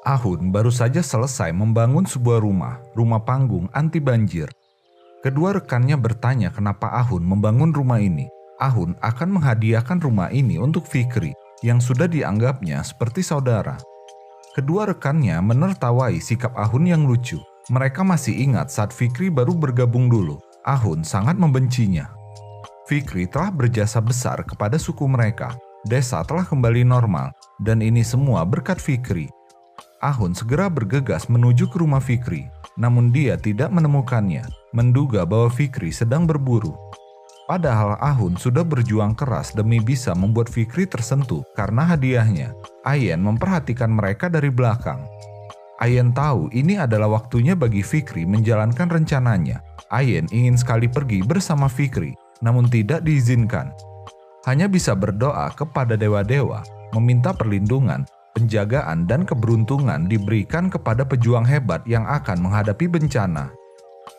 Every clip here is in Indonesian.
Ahun baru saja selesai membangun sebuah rumah panggung anti banjir. Kedua rekannya bertanya kenapa Ahun membangun rumah ini. Ahun akan menghadiahkan rumah ini untuk Fikri yang sudah dianggapnya seperti saudara. Kedua rekannya menertawai sikap Ahun yang lucu. Mereka masih ingat saat Fikri baru bergabung dulu. Ahun sangat membencinya. Fikri telah berjasa besar kepada suku mereka. Desa telah kembali normal dan ini semua berkat Fikri. Ahun segera bergegas menuju ke rumah Fikri, namun dia tidak menemukannya, menduga bahwa Fikri sedang berburu. Padahal Ahun sudah berjuang keras demi bisa membuat Fikri tersentuh karena hadiahnya. Ayen memperhatikan mereka dari belakang. Ayen tahu ini adalah waktunya bagi Fikri menjalankan rencananya. Ayen ingin sekali pergi bersama Fikri, namun tidak diizinkan. Hanya bisa berdoa kepada dewa-dewa, meminta perlindungan, penjagaan dan keberuntungan diberikan kepada pejuang hebat yang akan menghadapi bencana.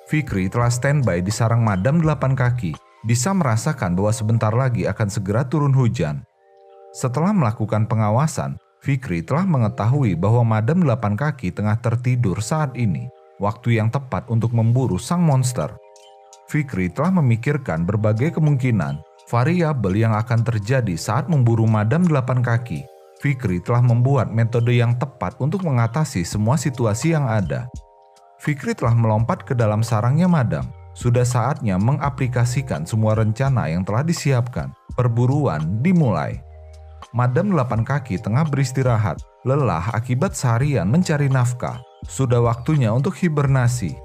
Fikri telah standby di sarang Madam 8 kaki, bisa merasakan bahwa sebentar lagi akan segera turun hujan. Setelah melakukan pengawasan, Fikri telah mengetahui bahwa Madam 8 kaki tengah tertidur saat ini, waktu yang tepat untuk memburu sang monster. Fikri telah memikirkan berbagai kemungkinan, variabel yang akan terjadi saat memburu Madam 8 kaki. Fikri telah membuat metode yang tepat untuk mengatasi semua situasi yang ada. Fikri telah melompat ke dalam sarangnya Madam. Sudah saatnya mengaplikasikan semua rencana yang telah disiapkan. Perburuan dimulai. Madam 8 kaki tengah beristirahat, lelah akibat seharian mencari nafkah. Sudah waktunya untuk hibernasi.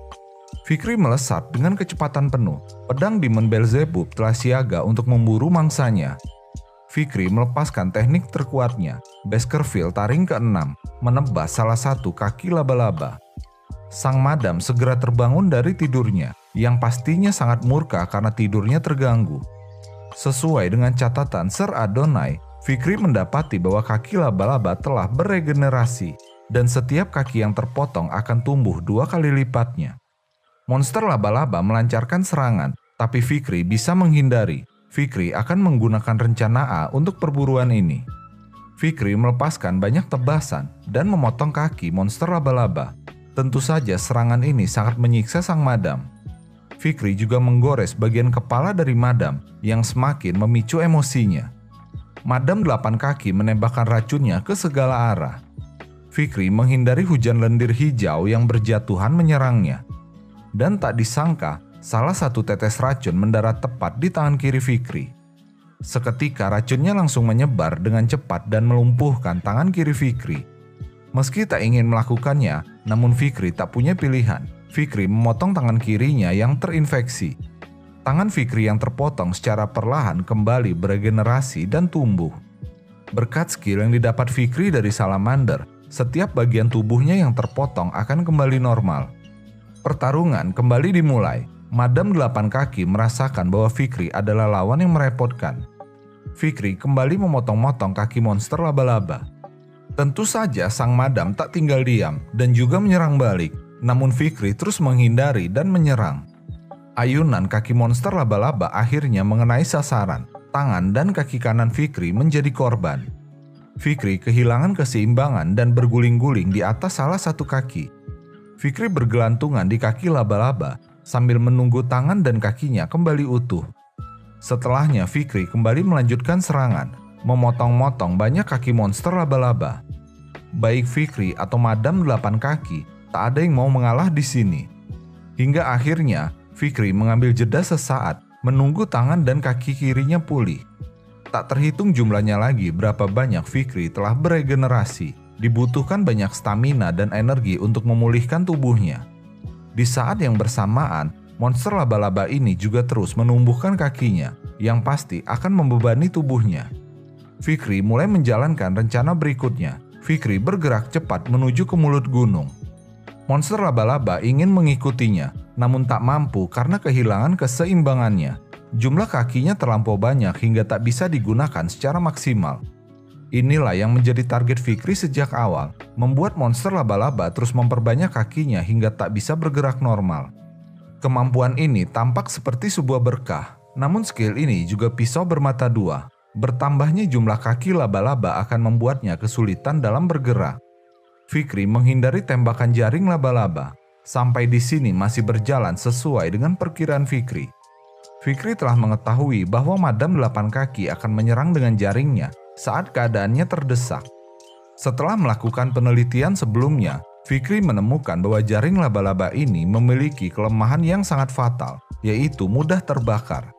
Fikri melesat dengan kecepatan penuh. Pedang Demon Beelzebub telah siaga untuk memburu mangsanya. Fikri melepaskan teknik terkuatnya, Baskerville taring ke-6, menebas salah satu kaki laba-laba. Sang Madam segera terbangun dari tidurnya, yang pastinya sangat murka karena tidurnya terganggu. Sesuai dengan catatan Sir Adonai, Fikri mendapati bahwa kaki laba-laba telah beregenerasi, dan setiap kaki yang terpotong akan tumbuh 2 kali lipatnya. Monster laba-laba melancarkan serangan, tapi Fikri bisa menghindari. Fikri akan menggunakan rencana A untuk perburuan ini. Fikri melepaskan banyak tebasan dan memotong kaki monster laba-laba. Tentu saja serangan ini sangat menyiksa sang Madam. Fikri juga menggores bagian kepala dari Madam yang semakin memicu emosinya. Madam 8 kaki menembakkan racunnya ke segala arah. Fikri menghindari hujan lendir hijau yang berjatuhan menyerangnya. Dan tak disangka, salah satu tetes racun mendarat tepat di tangan kiri Fikri. Seketika racunnya langsung menyebar dengan cepat dan melumpuhkan tangan kiri Fikri. Meski tak ingin melakukannya, namun Fikri tak punya pilihan. Fikri memotong tangan kirinya yang terinfeksi. Tangan Fikri yang terpotong secara perlahan kembali beregenerasi dan tumbuh. Berkat skill yang didapat Fikri dari Salamander, setiap bagian tubuhnya yang terpotong akan kembali normal. Pertarungan kembali dimulai. Madam 8 kaki merasakan bahwa Fikri adalah lawan yang merepotkan. Fikri kembali memotong-motong kaki monster laba-laba. Tentu saja sang Madam tak tinggal diam dan juga menyerang balik. Namun Fikri terus menghindari dan menyerang. Ayunan kaki monster laba-laba akhirnya mengenai sasaran. Tangan dan kaki kanan Fikri menjadi korban. Fikri kehilangan keseimbangan dan berguling-guling di atas salah satu kaki. Fikri bergelantungan di kaki laba-laba sambil menunggu tangan dan kakinya kembali utuh. Setelahnya Fikri kembali melanjutkan serangan, memotong-motong banyak kaki monster laba-laba. Baik Fikri atau Madam 8 kaki, tak ada yang mau mengalah di sini. Hingga akhirnya Fikri mengambil jeda sesaat, menunggu tangan dan kaki kirinya pulih. Tak terhitung jumlahnya lagi berapa banyak Fikri telah beregenerasi. Dibutuhkan banyak stamina dan energi untuk memulihkan tubuhnya. Di saat yang bersamaan, monster laba-laba ini juga terus menumbuhkan kakinya, yang pasti akan membebani tubuhnya. Fikri mulai menjalankan rencana berikutnya. Fikri bergerak cepat menuju ke mulut gunung. Monster laba-laba ingin mengikutinya, namun tak mampu karena kehilangan keseimbangannya. Jumlah kakinya terlampau banyak hingga tak bisa digunakan secara maksimal. Inilah yang menjadi target Fikri sejak awal, membuat monster laba-laba terus memperbanyak kakinya hingga tak bisa bergerak normal. Kemampuan ini tampak seperti sebuah berkah, namun skill ini juga pisau bermata dua. Bertambahnya jumlah kaki laba-laba akan membuatnya kesulitan dalam bergerak. Fikri menghindari tembakan jaring laba-laba. Sampai di sini masih berjalan sesuai dengan perkiraan Fikri. Fikri telah mengetahui bahwa Madam 8 kaki akan menyerang dengan jaringnya saat keadaannya terdesak. Setelah melakukan penelitian sebelumnya, Fikri menemukan bahwa jaring laba-laba ini memiliki kelemahan yang sangat fatal, yaitu mudah terbakar.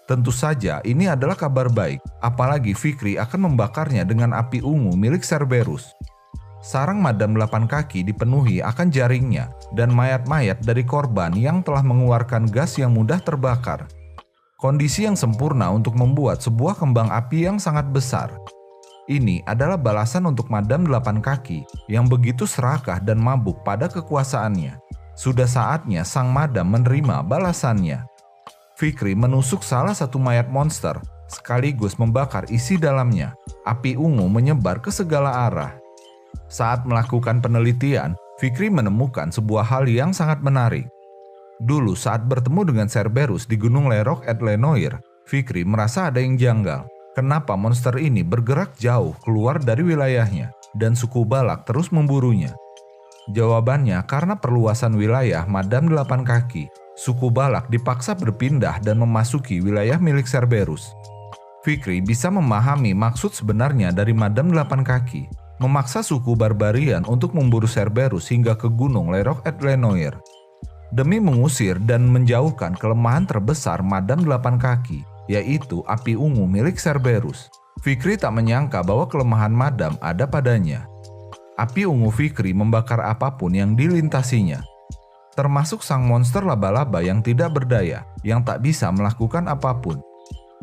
Tentu saja ini adalah kabar baik, apalagi Fikri akan membakarnya dengan api ungu milik Cerberus. Sarang Madam 8 kaki dipenuhi akan jaringnya dan mayat-mayat dari korban yang telah mengeluarkan gas yang mudah terbakar. Kondisi yang sempurna untuk membuat sebuah kembang api yang sangat besar. Ini adalah balasan untuk Madam 8 kaki yang begitu serakah dan mabuk pada kekuasaannya. Sudah saatnya sang Madam menerima balasannya. Fikri menusuk salah satu mayat monster sekaligus membakar isi dalamnya. Api ungu menyebar ke segala arah. Saat melakukan penelitian, Fikri menemukan sebuah hal yang sangat menarik. Dulu saat bertemu dengan Cerberus di Gunung Lerok et Lenoir, Fikri merasa ada yang janggal. Kenapa monster ini bergerak jauh keluar dari wilayahnya dan suku Balak terus memburunya? Jawabannya karena perluasan wilayah Madam 8 kaki. Suku Balak dipaksa berpindah dan memasuki wilayah milik Cerberus. Fikri bisa memahami maksud sebenarnya dari Madam 8 kaki. Memaksa suku barbarian untuk memburu Cerberus hingga ke Gunung Lerok et Lenoir. Demi mengusir dan menjauhkan kelemahan terbesar Madam 8 kaki, yaitu api ungu milik Cerberus. Fikri tak menyangka bahwa kelemahan Madam ada padanya. Api ungu Fikri membakar apapun yang dilintasinya. Termasuk sang monster laba-laba yang tidak berdaya, yang tak bisa melakukan apapun.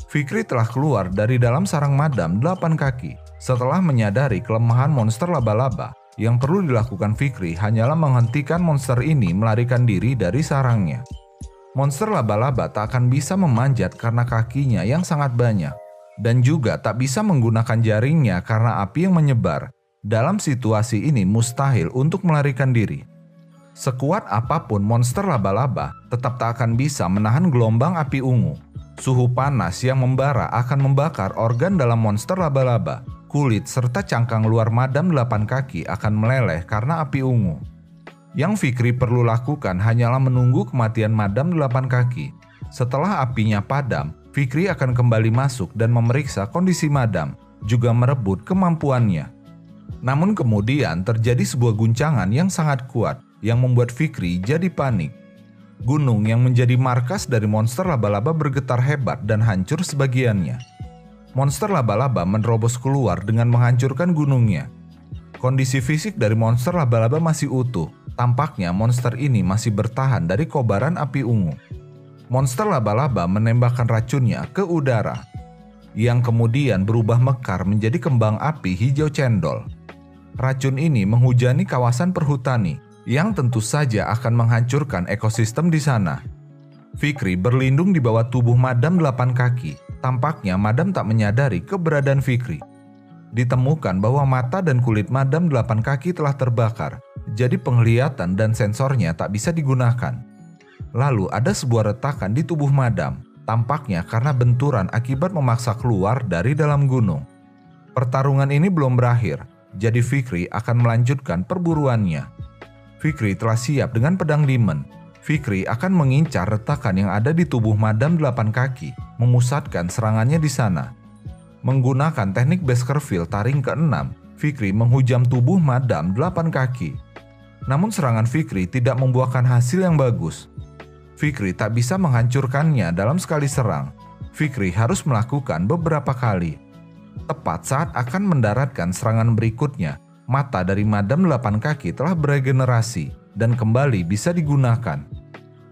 Fikri telah keluar dari dalam sarang Madam 8 kaki. Setelah menyadari kelemahan monster laba-laba, yang perlu dilakukan Fikri hanyalah menghentikan monster ini melarikan diri dari sarangnya. Monster laba-laba tak akan bisa memanjat karena kakinya yang sangat banyak, dan juga tak bisa menggunakan jaringnya karena api yang menyebar. Dalam situasi ini mustahil untuk melarikan diri. Sekuat apapun monster laba-laba, tetap tak akan bisa menahan gelombang api ungu. Suhu panas yang membara akan membakar organ dalam monster laba-laba. Kulit serta cangkang luar Madam 8 kaki akan meleleh karena api ungu. Yang Fikri perlu lakukan hanyalah menunggu kematian Madam 8 kaki. Setelah apinya padam, Fikri akan kembali masuk dan memeriksa kondisi Madam, juga merebut kemampuannya. Namun kemudian terjadi sebuah guncangan yang sangat kuat yang membuat Fikri jadi panik. Gunung yang menjadi markas dari monster laba-laba bergetar hebat dan hancur sebagiannya. Monster laba-laba menerobos keluar dengan menghancurkan gunungnya. Kondisi fisik dari monster laba-laba masih utuh. Tampaknya monster ini masih bertahan dari kobaran api ungu. Monster laba-laba menembakkan racunnya ke udara, yang kemudian berubah mekar menjadi kembang api hijau cendol. Racun ini menghujani kawasan perhutani, yang tentu saja akan menghancurkan ekosistem di sana. Fikri berlindung di bawah tubuh Madam 8 kaki. Tampaknya Madam tak menyadari keberadaan Fikri. Ditemukan bahwa mata dan kulit Madam 8 kaki telah terbakar, jadi penglihatan dan sensornya tak bisa digunakan. Lalu ada sebuah retakan di tubuh Madam, tampaknya karena benturan akibat memaksa keluar dari dalam gunung. Pertarungan ini belum berakhir, jadi Fikri akan melanjutkan perburuannya. Fikri telah siap dengan pedang demon. Fikri akan mengincar retakan yang ada di tubuh Madam 8 kaki, memusatkan serangannya di sana. Menggunakan teknik Baskerville taring ke-6, Fikri menghujam tubuh Madam 8 kaki. Namun serangan Fikri tidak membuahkan hasil yang bagus. Fikri tak bisa menghancurkannya dalam sekali serang. Fikri harus melakukan beberapa kali. Tepat saat akan mendaratkan serangan berikutnya, mata dari Madam 8 kaki telah beregenerasi dan kembali bisa digunakan.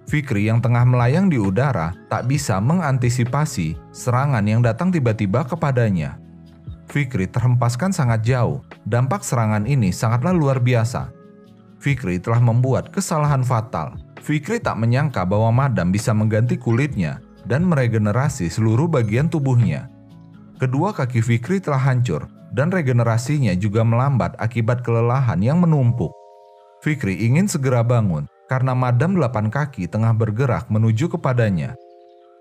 Fikri yang tengah melayang di udara tak bisa mengantisipasi serangan yang datang tiba-tiba kepadanya. Fikri terhempaskan sangat jauh. Dampak serangan ini sangatlah luar biasa. Fikri telah membuat kesalahan fatal. Fikri tak menyangka bahwa Madam bisa mengganti kulitnya dan meregenerasi seluruh bagian tubuhnya. Kedua kaki Fikri telah hancur dan regenerasinya juga melambat akibat kelelahan yang menumpuk. Fikri ingin segera bangun karena Madam 8 kaki tengah bergerak menuju kepadanya.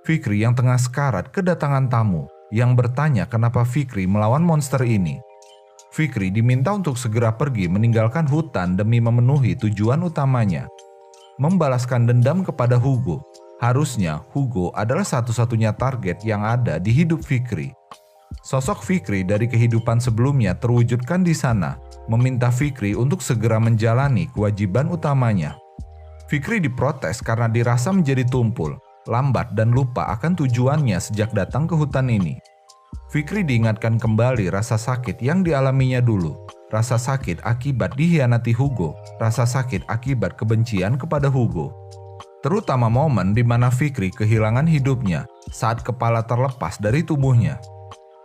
Fikri yang tengah sekarat kedatangan tamu yang bertanya kenapa Fikri melawan monster ini. Fikri diminta untuk segera pergi meninggalkan hutan demi memenuhi tujuan utamanya, membalaskan dendam kepada Hugo. Harusnya Hugo adalah satu-satunya target yang ada di hidup Fikri. Sosok Fikri dari kehidupan sebelumnya terwujudkan di sana, meminta Fikri untuk segera menjalani kewajiban utamanya. Fikri diprotes karena dirasa menjadi tumpul, lambat dan lupa akan tujuannya sejak datang ke hutan ini. Fikri diingatkan kembali rasa sakit yang dialaminya dulu, rasa sakit akibat dikhianati Hugo, rasa sakit akibat kebencian kepada Hugo. Terutama momen di mana Fikri kehilangan hidupnya saat kepala terlepas dari tubuhnya.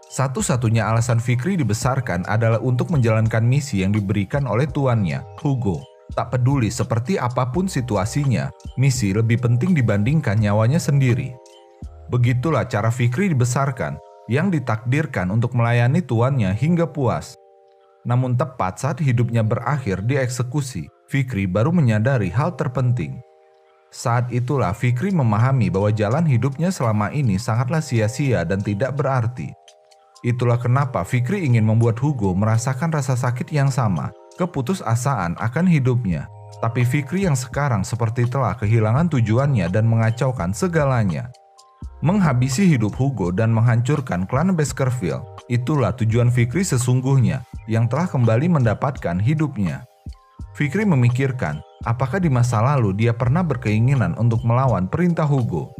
Satu-satunya alasan Fikri dibesarkan adalah untuk menjalankan misi yang diberikan oleh tuannya, Hugo. Tak peduli seperti apapun situasinya, misi lebih penting dibandingkan nyawanya sendiri. Begitulah cara Fikri dibesarkan, yang ditakdirkan untuk melayani tuannya hingga puas. Namun tepat saat hidupnya berakhir dieksekusi, Fikri baru menyadari hal terpenting. Saat itulah Fikri memahami bahwa jalan hidupnya selama ini sangatlah sia-sia dan tidak berarti. Itulah kenapa Fikri ingin membuat Hugo merasakan rasa sakit yang sama, keputusasaan akan hidupnya. Tapi Fikri yang sekarang seperti telah kehilangan tujuannya dan mengacaukan segalanya. Menghabisi hidup Hugo dan menghancurkan klan Baskerville, itulah tujuan Fikri sesungguhnya yang telah kembali mendapatkan hidupnya. Fikri memikirkan, apakah di masa lalu dia pernah berkeinginan untuk melawan perintah Hugo.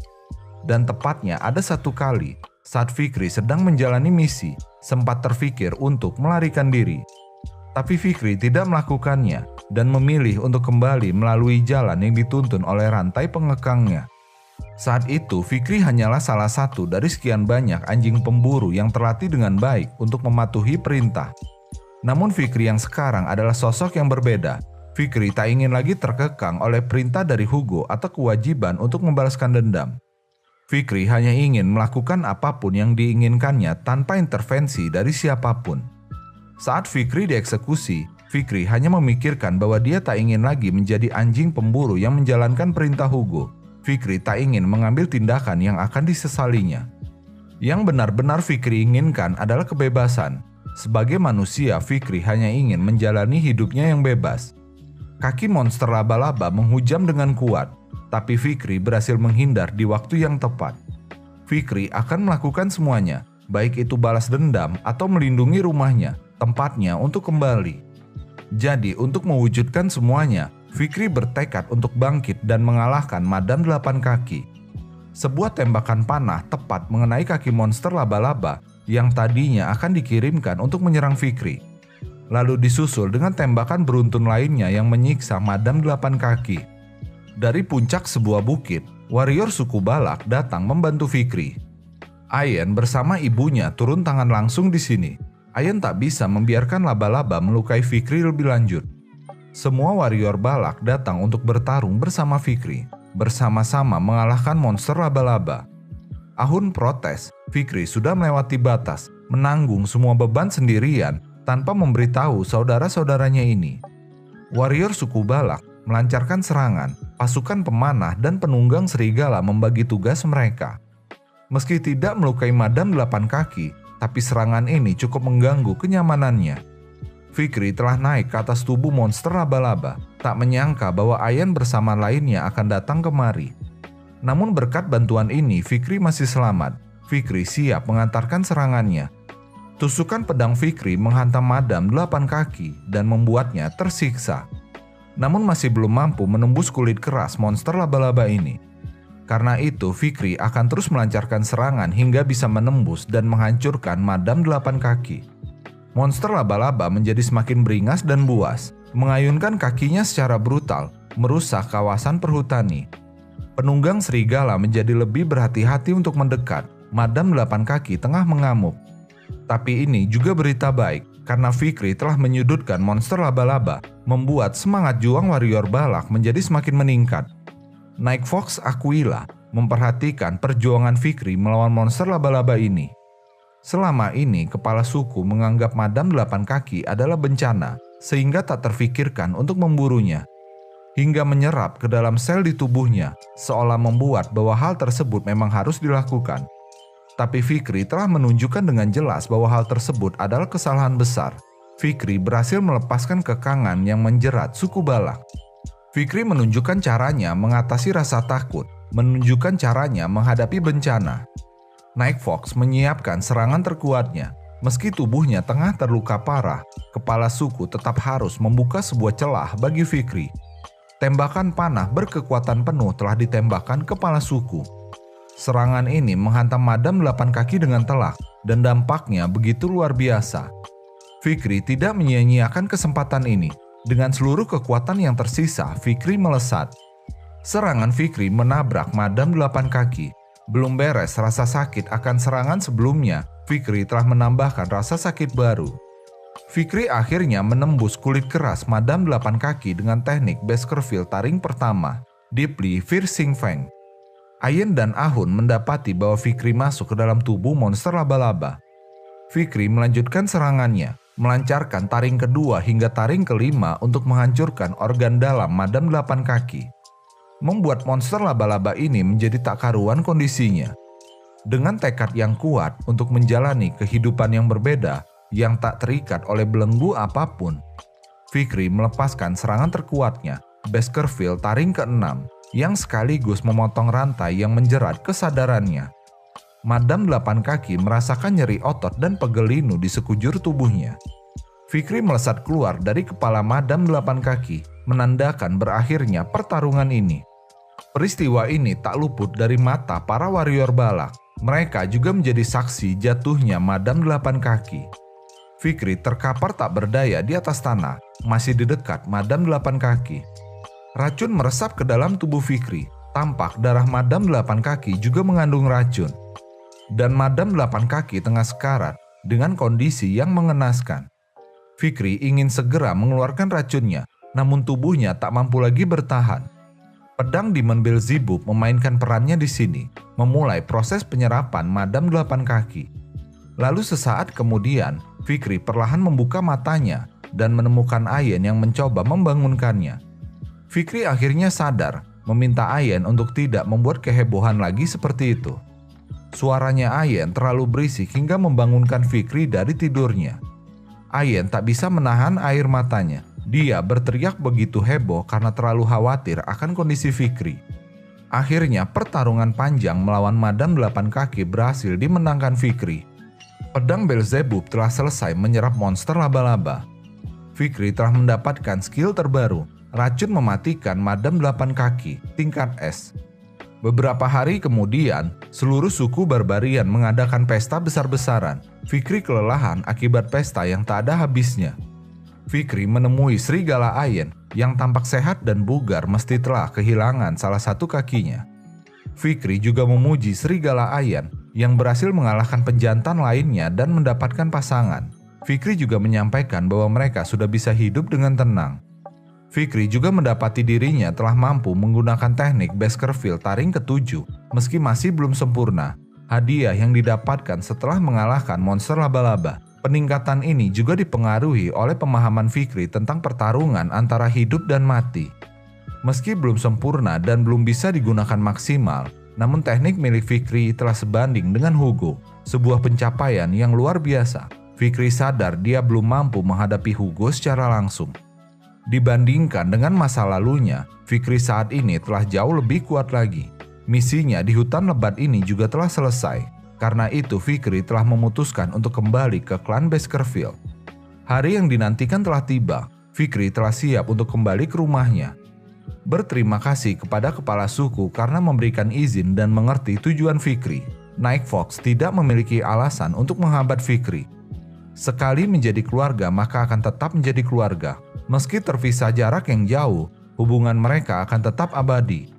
Dan tepatnya ada satu kali, saat Fikri sedang menjalani misi, sempat terfikir untuk melarikan diri. Tapi Fikri tidak melakukannya dan memilih untuk kembali melalui jalan yang dituntun oleh rantai pengekangnya. Saat itu Fikri hanyalah salah satu dari sekian banyak anjing pemburu yang terlatih dengan baik untuk mematuhi perintah. Namun Fikri yang sekarang adalah sosok yang berbeda. Fikri tak ingin lagi terkekang oleh perintah dari Hugo atau kewajiban untuk membalaskan dendam. Fikri hanya ingin melakukan apapun yang diinginkannya tanpa intervensi dari siapapun. Saat Fikri dieksekusi, Fikri hanya memikirkan bahwa dia tak ingin lagi menjadi anjing pemburu yang menjalankan perintah Hugo. Fikri tak ingin mengambil tindakan yang akan disesalinya. Yang benar-benar Fikri inginkan adalah kebebasan. Sebagai manusia, Fikri hanya ingin menjalani hidupnya yang bebas. Kaki monster laba-laba menghujam dengan kuat, tapi Fikri berhasil menghindar di waktu yang tepat. Fikri akan melakukan semuanya, baik itu balas dendam atau melindungi rumahnya, tempatnya untuk kembali. Jadi untuk mewujudkan semuanya, Fikri bertekad untuk bangkit dan mengalahkan Madam 8 Kaki. Sebuah tembakan panah tepat mengenai kaki monster laba-laba yang tadinya akan dikirimkan untuk menyerang Fikri. Lalu disusul dengan tembakan beruntun lainnya yang menyiksa Madam 8 Kaki. Dari puncak sebuah bukit, warrior suku Balak datang membantu Fikri. Ayen bersama ibunya turun tangan langsung di sini. Ayen tak bisa membiarkan laba-laba melukai Fikri lebih lanjut. Semua warrior Balak datang untuk bertarung bersama Fikri, bersama-sama mengalahkan monster laba-laba. Ahun protes, Fikri sudah melewati batas, menanggung semua beban sendirian tanpa memberitahu saudara-saudaranya ini. Warrior suku Balak melancarkan serangan, pasukan pemanah dan penunggang serigala membagi tugas mereka. Meski tidak melukai Madam 8 Kaki, tapi serangan ini cukup mengganggu kenyamanannya. Fikri telah naik ke atas tubuh monster laba-laba, tak menyangka bahwa Ayen bersama lainnya akan datang kemari. Namun berkat bantuan ini, Fikri masih selamat. Fikri siap mengantarkan serangannya. Tusukan pedang Fikri menghantam Madam 8 Kaki dan membuatnya tersiksa. Namun masih belum mampu menembus kulit keras monster laba-laba ini. Karena itu, Fikri akan terus melancarkan serangan hingga bisa menembus dan menghancurkan Madam 8 Kaki. Monster laba-laba menjadi semakin beringas dan buas, mengayunkan kakinya secara brutal, merusak kawasan perhutani. Penunggang serigala menjadi lebih berhati-hati untuk mendekat. Madam 8 Kaki tengah mengamuk. Tapi ini juga berita baik, karena Fikri telah menyudutkan monster laba-laba, membuat semangat juang warrior Balak menjadi semakin meningkat. Night Fox Aquila memperhatikan perjuangan Fikri melawan monster laba-laba ini. Selama ini, kepala suku menganggap Madam 8 Kaki adalah bencana, sehingga tak terfikirkan untuk memburunya. Hingga menyerap ke dalam sel di tubuhnya, seolah membuat bahwa hal tersebut memang harus dilakukan. Tapi Fikri telah menunjukkan dengan jelas bahwa hal tersebut adalah kesalahan besar. Fikri berhasil melepaskan kekangan yang menjerat suku Balak. Fikri menunjukkan caranya mengatasi rasa takut, menunjukkan caranya menghadapi bencana. Night Fox menyiapkan serangan terkuatnya. Meski tubuhnya tengah terluka parah, kepala suku tetap harus membuka sebuah celah bagi Fikri. Tembakan panah berkekuatan penuh telah ditembakkan kepala suku. Serangan ini menghantam Madam 8 Kaki dengan telak dan dampaknya begitu luar biasa. Fikri tidak menyia-nyiakan kesempatan ini. Dengan seluruh kekuatan yang tersisa, Fikri melesat. Serangan Fikri menabrak Madam 8 Kaki. Belum beres rasa sakit akan serangan sebelumnya, Fikri telah menambahkan rasa sakit baru. Fikri akhirnya menembus kulit keras Madam 8 Kaki dengan teknik Baskerville taring pertama, Deeply Piercing Fang. Ayen dan Ahun mendapati bahwa Fikri masuk ke dalam tubuh monster laba-laba. Fikri melanjutkan serangannya, melancarkan taring kedua hingga taring kelima untuk menghancurkan organ dalam Madam 8 Kaki. Membuat monster laba-laba ini menjadi tak karuan kondisinya. Dengan tekad yang kuat untuk menjalani kehidupan yang berbeda, yang tak terikat oleh belenggu apapun, Fikri melepaskan serangan terkuatnya, Baskerville taring ke-6, yang sekaligus memotong rantai yang menjerat kesadarannya. Madam 8 Kaki merasakan nyeri otot dan pegel linu di sekujur tubuhnya. Fikri melesat keluar dari kepala Madam 8 Kaki, menandakan berakhirnya pertarungan ini. Peristiwa ini tak luput dari mata para warrior Balak. Mereka juga menjadi saksi jatuhnya Madam 8 Kaki. Fikri terkapar tak berdaya di atas tanah, masih di dekat Madam 8 Kaki. Racun meresap ke dalam tubuh Fikri. Tampak darah Madam 8 Kaki juga mengandung racun. Dan Madam 8 Kaki tengah sekarat dengan kondisi yang mengenaskan. Fikri ingin segera mengeluarkan racunnya, namun tubuhnya tak mampu lagi bertahan. Pedang Demon Beelzebub memainkan perannya di sini, memulai proses penyerapan Madam 8 Kaki. Lalu sesaat kemudian, Fikri perlahan membuka matanya dan menemukan Ayen yang mencoba membangunkannya. Fikri akhirnya sadar, meminta Ayen untuk tidak membuat kehebohan lagi seperti itu. Suaranya Ayen terlalu berisik hingga membangunkan Fikri dari tidurnya. Ayen tak bisa menahan air matanya. Dia berteriak begitu heboh karena terlalu khawatir akan kondisi Fikri. Akhirnya pertarungan panjang melawan Madam 8 Kaki berhasil dimenangkan Fikri. Pedang Beelzebub telah selesai menyerap monster laba-laba. Fikri telah mendapatkan skill terbaru, racun mematikan Madam 8 Kaki, tingkat S. Beberapa hari kemudian, seluruh suku barbarian mengadakan pesta besar-besaran. Fikri kelelahan akibat pesta yang tak ada habisnya. Fikri menemui serigala Ayen yang tampak sehat dan bugar meski telah kehilangan salah satu kakinya. Fikri juga memuji serigala Ayen yang berhasil mengalahkan pejantan lainnya dan mendapatkan pasangan. Fikri juga menyampaikan bahwa mereka sudah bisa hidup dengan tenang. Fikri juga mendapati dirinya telah mampu menggunakan teknik Baskerville taring ke-7 meski masih belum sempurna. Hadiah yang didapatkan setelah mengalahkan monster laba-laba. Peningkatan ini juga dipengaruhi oleh pemahaman Fikri tentang pertarungan antara hidup dan mati. Meski belum sempurna dan belum bisa digunakan maksimal, namun teknik milik Fikri telah sebanding dengan Hugo, sebuah pencapaian yang luar biasa. Fikri sadar dia belum mampu menghadapi Hugo secara langsung. Dibandingkan dengan masa lalunya, Fikri saat ini telah jauh lebih kuat lagi. Misinya di hutan lebat ini juga telah selesai. Karena itu Fikri telah memutuskan untuk kembali ke klan Baskerville. Hari yang dinantikan telah tiba. Fikri telah siap untuk kembali ke rumahnya. Berterima kasih kepada kepala suku karena memberikan izin dan mengerti tujuan Fikri. Night Fox tidak memiliki alasan untuk menghambat Fikri. Sekali menjadi keluarga maka akan tetap menjadi keluarga. Meski terpisah jarak yang jauh, hubungan mereka akan tetap abadi.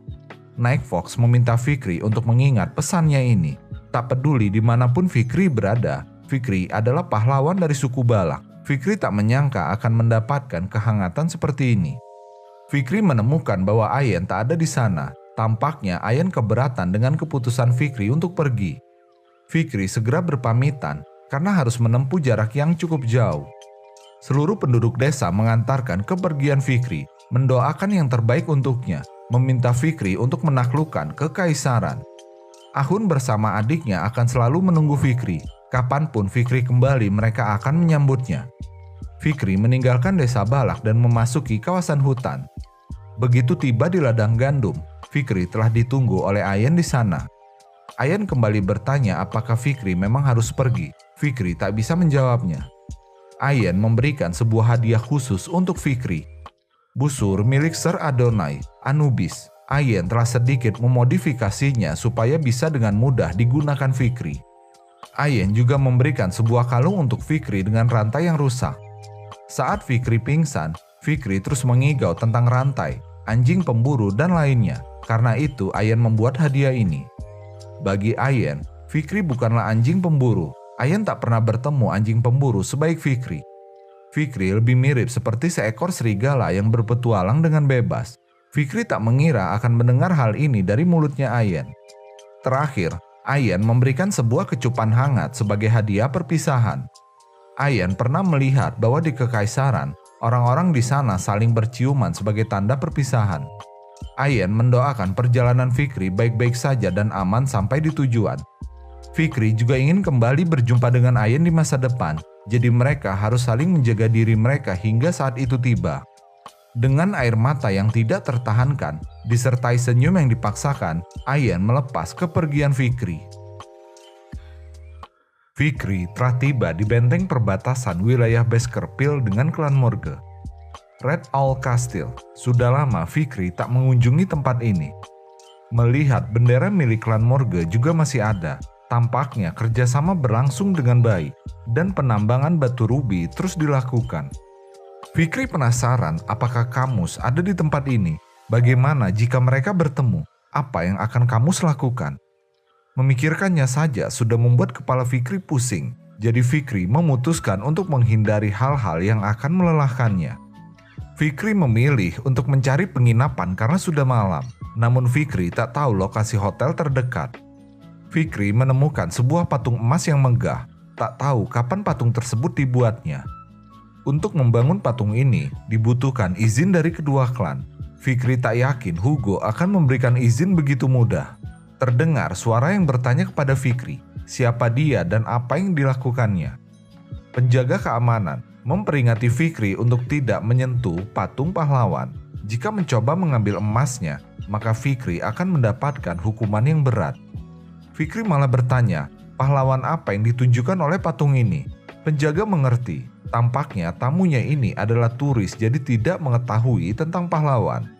Night Fox meminta Fikri untuk mengingat pesannya ini. Tak peduli dimanapun Fikri berada, Fikri adalah pahlawan dari suku Balak. Fikri tak menyangka akan mendapatkan kehangatan seperti ini. Fikri menemukan bahwa Ayen tak ada di sana. Tampaknya Ayen keberatan dengan keputusan Fikri untuk pergi. Fikri segera berpamitan karena harus menempuh jarak yang cukup jauh. Seluruh penduduk desa mengantarkan kepergian Fikri, mendoakan yang terbaik untuknya, meminta Fikri untuk menaklukkan kekaisaran. Ahun bersama adiknya akan selalu menunggu Fikri. Kapanpun Fikri kembali, mereka akan menyambutnya. Fikri meninggalkan desa Balak dan memasuki kawasan hutan. Begitu tiba di ladang gandum, Fikri telah ditunggu oleh Ayen di sana. Ayen kembali bertanya apakah Fikri memang harus pergi. Fikri tak bisa menjawabnya. Ayen memberikan sebuah hadiah khusus untuk Fikri. Busur milik Sir Adonai, Anubis. Ayen telah sedikit memodifikasinya supaya bisa dengan mudah digunakan Fikri. Ayen juga memberikan sebuah kalung untuk Fikri dengan rantai yang rusak. Saat Fikri pingsan, Fikri terus mengigau tentang rantai, anjing pemburu, dan lainnya. Karena itu, Ayen membuat hadiah ini. Bagi Ayen, Fikri bukanlah anjing pemburu. Ayen tak pernah bertemu anjing pemburu sebaik Fikri. Fikri lebih mirip seperti seekor serigala yang berpetualang dengan bebas. Fikri tak mengira akan mendengar hal ini dari mulutnya Ayen. Terakhir, Ayen memberikan sebuah kecupan hangat sebagai hadiah perpisahan. Ayen pernah melihat bahwa di Kekaisaran, orang-orang di sana saling berciuman sebagai tanda perpisahan. Ayen mendoakan perjalanan Fikri baik-baik saja dan aman sampai di tujuan. Fikri juga ingin kembali berjumpa dengan Ayen di masa depan, jadi mereka harus saling menjaga diri mereka hingga saat itu tiba. Dengan air mata yang tidak tertahankan, disertai senyum yang dipaksakan, Ayen melepas kepergian Fikri. Fikri telah tiba di benteng perbatasan wilayah Baskerville dengan klan Morge. Red Owl Castle. Sudah lama Fikri tak mengunjungi tempat ini. Melihat bendera milik klan Morge juga masih ada, tampaknya kerjasama berlangsung dengan baik, dan penambangan batu rubi terus dilakukan. Fikri penasaran apakah Camus ada di tempat ini. Bagaimana jika mereka bertemu? Apa yang akan Camus lakukan? Memikirkannya saja sudah membuat kepala Fikri pusing. Jadi Fikri memutuskan untuk menghindari hal-hal yang akan melelahkannya. Fikri memilih untuk mencari penginapan karena sudah malam. Namun Fikri tak tahu lokasi hotel terdekat. Fikri menemukan sebuah patung emas yang megah. Tak tahu kapan patung tersebut dibuatnya. Untuk membangun patung ini, dibutuhkan izin dari kedua klan. Fikri tak yakin Hugo akan memberikan izin begitu mudah. Terdengar suara yang bertanya kepada Fikri, siapa dia dan apa yang dilakukannya. Penjaga keamanan memperingati Fikri untuk tidak menyentuh patung pahlawan. Jika mencoba mengambil emasnya, maka Fikri akan mendapatkan hukuman yang berat. Fikri malah bertanya, pahlawan apa yang ditunjukkan oleh patung ini? Penjaga mengerti. Tampaknya tamunya ini adalah turis jadi tidak mengetahui tentang pahlawan.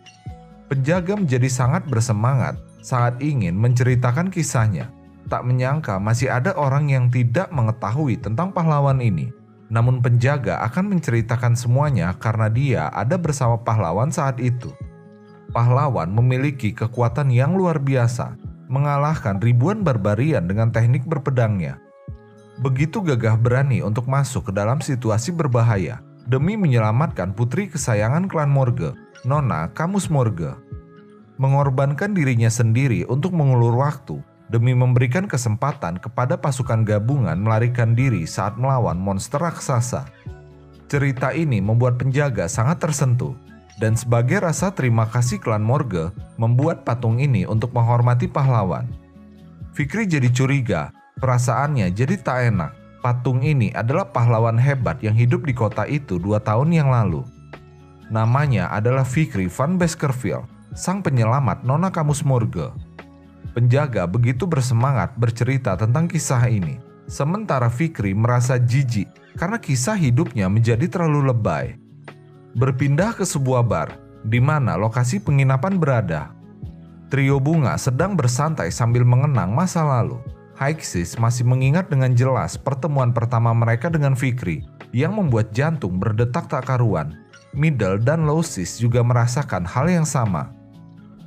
Penjaga menjadi sangat bersemangat saat ingin menceritakan kisahnya. Tak menyangka masih ada orang yang tidak mengetahui tentang pahlawan ini. Namun penjaga akan menceritakan semuanya karena dia ada bersama pahlawan saat itu. Pahlawan memiliki kekuatan yang luar biasa, mengalahkan ribuan barbarian dengan teknik berpedangnya. Begitu gagah berani untuk masuk ke dalam situasi berbahaya demi menyelamatkan putri kesayangan klan Morge, Nona Camus Morge. Mengorbankan dirinya sendiri untuk mengulur waktu demi memberikan kesempatan kepada pasukan gabungan melarikan diri saat melawan monster raksasa. Cerita ini membuat penjaga sangat tersentuh, dan sebagai rasa terima kasih klan Morge membuat patung ini untuk menghormati pahlawan. Fikri jadi curiga. Perasaannya jadi tak enak. Patung ini adalah pahlawan hebat yang hidup di kota itu 2 tahun yang lalu. Namanya adalah Fikri van Baskerville, sang penyelamat Nona Camus Morge. Penjaga begitu bersemangat bercerita tentang kisah ini. Sementara Fikri merasa jijik karena kisah hidupnya menjadi terlalu lebay. Berpindah ke sebuah bar, di mana lokasi penginapan berada. Trio bunga sedang bersantai sambil mengenang masa lalu. Haixis masih mengingat dengan jelas pertemuan pertama mereka dengan Fikri yang membuat jantung berdetak tak karuan. Middle dan Lousis juga merasakan hal yang sama.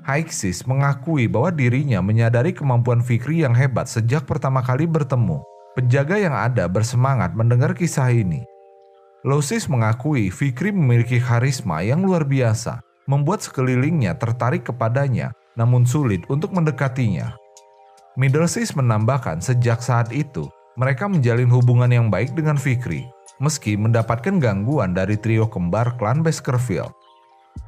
Haixis mengakui bahwa dirinya menyadari kemampuan Fikri yang hebat sejak pertama kali bertemu. Penjaga yang ada bersemangat mendengar kisah ini. Lousis mengakui Fikri memiliki karisma yang luar biasa, membuat sekelilingnya tertarik kepadanya, namun sulit untuk mendekatinya. Middlesex menambahkan sejak saat itu, mereka menjalin hubungan yang baik dengan Fikri, meski mendapatkan gangguan dari trio kembar klan Baskerville.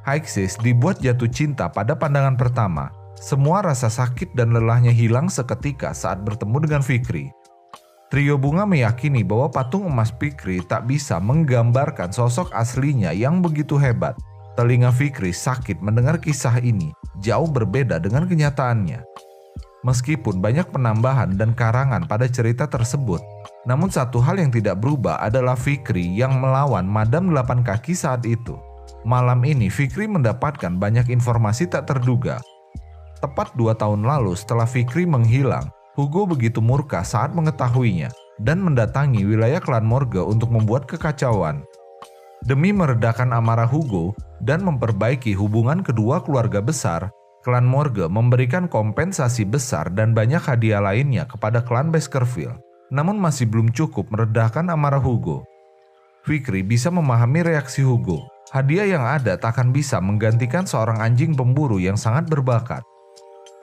Haixis dibuat jatuh cinta pada pandangan pertama. Semua rasa sakit dan lelahnya hilang seketika saat bertemu dengan Fikri. Trio bunga meyakini bahwa patung emas Fikri tak bisa menggambarkan sosok aslinya yang begitu hebat. Telinga Fikri sakit mendengar kisah ini, jauh berbeda dengan kenyataannya. Meskipun banyak penambahan dan karangan pada cerita tersebut, namun satu hal yang tidak berubah adalah Fikri yang melawan Madam 8 Kaki saat itu. Malam ini Fikri mendapatkan banyak informasi tak terduga. Tepat 2 tahun lalu setelah Fikri menghilang, Hugo begitu murka saat mengetahuinya dan mendatangi wilayah klan Morge untuk membuat kekacauan. Demi meredakan amarah Hugo dan memperbaiki hubungan kedua keluarga besar, klan Morge memberikan kompensasi besar dan banyak hadiah lainnya kepada klan Baskerville. Namun masih belum cukup meredakan amarah Hugo. Fikri bisa memahami reaksi Hugo. Hadiah yang ada tak akan bisa menggantikan seorang anjing pemburu yang sangat berbakat.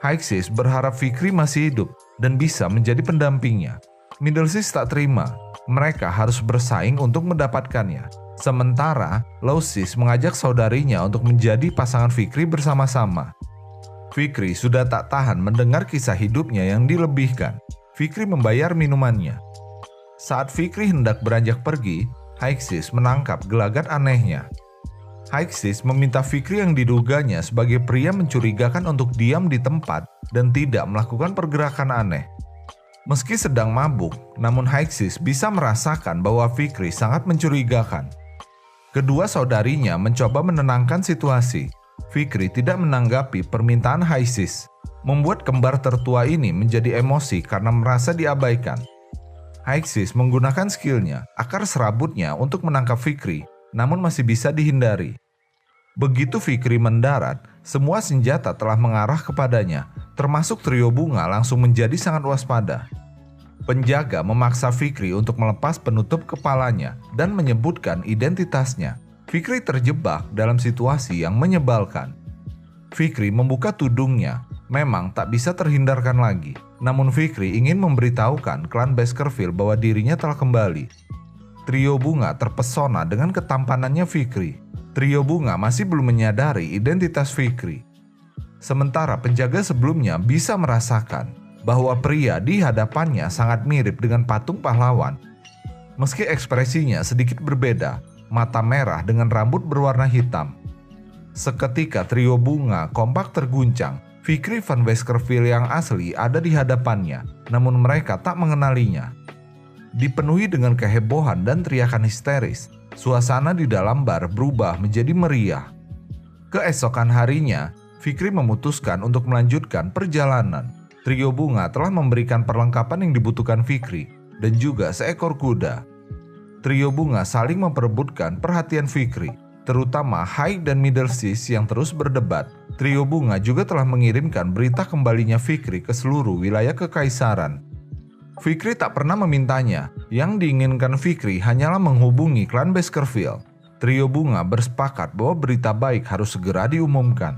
Haixis berharap Fikri masih hidup dan bisa menjadi pendampingnya. Middlesex tak terima. Mereka harus bersaing untuk mendapatkannya. Sementara, Lausis mengajak saudarinya untuk menjadi pasangan Fikri bersama-sama. Fikri sudah tak tahan mendengar kisah hidupnya yang dilebihkan. Fikri membayar minumannya. Saat Fikri hendak beranjak pergi, Haixis menangkap gelagat anehnya. Haixis meminta Fikri yang diduganya sebagai pria mencurigakan untuk diam di tempat dan tidak melakukan pergerakan aneh. Meski sedang mabuk, namun Haixis bisa merasakan bahwa Fikri sangat mencurigakan. Kedua saudarinya mencoba menenangkan situasi. Fikri tidak menanggapi permintaan Haixis, membuat kembar tertua ini menjadi emosi karena merasa diabaikan. Haixis menggunakan skillnya, akar serabutnya untuk menangkap Fikri, namun masih bisa dihindari. Begitu Fikri mendarat, semua senjata telah mengarah kepadanya, termasuk trio bunga langsung menjadi sangat waspada. Penjaga memaksa Fikri untuk melepas penutup kepalanya dan menyebutkan identitasnya. Fikri terjebak dalam situasi yang menyebalkan. Fikri membuka tudungnya, memang tak bisa terhindarkan lagi. Namun Fikri ingin memberitahukan klan Baskerville bahwa dirinya telah kembali. Trio bunga terpesona dengan ketampanannya Fikri. Trio bunga masih belum menyadari identitas Fikri. Sementara penjaga sebelumnya bisa merasakan bahwa pria di hadapannya sangat mirip dengan patung pahlawan. Meski ekspresinya sedikit berbeda, mata merah dengan rambut berwarna hitam. Seketika trio bunga kompak terguncang. Fikri Van Baskerville yang asli ada di hadapannya, namun mereka tak mengenalinya. Dipenuhi dengan kehebohan dan teriakan histeris, suasana di dalam bar berubah menjadi meriah. Keesokan harinya, Fikri memutuskan untuk melanjutkan perjalanan. Trio bunga telah memberikan perlengkapan yang dibutuhkan Fikri dan juga seekor kuda. Trio bunga saling memperebutkan perhatian Fikri, terutama High dan Middlesex yang terus berdebat. Trio bunga juga telah mengirimkan berita kembalinya Fikri ke seluruh wilayah kekaisaran. Fikri tak pernah memintanya, yang diinginkan Fikri hanyalah menghubungi klan Baskerville. Trio bunga bersepakat bahwa berita baik harus segera diumumkan.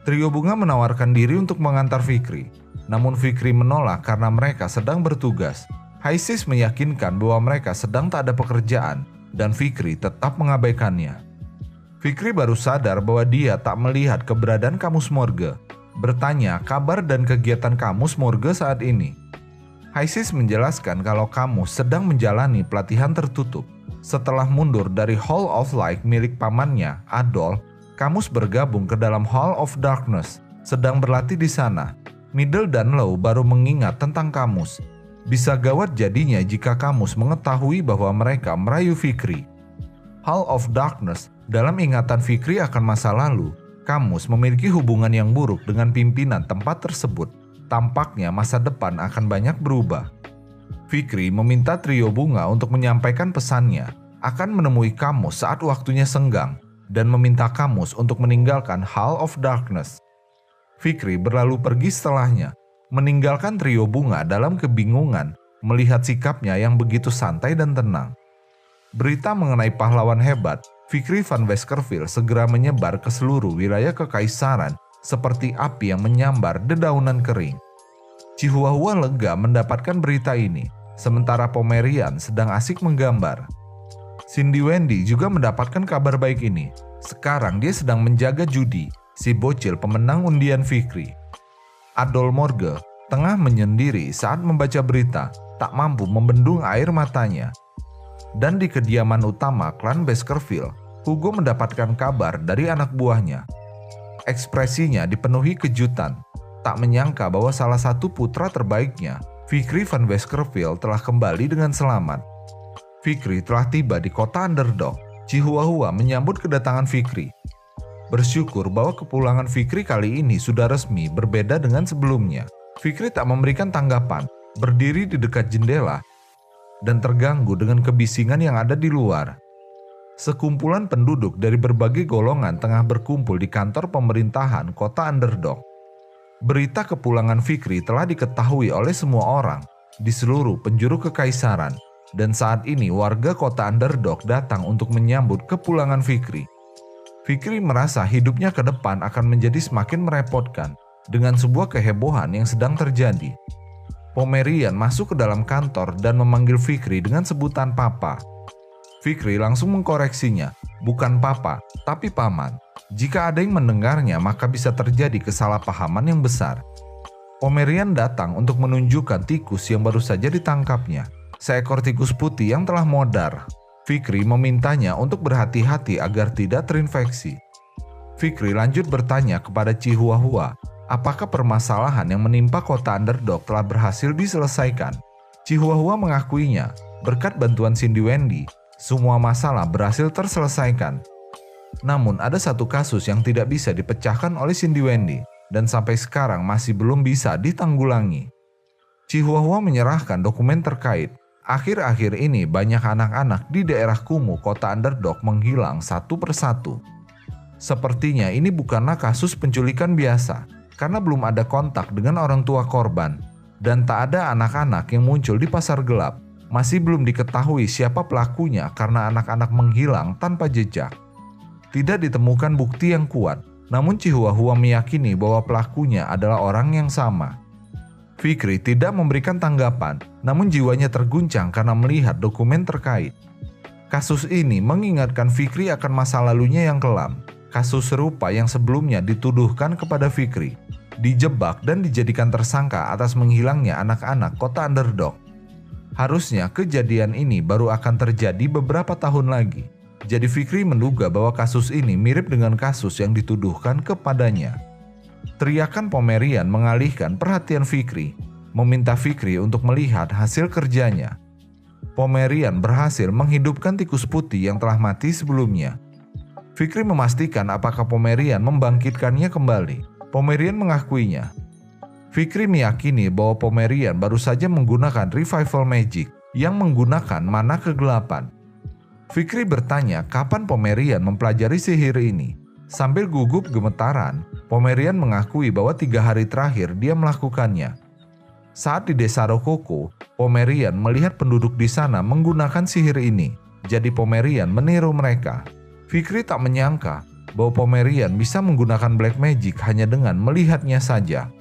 Trio bunga menawarkan diri untuk mengantar Fikri, namun Fikri menolak karena mereka sedang bertugas. Haixis meyakinkan bahwa mereka sedang tak ada pekerjaan, dan Fikri tetap mengabaikannya. Fikri baru sadar bahwa dia tak melihat keberadaan Kamus Morge, bertanya kabar dan kegiatan Kamus Morge saat ini. Haixis menjelaskan kalau Kamus sedang menjalani pelatihan tertutup. Setelah mundur dari Hall of Light milik pamannya, Adolf, Kamus bergabung ke dalam Hall of Darkness, sedang berlatih di sana. Middle dan Low baru mengingat tentang Kamus. Bisa gawat jadinya jika Kamus mengetahui bahwa mereka merayu Fikri. Hall of Darkness, dalam ingatan Fikri akan masa lalu, Kamus memiliki hubungan yang buruk dengan pimpinan tempat tersebut. Tampaknya masa depan akan banyak berubah. Fikri meminta trio bunga untuk menyampaikan pesannya, akan menemui Kamus saat waktunya senggang, dan meminta Kamus untuk meninggalkan Hall of Darkness. Fikri berlalu pergi setelahnya, meninggalkan trio bunga dalam kebingungan melihat sikapnya yang begitu santai dan tenang. Berita mengenai pahlawan hebat, Fikri Van Baskerville segera menyebar ke seluruh wilayah kekaisaran seperti api yang menyambar dedaunan kering. Chihuahua lega mendapatkan berita ini, sementara Pomerian sedang asik menggambar. Cindy Wendy juga mendapatkan kabar baik ini. Sekarang dia sedang menjaga Judy, si bocil pemenang undian Fikri. Adol Morge tengah menyendiri saat membaca berita. tak mampu membendung air matanya. Dan di kediaman utama klan Baskerville, Hugo mendapatkan kabar dari anak buahnya. Ekspresinya dipenuhi kejutan, tak menyangka bahwa salah satu putra terbaiknya, Vickery Van Baskerville, telah kembali dengan selamat. Vickery telah tiba di kota Underdog. Chihuahua menyambut kedatangan Vickery. Bersyukur bahwa kepulangan Vickery kali ini sudah resmi berbeda dengan sebelumnya. Vickery tak memberikan tanggapan, berdiri di dekat jendela, dan terganggu dengan kebisingan yang ada di luar. Sekumpulan penduduk dari berbagai golongan tengah berkumpul di kantor pemerintahan kota Underdog. Berita kepulangan Vickery telah diketahui oleh semua orang di seluruh penjuru kekaisaran, dan saat ini warga kota Underdog datang untuk menyambut kepulangan Vickery. Vickery merasa hidupnya ke depan akan menjadi semakin merepotkan dengan sebuah kehebohan yang sedang terjadi. Pomerian masuk ke dalam kantor dan memanggil Vickery dengan sebutan Papa. Vickery langsung mengkoreksinya, bukan Papa, tapi Paman. Jika ada yang mendengarnya, maka bisa terjadi kesalahpahaman yang besar. Pomerian datang untuk menunjukkan tikus yang baru saja ditangkapnya, seekor tikus putih yang telah modar. Vickery memintanya untuk berhati-hati agar tidak terinfeksi. Vickery lanjut bertanya kepada Chihuahua, apakah permasalahan yang menimpa kota Underdog telah berhasil diselesaikan. Chihuahua mengakuinya, berkat bantuan Cindy Wendy, semua masalah berhasil terselesaikan. Namun ada satu kasus yang tidak bisa dipecahkan oleh Cindy Wendy dan sampai sekarang masih belum bisa ditanggulangi. Chihuahua menyerahkan dokumen terkait. Akhir-akhir ini banyak anak-anak di daerah kumuh kota Underdog menghilang satu persatu. Sepertinya ini bukanlah kasus penculikan biasa, karena belum ada kontak dengan orang tua korban dan tak ada anak-anak yang muncul di pasar gelap. Masih belum diketahui siapa pelakunya karena anak-anak menghilang tanpa jejak. Tidak ditemukan bukti yang kuat, namun Chihuahua meyakini bahwa pelakunya adalah orang yang sama. Vickery tidak memberikan tanggapan, namun jiwanya terguncang karena melihat dokumen terkait. Kasus ini mengingatkan Vickery akan masa lalunya yang kelam. Kasus serupa yang sebelumnya dituduhkan kepada Vickery, dijebak dan dijadikan tersangka atas menghilangnya anak-anak kota Underdog. Harusnya kejadian ini baru akan terjadi beberapa tahun lagi. Jadi Vickery menduga bahwa kasus ini mirip dengan kasus yang dituduhkan kepadanya. Teriakan Pomerian mengalihkan perhatian Vickery, meminta Vickery untuk melihat hasil kerjanya. Pomerian berhasil menghidupkan tikus putih yang telah mati sebelumnya. Vickery memastikan apakah Pomerian membangkitkannya kembali. Pomerian mengakuinya. Vickery meyakini bahwa Pomerian baru saja menggunakan revival magic yang menggunakan mana kegelapan. Vickery bertanya kapan Pomerian mempelajari sihir ini. Sambil gugup gemetaran, Pomerian mengakui bahwa 3 hari terakhir dia melakukannya. Saat di desa Rokoko, Pomerian melihat penduduk di sana menggunakan sihir ini. Jadi Pomerian meniru mereka. Vickery tak menyangka bahwa Pomerian bisa menggunakan black magic hanya dengan melihatnya saja.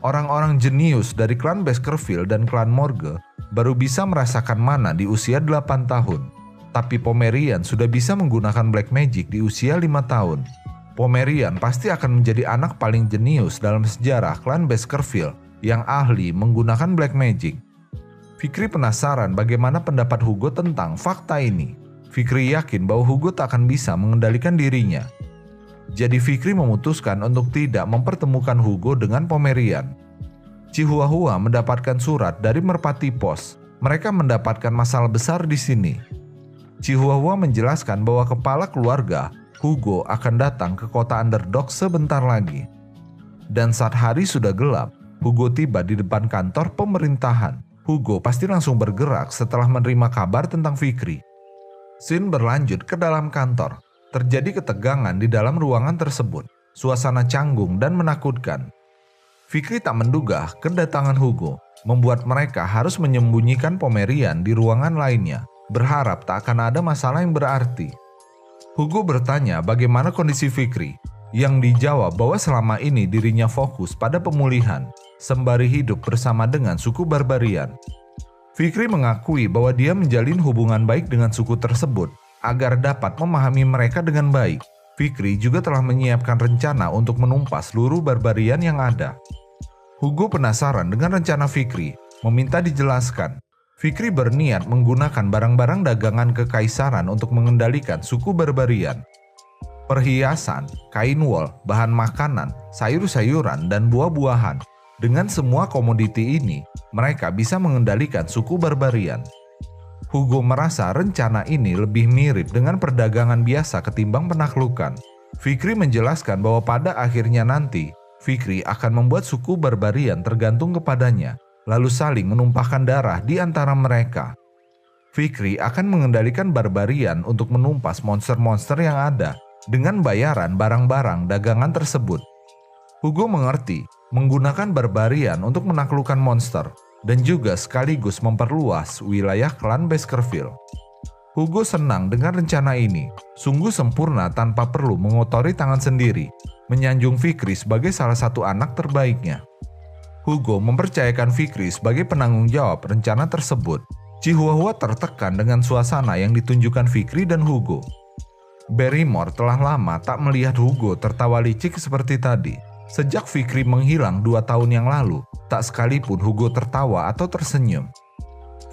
Orang-orang jenius dari klan Baskerville dan klan Morgue baru bisa merasakan mana di usia 8 tahun. Tapi Pomerian sudah bisa menggunakan black magic di usia 5 tahun. Pomerian pasti akan menjadi anak paling jenius dalam sejarah klan Baskerville yang ahli menggunakan black magic. Vickery penasaran bagaimana pendapat Hugo tentang fakta ini. Vickery yakin bahwa Hugo tak akan bisa mengendalikan dirinya. Jadi Vickery memutuskan untuk tidak mempertemukan Hugo dengan Pomerian. Chihuahua mendapatkan surat dari Merpati Pos. Mereka mendapatkan masalah besar di sini. Chihuahua menjelaskan bahwa kepala keluarga Hugo akan datang ke kota Underdog sebentar lagi. Dan saat hari sudah gelap, Hugo tiba di depan kantor pemerintahan. Hugo pasti langsung bergerak setelah menerima kabar tentang Vickery. Scene berlanjut ke dalam kantor. Terjadi ketegangan di dalam ruangan tersebut. Suasana canggung dan menakutkan. Vickery tak menduga kedatangan Hugo membuat mereka harus menyembunyikan Pomerian di ruangan lainnya, berharap tak akan ada masalah yang berarti. Hugo bertanya bagaimana kondisi Vickery, yang dijawab bahwa selama ini dirinya fokus pada pemulihan, sembari hidup bersama dengan suku Barbarian. Vickery mengakui bahwa dia menjalin hubungan baik dengan suku tersebut, agar dapat memahami mereka dengan baik. Vickery juga telah menyiapkan rencana untuk menumpas seluruh Barbarian yang ada. Hugo penasaran dengan rencana Vickery, meminta dijelaskan. Fikri berniat menggunakan barang-barang dagangan kekaisaran untuk mengendalikan suku barbarian. Perhiasan, kain wol, bahan makanan, sayur-sayuran, dan buah-buahan. Dengan semua komoditi ini, mereka bisa mengendalikan suku barbarian. Hugo merasa rencana ini lebih mirip dengan perdagangan biasa ketimbang penaklukan. Fikri menjelaskan bahwa pada akhirnya nanti, Fikri akan membuat suku barbarian tergantung kepadanya, lalu saling menumpahkan darah di antara mereka. Fikri akan mengendalikan barbarian untuk menumpas monster-monster yang ada dengan bayaran barang-barang dagangan tersebut. Hugo mengerti menggunakan barbarian untuk menaklukkan monster dan juga sekaligus memperluas wilayah klan Baskerville. Hugo senang dengan rencana ini, sungguh sempurna tanpa perlu mengotori tangan sendiri, menyanjung Fikri sebagai salah satu anak terbaiknya. Hugo mempercayakan Fikri sebagai penanggung jawab rencana tersebut. Chihuahua tertekan dengan suasana yang ditunjukkan Fikri dan Hugo. Barrymore telah lama tak melihat Hugo tertawa licik seperti tadi. Sejak Fikri menghilang 2 tahun yang lalu, tak sekalipun Hugo tertawa atau tersenyum.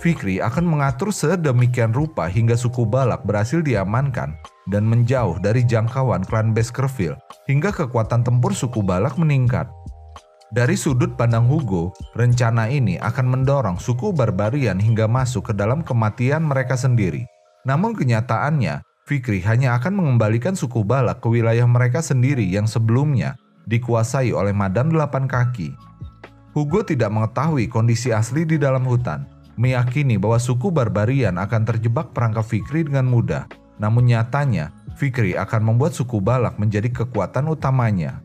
Fikri akan mengatur sedemikian rupa hingga suku Balak berhasil diamankan dan menjauh dari jangkauan klan Baskerville hingga kekuatan tempur suku Balak meningkat. Dari sudut pandang Hugo, rencana ini akan mendorong suku barbarian hingga masuk ke dalam kematian mereka sendiri. Namun kenyataannya, Fikri hanya akan mengembalikan suku Balak ke wilayah mereka sendiri yang sebelumnya dikuasai oleh Madan 8 kaki. Hugo tidak mengetahui kondisi asli di dalam hutan, meyakini bahwa suku barbarian akan terjebak perangkap Fikri dengan mudah. Namun nyatanya, Fikri akan membuat suku Balak menjadi kekuatan utamanya.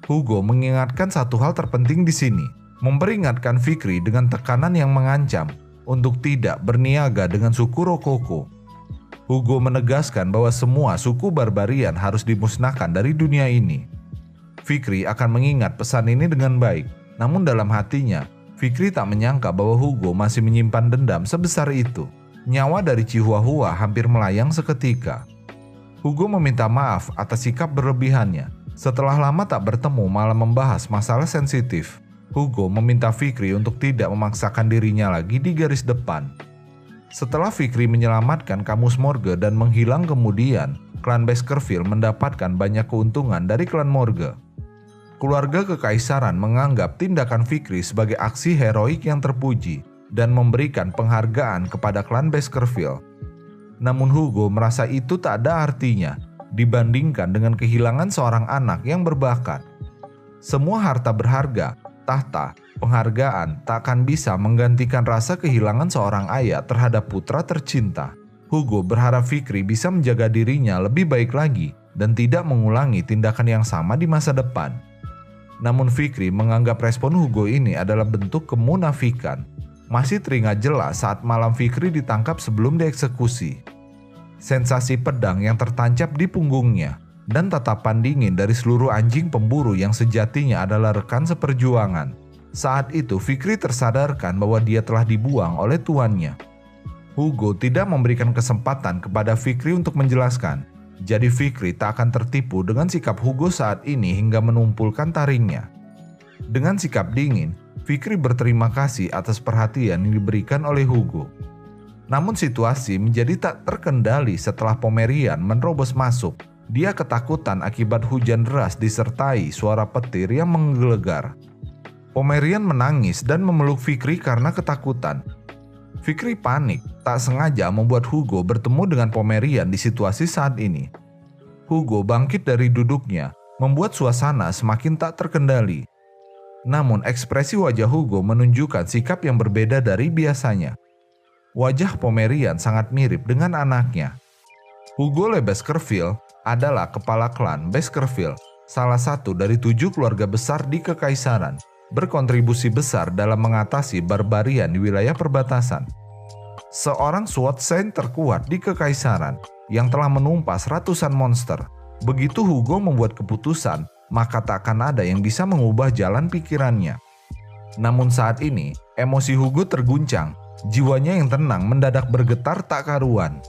Hugo mengingatkan satu hal terpenting di sini, memperingatkan Fikri dengan tekanan yang mengancam untuk tidak berniaga dengan suku Rokoko. Hugo menegaskan bahwa semua suku barbarian harus dimusnahkan dari dunia ini. Fikri akan mengingat pesan ini dengan baik, namun dalam hatinya, Fikri tak menyangka bahwa Hugo masih menyimpan dendam sebesar itu. Nyawa dari Chihuahua hampir melayang seketika. Hugo meminta maaf atas sikap berlebihannya. Setelah lama tak bertemu malah membahas masalah sensitif, Hugo meminta Fikri untuk tidak memaksakan dirinya lagi di garis depan. Setelah Fikri menyelamatkan Camus Morgue dan menghilang kemudian, klan Baskerville mendapatkan banyak keuntungan dari klan Morgue. Keluarga kekaisaran menganggap tindakan Fikri sebagai aksi heroik yang terpuji dan memberikan penghargaan kepada klan Baskerville. Namun Hugo merasa itu tak ada artinya dibandingkan dengan kehilangan seorang anak yang berbakat. Semua harta berharga, tahta, penghargaan tak akan bisa menggantikan rasa kehilangan seorang ayah terhadap putra tercinta. Hugo berharap Fikri bisa menjaga dirinya lebih baik lagi dan tidak mengulangi tindakan yang sama di masa depan. Namun Fikri menganggap respon Hugo ini adalah bentuk kemunafikan. Masih teringat jelas saat malam Fikri ditangkap sebelum dieksekusi. Sensasi pedang yang tertancap di punggungnya dan tatapan dingin dari seluruh anjing pemburu yang sejatinya adalah rekan seperjuangan. Saat itu Fikri tersadarkan bahwa dia telah dibuang oleh tuannya. Hugo tidak memberikan kesempatan kepada Fikri untuk menjelaskan. Jadi Fikri tak akan tertipu dengan sikap Hugo saat ini hingga menumpulkan taringnya. Dengan sikap dingin, Fikri berterima kasih atas perhatian yang diberikan oleh Hugo. Namun situasi menjadi tak terkendali setelah Pomerian menerobos masuk. Dia ketakutan akibat hujan deras disertai suara petir yang menggelegar. Pomerian menangis dan memeluk Fikri karena ketakutan. Fikri panik, tak sengaja membuat Hugo bertemu dengan Pomerian di situasi saat ini. Hugo bangkit dari duduknya, membuat suasana semakin tak terkendali. Namun ekspresi wajah Hugo menunjukkan sikap yang berbeda dari biasanya. Wajah Pomerian sangat mirip dengan anaknya. Hugo Le Baskerville adalah kepala klan Baskerville, salah satu dari 7 keluarga besar di Kekaisaran, berkontribusi besar dalam mengatasi barbarian di wilayah perbatasan. Seorang SWAT Saint terkuat di Kekaisaran yang telah menumpas ratusan monster. Begitu Hugo membuat keputusan, maka tak akan ada yang bisa mengubah jalan pikirannya. Namun saat ini, emosi Hugo terguncang. Jiwanya yang tenang mendadak bergetar tak karuan.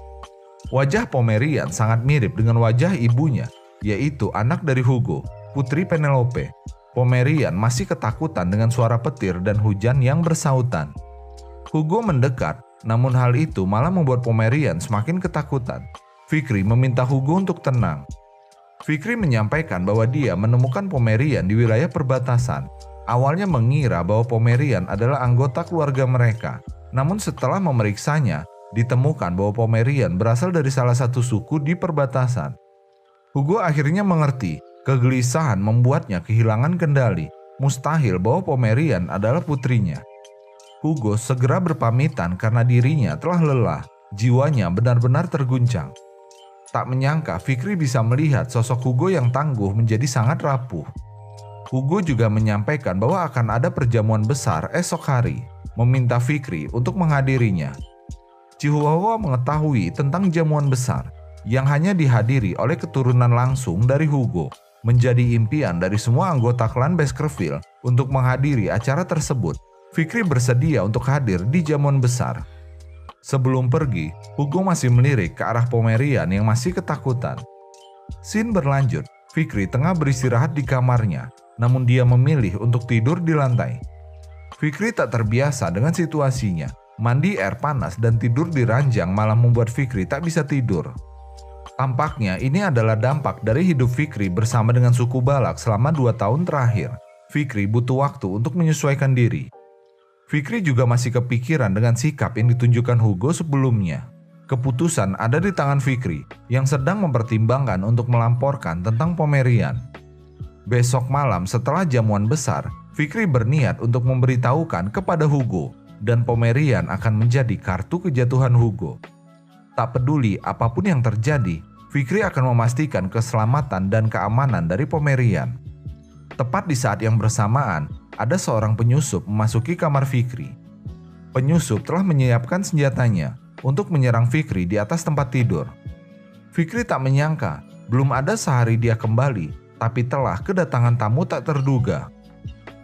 Wajah Pomerian sangat mirip dengan wajah ibunya, yaitu anak dari Hugo, Putri Penelope. Pomerian masih ketakutan dengan suara petir dan hujan yang bersautan. Hugo mendekat, namun hal itu malah membuat Pomerian semakin ketakutan. Fikri meminta Hugo untuk tenang. Fikri menyampaikan bahwa dia menemukan Pomerian di wilayah perbatasan. Awalnya mengira bahwa Pomerian adalah anggota keluarga mereka, namun setelah memeriksanya, ditemukan bahwa Pomerian berasal dari salah satu suku di perbatasan. Hugo akhirnya mengerti, kegelisahan membuatnya kehilangan kendali. Mustahil bahwa Pomerian adalah putrinya. Hugo segera berpamitan karena dirinya telah lelah, jiwanya benar-benar terguncang. Tak menyangka Fikri bisa melihat sosok Hugo yang tangguh menjadi sangat rapuh. Hugo juga menyampaikan bahwa akan ada perjamuan besar esok hari, meminta Fikri untuk menghadirinya. Chihuahua mengetahui tentang jamuan besar yang hanya dihadiri oleh keturunan langsung dari Hugo, menjadi impian dari semua anggota klan Baskerville untuk menghadiri acara tersebut. Fikri bersedia untuk hadir di jamuan besar. Sebelum pergi, Hugo masih melirik ke arah Pomerian yang masih ketakutan. Scene berlanjut, Fikri tengah beristirahat di kamarnya, namun dia memilih untuk tidur di lantai. Fikri tak terbiasa dengan situasinya. Mandi air panas dan tidur di ranjang malah membuat Fikri tak bisa tidur. Tampaknya ini adalah dampak dari hidup Fikri bersama dengan suku Balak selama 2 tahun terakhir. Fikri butuh waktu untuk menyesuaikan diri. Fikri juga masih kepikiran dengan sikap yang ditunjukkan Hugo sebelumnya. Keputusan ada di tangan Fikri yang sedang mempertimbangkan untuk melamporkan tentang Pomerian. Besok malam setelah jamuan besar, Fikri berniat untuk memberitahukan kepada Hugo dan Pomerian akan menjadi kartu kejatuhan Hugo. Tak peduli apapun yang terjadi, Fikri akan memastikan keselamatan dan keamanan dari Pomerian. Tepat di saat yang bersamaan, ada seorang penyusup memasuki kamar Fikri. Penyusup telah menyiapkan senjatanya untuk menyerang Fikri di atas tempat tidur. Fikri tak menyangka, belum ada sehari dia kembali, tapi telah kedatangan tamu tak terduga.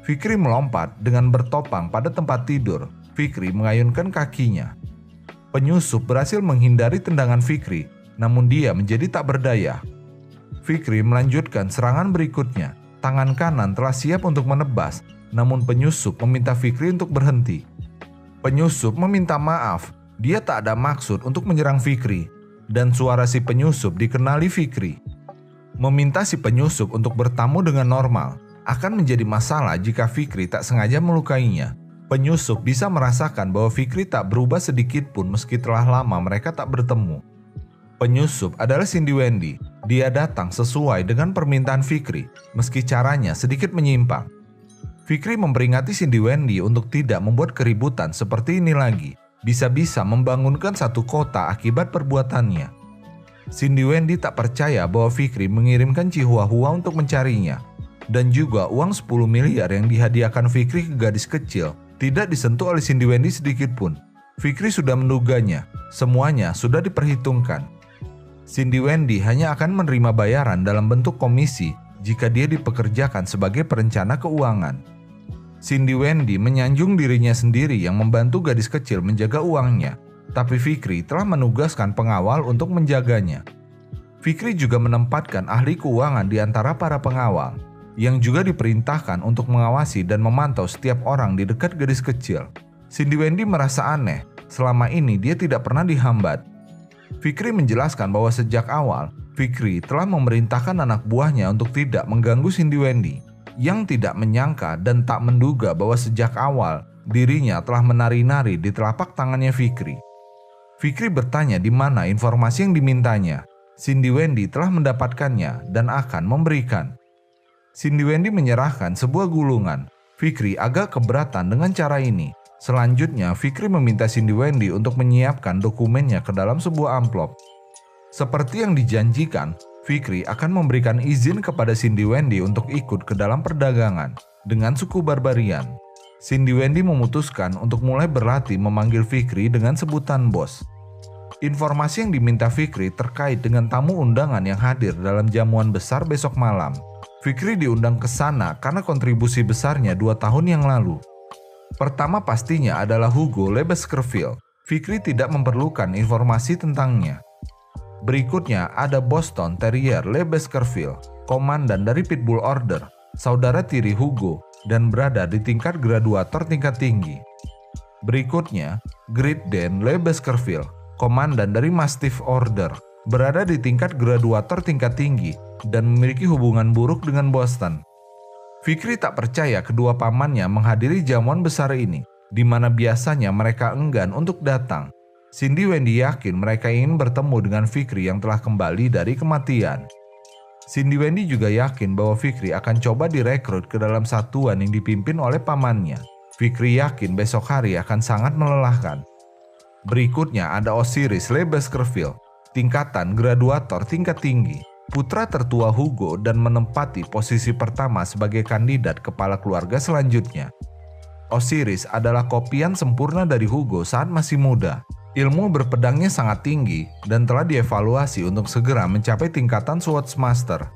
Fikri melompat dengan bertopang pada tempat tidur. Fikri mengayunkan kakinya. Penyusup berhasil menghindari tendangan Fikri, namun dia menjadi tak berdaya. Fikri melanjutkan serangan berikutnya. Tangan kanan telah siap untuk menebas, namun penyusup meminta Fikri untuk berhenti. Penyusup meminta maaf, dia tak ada maksud untuk menyerang Fikri, dan suara si penyusup dikenali Fikri. Meminta si penyusup untuk bertamu dengan normal akan menjadi masalah jika Fikri tak sengaja melukainya. Penyusup bisa merasakan bahwa Fikri tak berubah sedikit pun meski telah lama mereka tak bertemu. Penyusup adalah Cindy Wendy. Dia datang sesuai dengan permintaan Fikri, meski caranya sedikit menyimpang. Fikri memperingati Cindy Wendy untuk tidak membuat keributan seperti ini lagi. Bisa-bisa membangunkan satu kota akibat perbuatannya. Cindy Wendy tak percaya bahwa Fikri mengirimkan Chihuahua untuk mencarinya. Dan juga uang 10 miliar yang dihadiahkan Fikri ke gadis kecil tidak disentuh oleh Cindy Wendy sedikit pun. Fikri sudah menduganya, semuanya sudah diperhitungkan. Cindy Wendy hanya akan menerima bayaran dalam bentuk komisi jika dia dipekerjakan sebagai perencana keuangan. Cindy Wendy menyanjung dirinya sendiri yang membantu gadis kecil menjaga uangnya, tapi Fikri telah menugaskan pengawal untuk menjaganya. Fikri juga menempatkan ahli keuangan di antara para pengawal, yang juga diperintahkan untuk mengawasi dan memantau setiap orang di dekat gadis kecil. Cindy Wendy merasa aneh, selama ini dia tidak pernah dihambat. Fikri menjelaskan bahwa sejak awal, Fikri telah memerintahkan anak buahnya untuk tidak mengganggu Cindy Wendy, yang tidak menyangka dan tak menduga bahwa sejak awal dirinya telah menari-nari di telapak tangannya Fikri. Fikri bertanya di mana informasi yang dimintanya. Cindy Wendy telah mendapatkannya dan akan memberikan. Cindy Wendy menyerahkan sebuah gulungan. Fikri agak keberatan dengan cara ini. Selanjutnya, Fikri meminta Cindy Wendy untuk menyiapkan dokumennya ke dalam sebuah amplop. Seperti yang dijanjikan, Fikri akan memberikan izin kepada Cindy Wendy untuk ikut ke dalam perdagangan dengan suku Barbarian. Cindy Wendy memutuskan untuk mulai berlatih memanggil Fikri dengan sebutan bos. Informasi yang diminta Fikri terkait dengan tamu undangan yang hadir dalam jamuan besar besok malam. Fikri diundang ke sana karena kontribusi besarnya 2 tahun yang lalu. Pertama pastinya adalah Hugo Le Baskerville. Fikri tidak memerlukan informasi tentangnya. Berikutnya ada Boston Terrier Le Baskerville, komandan dari Pitbull Order, saudara tiri Hugo, dan berada di tingkat graduator tingkat tinggi. Berikutnya, Gridden Le Baskerville, komandan dari Mastiff Order, berada di tingkat graduator tingkat tinggi dan memiliki hubungan buruk dengan Boston. Fikri tak percaya kedua pamannya menghadiri jamuan besar ini, di mana biasanya mereka enggan untuk datang. Cindy Wendy yakin mereka ingin bertemu dengan Fikri yang telah kembali dari kematian. Cindy Wendy juga yakin bahwa Fikri akan coba direkrut ke dalam satuan yang dipimpin oleh pamannya. Fikri yakin besok hari akan sangat melelahkan. Berikutnya ada Osiris Le Baskerville, tingkatan graduator tingkat tinggi, putra tertua Hugo dan menempati posisi pertama sebagai kandidat kepala keluarga selanjutnya. Osiris adalah kopian sempurna dari Hugo saat masih muda. Ilmu berpedangnya sangat tinggi dan telah dievaluasi untuk segera mencapai tingkatan Swordsmaster.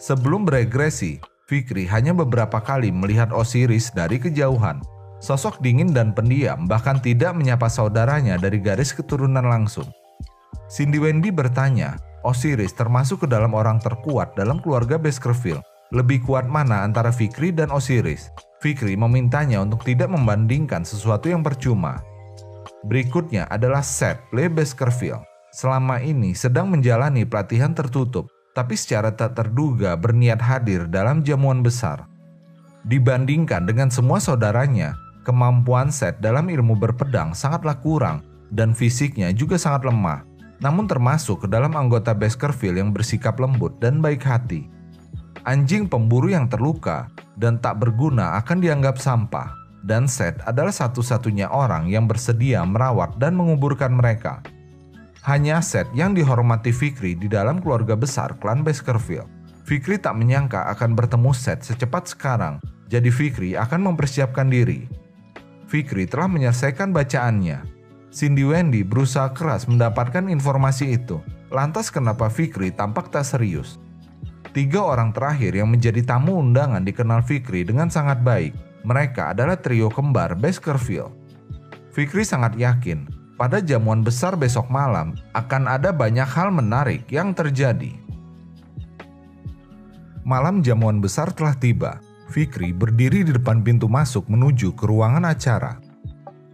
Sebelum beregresi, Fikri hanya beberapa kali melihat Osiris dari kejauhan. Sosok dingin dan pendiam, bahkan tidak menyapa saudaranya dari garis keturunan langsung. Cindy Wendy bertanya, Osiris termasuk ke dalam orang terkuat dalam keluarga Baskerville. Lebih kuat mana antara Fikri dan Osiris? Fikri memintanya untuk tidak membandingkan sesuatu yang percuma. Berikutnya adalah Seth Le Baskerville. Selama ini sedang menjalani pelatihan tertutup, tapi secara tak terduga berniat hadir dalam jamuan besar. Dibandingkan dengan semua saudaranya, kemampuan Seth dalam ilmu berpedang sangatlah kurang dan fisiknya juga sangat lemah. Namun termasuk ke dalam anggota Baskerville yang bersikap lembut dan baik hati. Anjing pemburu yang terluka dan tak berguna akan dianggap sampah, dan Seth adalah satu-satunya orang yang bersedia merawat dan menguburkan mereka. Hanya Seth yang dihormati Fikri di dalam keluarga besar klan Baskerville. Fikri tak menyangka akan bertemu Seth secepat sekarang, jadi Fikri akan mempersiapkan diri. Fikri telah menyelesaikan bacaannya. Cindy Wendy berusaha keras mendapatkan informasi itu. Lantas kenapa Fikri tampak tak serius? 3 orang terakhir yang menjadi tamu undangan dikenal Fikri dengan sangat baik. Mereka adalah trio kembar Baskerville. Fikri sangat yakin pada jamuan besar besok malam akan ada banyak hal menarik yang terjadi. Malam jamuan besar telah tiba. Fikri berdiri di depan pintu masuk menuju ke ruangan acara.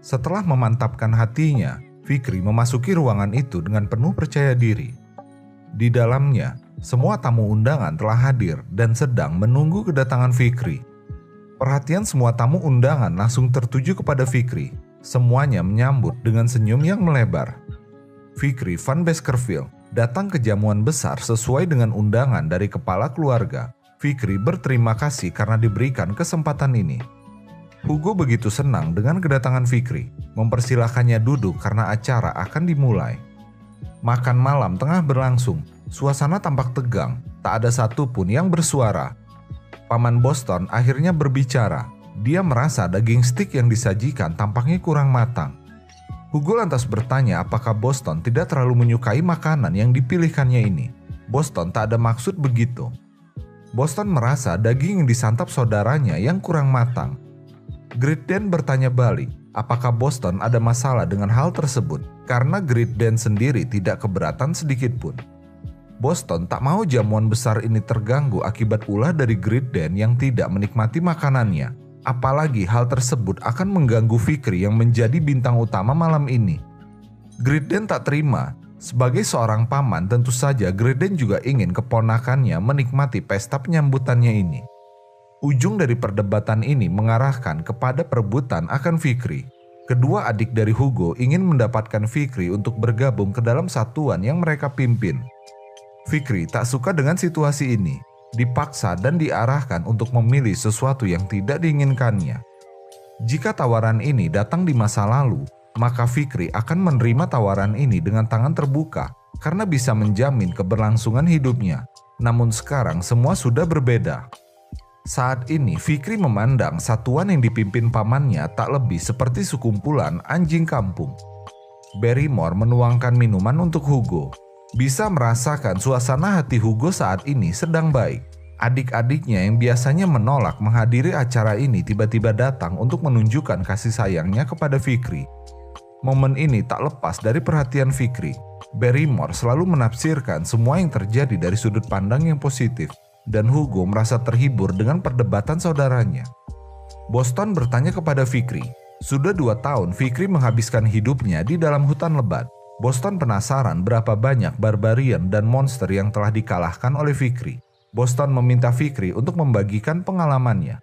Setelah memantapkan hatinya, Fikri memasuki ruangan itu dengan penuh percaya diri. Di dalamnya, semua tamu undangan telah hadir dan sedang menunggu kedatangan Fikri. Perhatian semua tamu undangan langsung tertuju kepada Fikri. Semuanya menyambut dengan senyum yang melebar. Fikri Van Baskerville datang ke jamuan besar sesuai dengan undangan dari kepala keluarga. Fikri berterima kasih karena diberikan kesempatan ini. Hugo begitu senang dengan kedatangan Fikri, mempersilahkannya duduk karena acara akan dimulai. Makan malam tengah berlangsung, suasana tampak tegang, tak ada satupun yang bersuara. Paman Boston akhirnya berbicara, dia merasa daging stik yang disajikan tampaknya kurang matang. Hugo lantas bertanya apakah Boston tidak terlalu menyukai makanan yang dipilihkannya ini. Boston tak ada maksud begitu. Boston merasa daging yang disantap saudaranya yang kurang matang. Gridden bertanya balik, apakah Boston ada masalah dengan hal tersebut, karena Gridden sendiri tidak keberatan sedikit pun. Boston tak mau jamuan besar ini terganggu akibat ulah dari Gridden yang tidak menikmati makanannya. Apalagi hal tersebut akan mengganggu Fikri yang menjadi bintang utama malam ini. Gridden tak terima. Sebagai seorang paman, tentu saja Gridden juga ingin keponakannya menikmati pesta penyambutannya ini. Ujung dari perdebatan ini mengarahkan kepada perebutan akan Fikri. Kedua adik dari Hugo ingin mendapatkan Fikri untuk bergabung ke dalam satuan yang mereka pimpin. Fikri tak suka dengan situasi ini, dipaksa dan diarahkan untuk memilih sesuatu yang tidak diinginkannya. Jika tawaran ini datang di masa lalu, maka Fikri akan menerima tawaran ini dengan tangan terbuka karena bisa menjamin keberlangsungan hidupnya. Namun sekarang semua sudah berbeda. Saat ini Fikri memandang satuan yang dipimpin pamannya tak lebih seperti sekumpulan anjing kampung. Barrymore menuangkan minuman untuk Hugo. Bisa merasakan suasana hati Hugo saat ini sedang baik. Adik-adiknya yang biasanya menolak menghadiri acara ini tiba-tiba datang untuk menunjukkan kasih sayangnya kepada Fikri. Momen ini tak lepas dari perhatian Fikri. Barrymore selalu menafsirkan semua yang terjadi dari sudut pandang yang positif. Dan Hugo merasa terhibur dengan perdebatan saudaranya. Boston bertanya kepada Fikri, Sudah 2 tahun Fikri menghabiskan hidupnya di dalam hutan lebat. Boston penasaran berapa banyak barbarian dan monster yang telah dikalahkan oleh Fikri. Boston meminta Fikri untuk membagikan pengalamannya.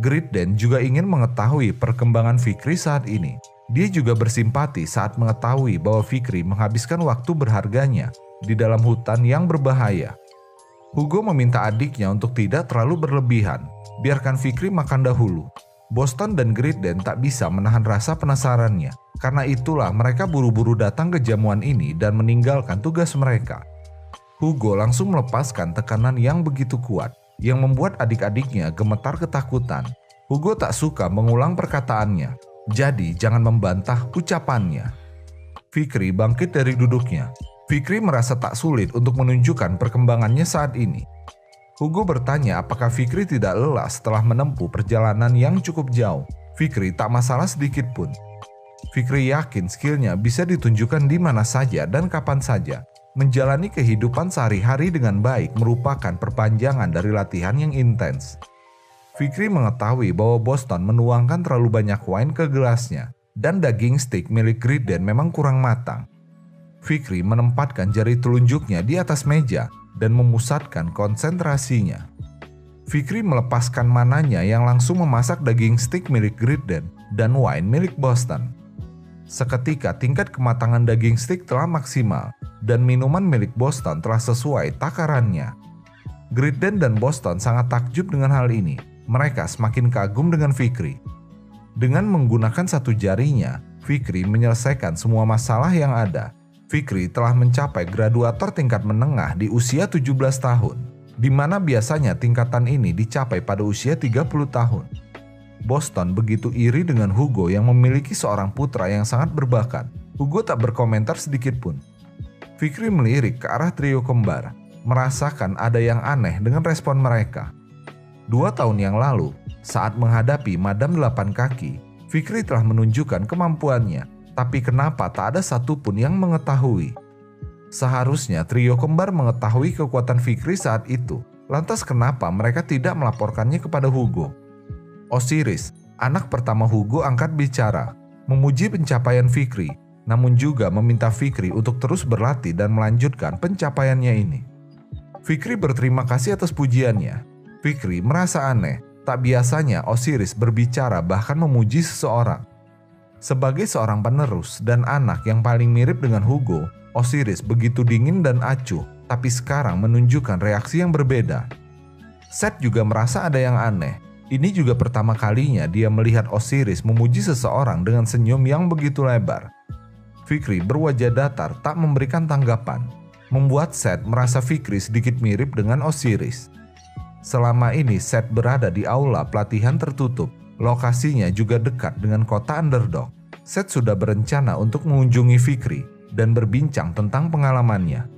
Gridden juga ingin mengetahui perkembangan Fikri saat ini. Dia juga bersimpati saat mengetahui bahwa Fikri menghabiskan waktu berharganya di dalam hutan yang berbahaya. Hugo meminta adiknya untuk tidak terlalu berlebihan, biarkan Fikri makan dahulu. Boston dan Gridden tak bisa menahan rasa penasarannya. Karena itulah mereka buru-buru datang ke jamuan ini dan meninggalkan tugas mereka. Hugo langsung melepaskan tekanan yang begitu kuat, yang membuat adik-adiknya gemetar ketakutan. Hugo tak suka mengulang perkataannya, jadi jangan membantah ucapannya. Fikri bangkit dari duduknya. Fikri merasa tak sulit untuk menunjukkan perkembangannya saat ini. Hugo bertanya apakah Fikri tidak lelah setelah menempuh perjalanan yang cukup jauh. Fikri tak masalah sedikit pun. Fikri yakin skillnya bisa ditunjukkan di mana saja dan kapan saja. Menjalani kehidupan sehari-hari dengan baik merupakan perpanjangan dari latihan yang intens. Fikri mengetahui bahwa Boston menuangkan terlalu banyak wine ke gelasnya, dan daging steak milik Gridden memang kurang matang. Fikri menempatkan jari telunjuknya di atas meja dan memusatkan konsentrasinya. Fikri melepaskan mananya yang langsung memasak daging steak milik Gridden dan wine milik Boston. Seketika tingkat kematangan daging steak telah maksimal dan minuman milik Boston telah sesuai takarannya. Gridden dan Boston sangat takjub dengan hal ini. Mereka semakin kagum dengan Fikri. Dengan menggunakan satu jarinya, Fikri menyelesaikan semua masalah yang ada. Fikri telah mencapai graduator tingkat menengah di usia 17 tahun, di mana biasanya tingkatan ini dicapai pada usia 30 tahun. Boston begitu iri dengan Hugo yang memiliki seorang putra yang sangat berbakat. Hugo tak berkomentar sedikit pun. Fikri melirik ke arah trio kembar, merasakan ada yang aneh dengan respon mereka. 2 tahun yang lalu, saat menghadapi Madam 8 Kaki, Fikri telah menunjukkan kemampuannya, tapi kenapa tak ada satupun yang mengetahui? Seharusnya trio kembar mengetahui kekuatan Fikri saat itu, lantas kenapa mereka tidak melaporkannya kepada Hugo? Osiris, anak pertama Hugo, angkat bicara, memuji pencapaian Fikri, namun juga meminta Fikri untuk terus berlatih dan melanjutkan pencapaiannya ini. Fikri berterima kasih atas pujiannya. Fikri merasa aneh, tak biasanya Osiris berbicara bahkan memuji seseorang. Sebagai seorang penerus dan anak yang paling mirip dengan Hugo, Osiris begitu dingin dan acuh, tapi sekarang menunjukkan reaksi yang berbeda. Seth juga merasa ada yang aneh. Ini juga pertama kalinya dia melihat Osiris memuji seseorang dengan senyum yang begitu lebar. Fikri berwajah datar tak memberikan tanggapan, membuat Seth merasa Fikri sedikit mirip dengan Osiris. Selama ini Seth berada di aula pelatihan tertutup, lokasinya juga dekat dengan kota Underdog. Seth sudah berencana untuk mengunjungi Fikri dan berbincang tentang pengalamannya.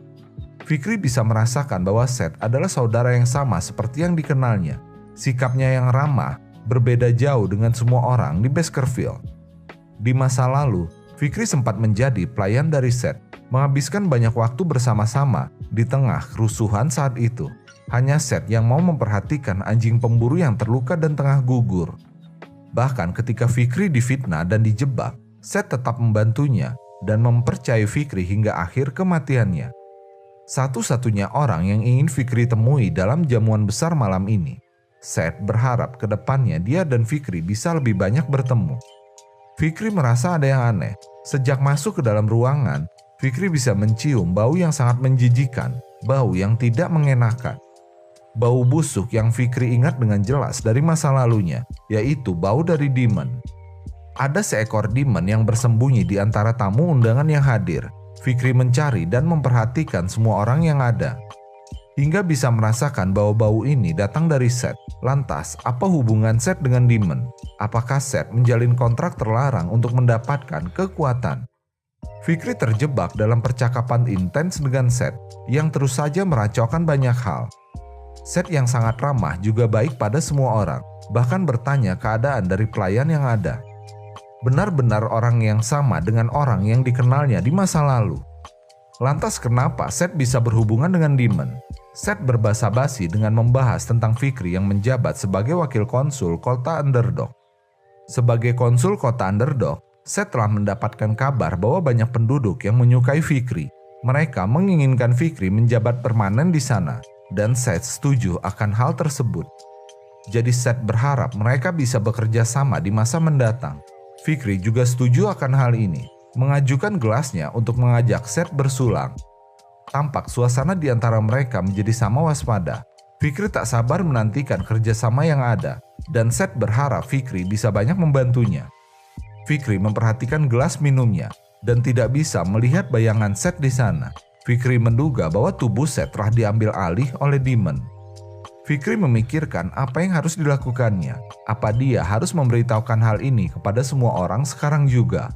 Fikri bisa merasakan bahwa Seth adalah saudara yang sama seperti yang dikenalnya. Sikapnya yang ramah berbeda jauh dengan semua orang di Baskerville. Di masa lalu, Fikri sempat menjadi pelayan dari Seth, menghabiskan banyak waktu bersama-sama di tengah kerusuhan saat itu. Hanya Seth yang mau memperhatikan anjing pemburu yang terluka dan tengah gugur. Bahkan ketika Fikri difitnah dan dijebak, Seth tetap membantunya dan mempercayai Fikri hingga akhir kematiannya. Satu-satunya orang yang ingin Fikri temui dalam jamuan besar malam ini. Seth berharap ke depannya dia dan Fikri bisa lebih banyak bertemu. Fikri merasa ada yang aneh. Sejak masuk ke dalam ruangan, Fikri bisa mencium bau yang sangat menjijikan, bau yang tidak mengenakan. Bau busuk yang Fikri ingat dengan jelas dari masa lalunya, yaitu bau dari demon. Ada seekor demon yang bersembunyi di antara tamu undangan yang hadir. Fikri mencari dan memperhatikan semua orang yang ada, hingga bisa merasakan bahwa bau ini datang dari Seth. Lantas, apa hubungan Seth dengan demon? Apakah Seth menjalin kontrak terlarang untuk mendapatkan kekuatan? Fikri terjebak dalam percakapan intens dengan Seth yang terus saja meracaukan banyak hal. Seth yang sangat ramah juga baik pada semua orang, bahkan bertanya keadaan dari pelayan yang ada. Benar-benar orang yang sama dengan orang yang dikenalnya di masa lalu. Lantas kenapa Seth bisa berhubungan dengan demon? Seth berbasa-basi dengan membahas tentang Fikri yang menjabat sebagai wakil konsul kota Underdog. Sebagai konsul kota underdog, Seth telah mendapatkan kabar bahwa banyak penduduk yang menyukai Fikri. Mereka menginginkan Fikri menjabat permanen di sana, dan Seth setuju akan hal tersebut. Jadi Seth berharap mereka bisa bekerja sama di masa mendatang. Fikri juga setuju akan hal ini, mengajukan gelasnya untuk mengajak Seth bersulang. Tampak suasana di antara mereka menjadi sama waspada. Fikri tak sabar menantikan kerjasama yang ada, dan Seth berharap Fikri bisa banyak membantunya. Fikri memperhatikan gelas minumnya, dan tidak bisa melihat bayangan Seth di sana. Fikri menduga bahwa tubuh Seth telah diambil alih oleh Demon. Fikri memikirkan apa yang harus dilakukannya. Apa dia harus memberitahukan hal ini kepada semua orang sekarang juga?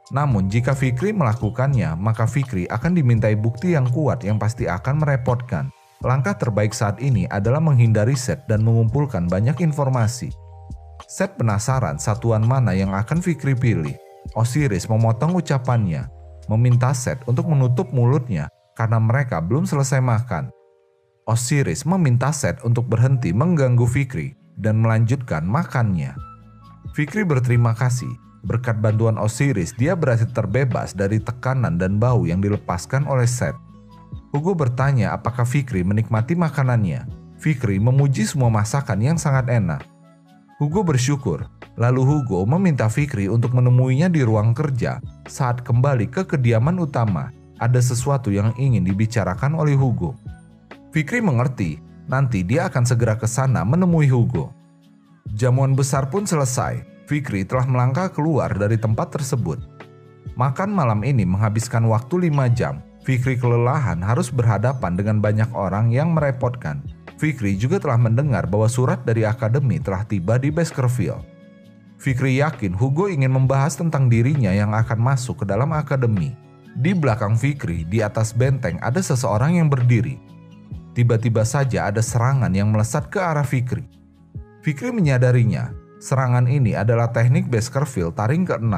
Namun jika Fikri melakukannya, maka Fikri akan dimintai bukti yang kuat yang pasti akan merepotkan. Langkah terbaik saat ini adalah menghindari Seth dan mengumpulkan banyak informasi. Seth penasaran satuan mana yang akan Fikri pilih. Osiris memotong ucapannya, meminta Seth untuk menutup mulutnya karena mereka belum selesai makan. Osiris meminta Seth untuk berhenti mengganggu Fikri dan melanjutkan makannya. Fikri berterima kasih. Berkat bantuan Osiris, dia berhasil terbebas dari tekanan dan bau yang dilepaskan oleh Seth. Hugo bertanya apakah Fikri menikmati makanannya. Fikri memuji semua masakan yang sangat enak. Hugo bersyukur. Lalu Hugo meminta Fikri untuk menemuinya di ruang kerja. Saat kembali ke kediaman utama, ada sesuatu yang ingin dibicarakan oleh Hugo. Fikri mengerti, nanti dia akan segera ke sana menemui Hugo. Jamuan besar pun selesai. Fikri telah melangkah keluar dari tempat tersebut. Makan malam ini menghabiskan waktu 5 jam. Fikri kelelahan harus berhadapan dengan banyak orang yang merepotkan. Fikri juga telah mendengar bahwa surat dari akademi telah tiba di Baskerville. Fikri yakin Hugo ingin membahas tentang dirinya yang akan masuk ke dalam akademi. Di belakang Fikri, di atas benteng ada seseorang yang berdiri. Tiba-tiba saja ada serangan yang melesat ke arah Fikri. Fikri menyadarinya, serangan ini adalah teknik Baskerville taring ke-6.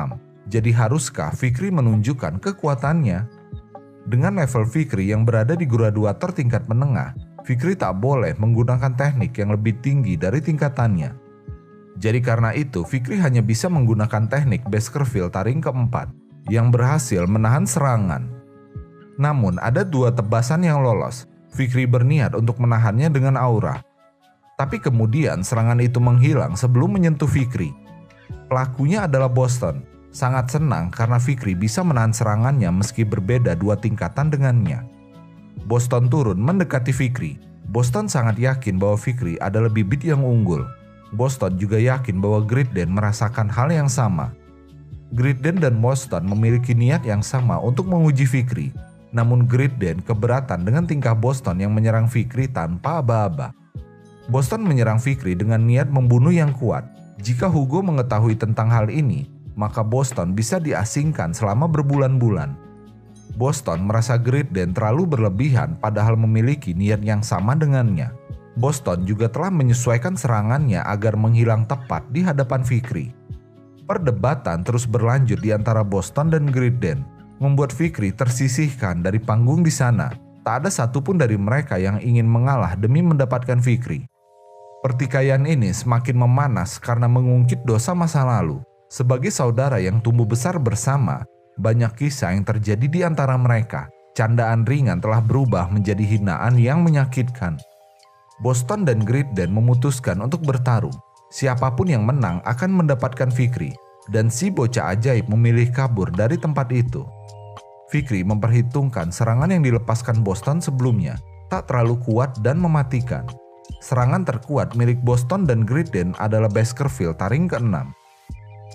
Jadi haruskah Fikri menunjukkan kekuatannya? Dengan level Fikri yang berada di graduator tingkat menengah, Fikri tak boleh menggunakan teknik yang lebih tinggi dari tingkatannya. Jadi karena itu, Fikri hanya bisa menggunakan teknik Baskerville taring ke-4 yang berhasil menahan serangan. Namun ada 2 tebasan yang lolos. Fikri berniat untuk menahannya dengan aura. Tapi kemudian serangan itu menghilang sebelum menyentuh Fikri. Pelakunya adalah Boston. Sangat senang karena Fikri bisa menahan serangannya meski berbeda 2 tingkatan dengannya. Boston turun mendekati Fikri. Boston sangat yakin bahwa Fikri adalah bibit yang unggul. Boston juga yakin bahwa Gridden merasakan hal yang sama. Gridden dan Boston memiliki niat yang sama untuk menguji Fikri. Namun Gridden keberatan dengan tingkah Boston yang menyerang Fikri tanpa aba-aba. Boston menyerang Fikri dengan niat membunuh yang kuat. Jika Hugo mengetahui tentang hal ini, maka Boston bisa diasingkan selama berbulan-bulan. Boston merasa Gridden terlalu berlebihan padahal memiliki niat yang sama dengannya. Boston juga telah menyesuaikan serangannya agar menghilang tepat di hadapan Fikri. Perdebatan terus berlanjut di antara Boston dan Gridden, membuat Fikri tersisihkan dari panggung di sana. Tak ada satupun dari mereka yang ingin mengalah demi mendapatkan Fikri. Pertikaian ini semakin memanas karena mengungkit dosa masa lalu. Sebagai saudara yang tumbuh besar bersama, banyak kisah yang terjadi di antara mereka. Candaan ringan telah berubah menjadi hinaan yang menyakitkan. Boston dan Gridden memutuskan untuk bertarung. Siapapun yang menang akan mendapatkan Fikri, dan si bocah ajaib memilih kabur dari tempat itu. Fikri memperhitungkan serangan yang dilepaskan Boston sebelumnya tak terlalu kuat dan mematikan. Serangan terkuat milik Boston dan Gridden adalah Baskerville taring ke-6.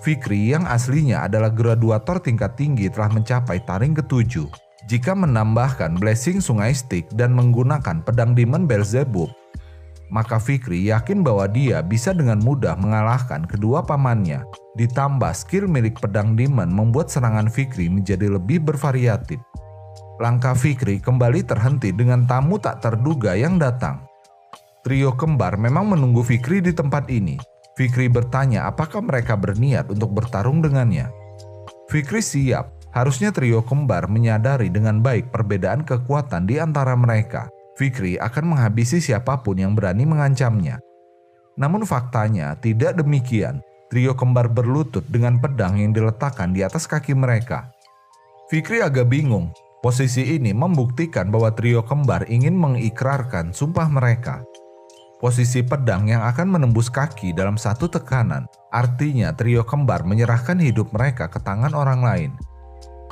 Fikri yang aslinya adalah graduator tingkat tinggi telah mencapai taring ke-7. Jika menambahkan Blessing Sungai Styx dan menggunakan pedang Demon Beelzebub, maka Fikri yakin bahwa dia bisa dengan mudah mengalahkan kedua pamannya. Ditambah skill milik pedang Demon membuat serangan Fikri menjadi lebih bervariatif. Langkah Fikri kembali terhenti dengan tamu tak terduga yang datang. Trio kembar memang menunggu Fikri di tempat ini. Fikri bertanya apakah mereka berniat untuk bertarung dengannya. Fikri siap. Harusnya trio kembar menyadari dengan baik perbedaan kekuatan di antara mereka. Fikri akan menghabisi siapapun yang berani mengancamnya. Namun faktanya tidak demikian. trio kembar berlutut dengan pedang yang diletakkan di atas kaki mereka. Fikri agak bingung. Posisi ini membuktikan bahwa trio kembar ingin mengikrarkan sumpah mereka. Posisi pedang yang akan menembus kaki dalam satu tekanan, artinya trio kembar menyerahkan hidup mereka ke tangan orang lain.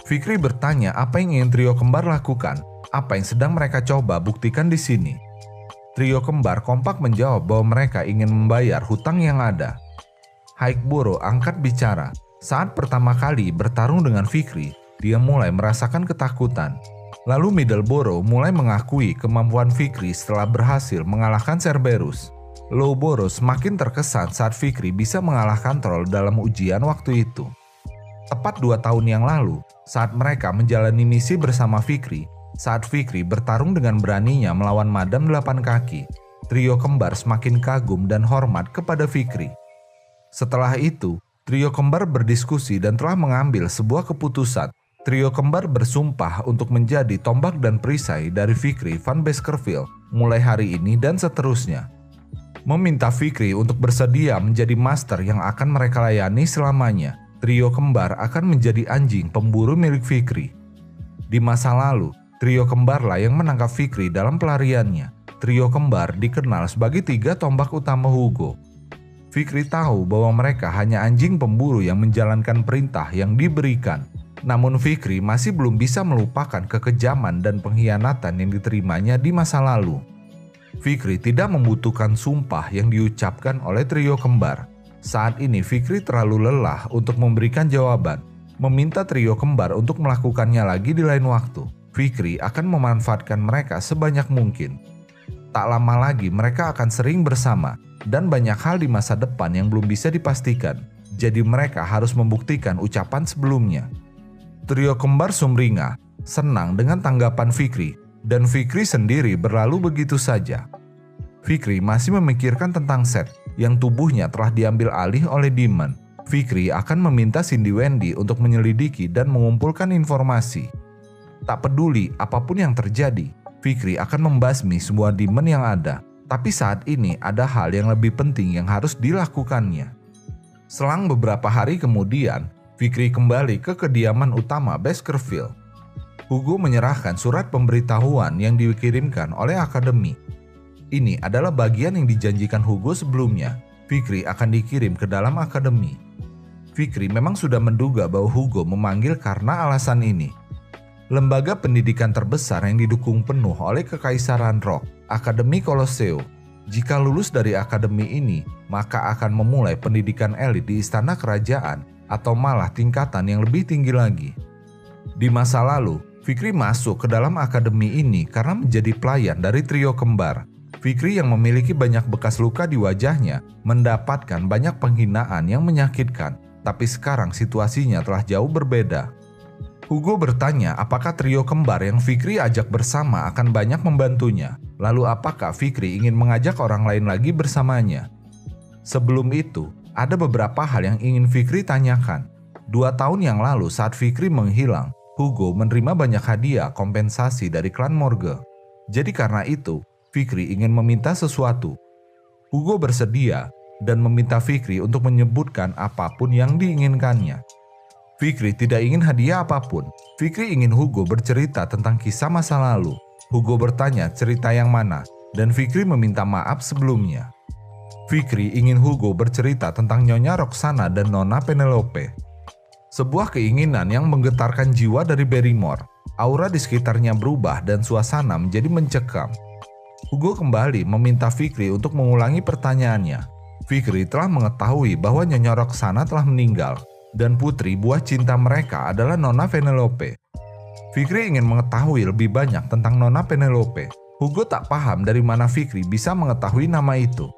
Fikri bertanya apa yang ingin trio kembar lakukan, apa yang sedang mereka coba buktikan di sini. Trio kembar kompak menjawab bahwa mereka ingin membayar hutang yang ada. Hikeboro angkat bicara. Saat pertama kali bertarung dengan Fikri, dia mulai merasakan ketakutan. Lalu Middleborough mulai mengakui kemampuan Fikri setelah berhasil mengalahkan Cerberus. Lowborough semakin terkesan saat Fikri bisa mengalahkan troll dalam ujian waktu itu. Tepat 2 tahun yang lalu, saat mereka menjalani misi bersama Fikri, saat Fikri bertarung dengan beraninya melawan Madam 8 Kaki, trio kembar semakin kagum dan hormat kepada Fikri. Setelah itu, trio kembar berdiskusi dan telah mengambil sebuah keputusan. Trio kembar bersumpah untuk menjadi tombak dan perisai dari Fikri Van Baskerville mulai hari ini dan seterusnya. Meminta Fikri untuk bersedia menjadi master yang akan mereka layani selamanya. Trio kembar akan menjadi anjing pemburu milik Fikri. Di masa lalu, trio kembarlah yang menangkap Fikri dalam pelariannya. Trio kembar dikenal sebagai 3 tombak utama Hugo. Fikri tahu bahwa mereka hanya anjing pemburu yang menjalankan perintah yang diberikan. Namun Fikri masih belum bisa melupakan kekejaman dan pengkhianatan yang diterimanya di masa lalu. Fikri tidak membutuhkan sumpah yang diucapkan oleh trio kembar. Saat ini Fikri terlalu lelah untuk memberikan jawaban, meminta trio kembar untuk melakukannya lagi di lain waktu. Fikri akan memanfaatkan mereka sebanyak mungkin. Tak lama lagi mereka akan sering bersama, dan banyak hal di masa depan yang belum bisa dipastikan. Jadi mereka harus membuktikan ucapan sebelumnya. Trio kembar sumringah, senang dengan tanggapan Fikri, dan Fikri sendiri berlalu begitu saja. Fikri masih memikirkan tentang Seth yang tubuhnya telah diambil alih oleh Demon. Fikri akan meminta Cindy Wendy untuk menyelidiki dan mengumpulkan informasi. Tak peduli apapun yang terjadi, Fikri akan membasmi semua demon yang ada. Tapi saat ini ada hal yang lebih penting yang harus dilakukannya. Selang beberapa hari kemudian, Fikri kembali ke kediaman utama Baskerville. Hugo menyerahkan surat pemberitahuan yang dikirimkan oleh akademi. Ini adalah bagian yang dijanjikan Hugo sebelumnya. Fikri akan dikirim ke dalam akademi. Fikri memang sudah menduga bahwa Hugo memanggil karena alasan ini. Lembaga pendidikan terbesar yang didukung penuh oleh Kekaisaran Rock, Akademi Colosseo. Jika lulus dari akademi ini, maka akan memulai pendidikan elit di istana kerajaan atau malah tingkatan yang lebih tinggi lagi. Di masa lalu, Fikri masuk ke dalam akademi ini karena menjadi pelayan dari trio kembar. Fikri yang memiliki banyak bekas luka di wajahnya mendapatkan banyak penghinaan yang menyakitkan, tapi sekarang situasinya telah jauh berbeda. Hugo bertanya apakah trio kembar yang Fikri ajak bersama akan banyak membantunya. Lalu apakah Fikri ingin mengajak orang lain lagi bersamanya? Sebelum itu, ada beberapa hal yang ingin Fikri tanyakan. 2 tahun yang lalu saat Fikri menghilang, Hugo menerima banyak hadiah kompensasi dari klan Morge. Jadi karena itu, Fikri ingin meminta sesuatu. Hugo bersedia dan meminta Fikri untuk menyebutkan apapun yang diinginkannya. Fikri tidak ingin hadiah apapun. Fikri ingin Hugo bercerita tentang kisah masa lalu. Hugo bertanya cerita yang mana, dan Fikri meminta maaf sebelumnya. Fikri ingin Hugo bercerita tentang Nyonya Roxana dan Nona Penelope. Sebuah keinginan yang menggetarkan jiwa dari Barrymore. Aura di sekitarnya berubah dan suasana menjadi mencekam. Hugo kembali meminta Fikri untuk mengulangi pertanyaannya. Fikri telah mengetahui bahwa Nyonya Roxana telah meninggal, dan putri buah cinta mereka adalah Nona Penelope. Fikri ingin mengetahui lebih banyak tentang Nona Penelope. Hugo tak paham dari mana Fikri bisa mengetahui nama itu.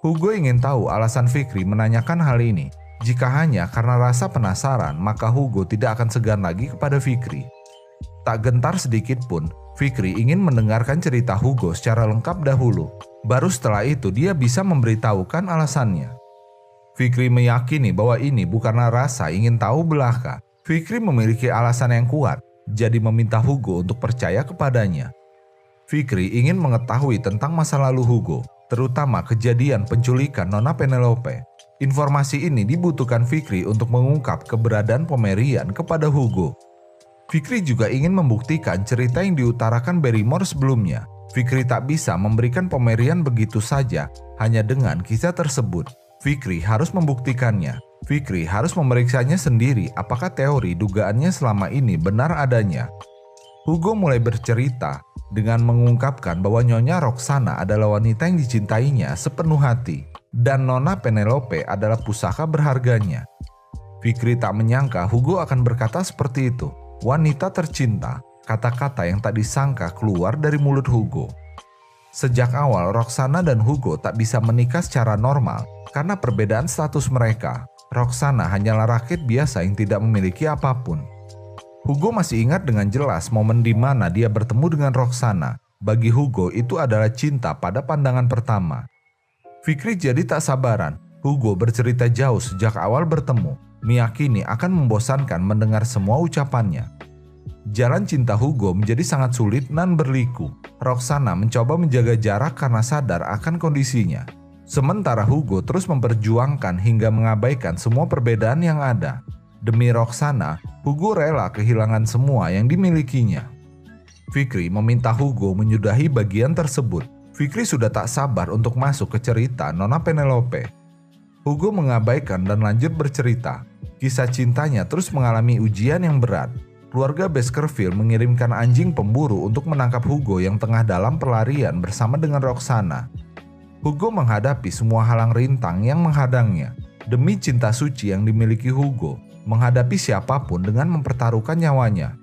Hugo ingin tahu alasan Fikri menanyakan hal ini. Jika hanya karena rasa penasaran, maka Hugo tidak akan segan lagi kepada Fikri. Tak gentar sedikit pun, Fikri ingin mendengarkan cerita Hugo secara lengkap dahulu. Baru setelah itu dia bisa memberitahukan alasannya. Fikri meyakini bahwa ini bukanlah rasa ingin tahu belaka. Fikri memiliki alasan yang kuat, jadi meminta Hugo untuk percaya kepadanya. Fikri ingin mengetahui tentang masa lalu Hugo, terutama kejadian penculikan Nona Penelope. Informasi ini dibutuhkan Fikri untuk mengungkap keberadaan Pomerian kepada Hugo. Fikri juga ingin membuktikan cerita yang diutarakan Barrymore sebelumnya. Fikri tak bisa memberikan Pomerian begitu saja hanya dengan kisah tersebut. Fikri harus membuktikannya. Fikri harus memeriksanya sendiri apakah teori dugaannya selama ini benar adanya. Hugo mulai bercerita dengan mengungkapkan bahwa Nyonya Roxana adalah wanita yang dicintainya sepenuh hati dan Nona Penelope adalah pusaka berharganya. Fikri tak menyangka Hugo akan berkata seperti itu. Wanita tercinta, kata-kata yang tak disangka keluar dari mulut Hugo. Sejak awal Roxana dan Hugo tak bisa menikah secara normal karena perbedaan status mereka. Roxana hanyalah rakyat biasa yang tidak memiliki apapun. Hugo masih ingat dengan jelas momen di mana dia bertemu dengan Roxana. Bagi Hugo itu adalah cinta pada pandangan pertama. Fikri jadi tak sabaran. Hugo bercerita jauh sejak awal bertemu, meyakini akan membosankan mendengar semua ucapannya. Jalan cinta Hugo menjadi sangat sulit dan berliku. Roxana mencoba menjaga jarak karena sadar akan kondisinya. Sementara Hugo terus memperjuangkan hingga mengabaikan semua perbedaan yang ada. Demi Roxana, Hugo rela kehilangan semua yang dimilikinya. Fikri meminta Hugo menyudahi bagian tersebut. Fikri sudah tak sabar untuk masuk ke cerita Nona Penelope. Hugo mengabaikan dan lanjut bercerita. Kisah cintanya terus mengalami ujian yang berat. Keluarga Baskerville mengirimkan anjing pemburu untuk menangkap Hugo yang tengah dalam pelarian bersama dengan Roxana. Hugo menghadapi semua halang rintang yang menghadangnya. Demi cinta suci yang dimiliki Hugo, menghadapi siapapun dengan mempertaruhkan nyawanya.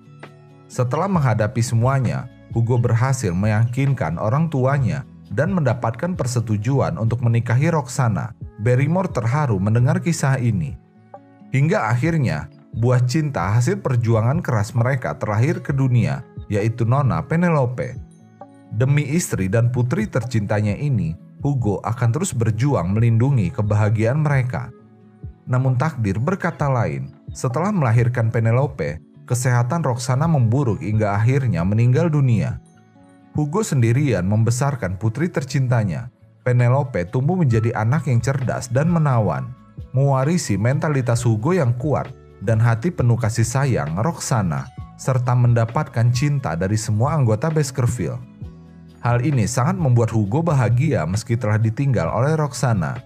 Setelah menghadapi semuanya, Hugo berhasil meyakinkan orang tuanya dan mendapatkan persetujuan untuk menikahi Roxana. Barrymore terharu mendengar kisah ini. Hingga akhirnya, buah cinta hasil perjuangan keras mereka terlahir ke dunia, yaitu Nona Penelope. Demi istri dan putri tercintanya ini, Hugo akan terus berjuang melindungi kebahagiaan mereka. Namun takdir berkata lain. Setelah melahirkan Penelope, kesehatan Roxana memburuk hingga akhirnya meninggal dunia. Hugo sendirian membesarkan putri tercintanya. Penelope tumbuh menjadi anak yang cerdas dan menawan, mewarisi mentalitas Hugo yang kuat dan hati penuh kasih sayang Roxana, serta mendapatkan cinta dari semua anggota Baskerville. Hal ini sangat membuat Hugo bahagia meski telah ditinggal oleh Roxana.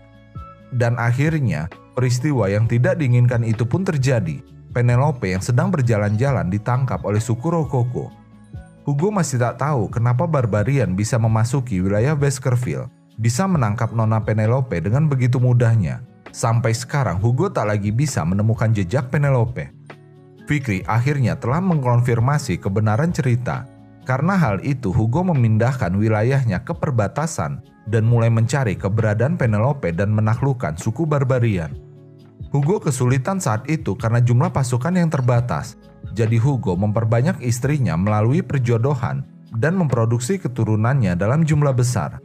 Dan akhirnya, peristiwa yang tidak diinginkan itu pun terjadi. Penelope yang sedang berjalan-jalan ditangkap oleh suku Rococo. Hugo masih tak tahu kenapa Barbarian bisa memasuki wilayah Baskerville, bisa menangkap Nona Penelope dengan begitu mudahnya. Sampai sekarang Hugo tak lagi bisa menemukan jejak Penelope. Fikri akhirnya telah mengkonfirmasi kebenaran cerita. Karena hal itu Hugo memindahkan wilayahnya ke perbatasan dan mulai mencari keberadaan Penelope dan menaklukkan suku Barbarian. Hugo kesulitan saat itu karena jumlah pasukan yang terbatas. Jadi Hugo memperbanyak istrinya melalui perjodohan dan memproduksi keturunannya dalam jumlah besar.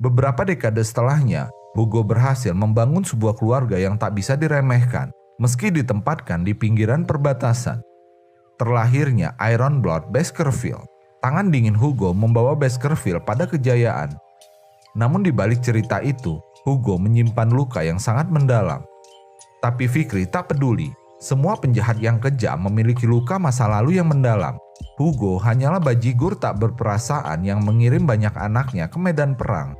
Beberapa dekade setelahnya, Hugo berhasil membangun sebuah keluarga yang tak bisa diremehkan meski ditempatkan di pinggiran perbatasan. Terlahirnya Iron Blood Baskerville. Tangan dingin Hugo membawa Baskerville pada kejayaan. Namun di balik cerita itu, Hugo menyimpan luka yang sangat mendalam. Tapi Fikri tak peduli. Semua penjahat yang kejam memiliki luka masa lalu yang mendalam. Hugo hanyalah bajigur tak berperasaan yang mengirim banyak anaknya ke medan perang.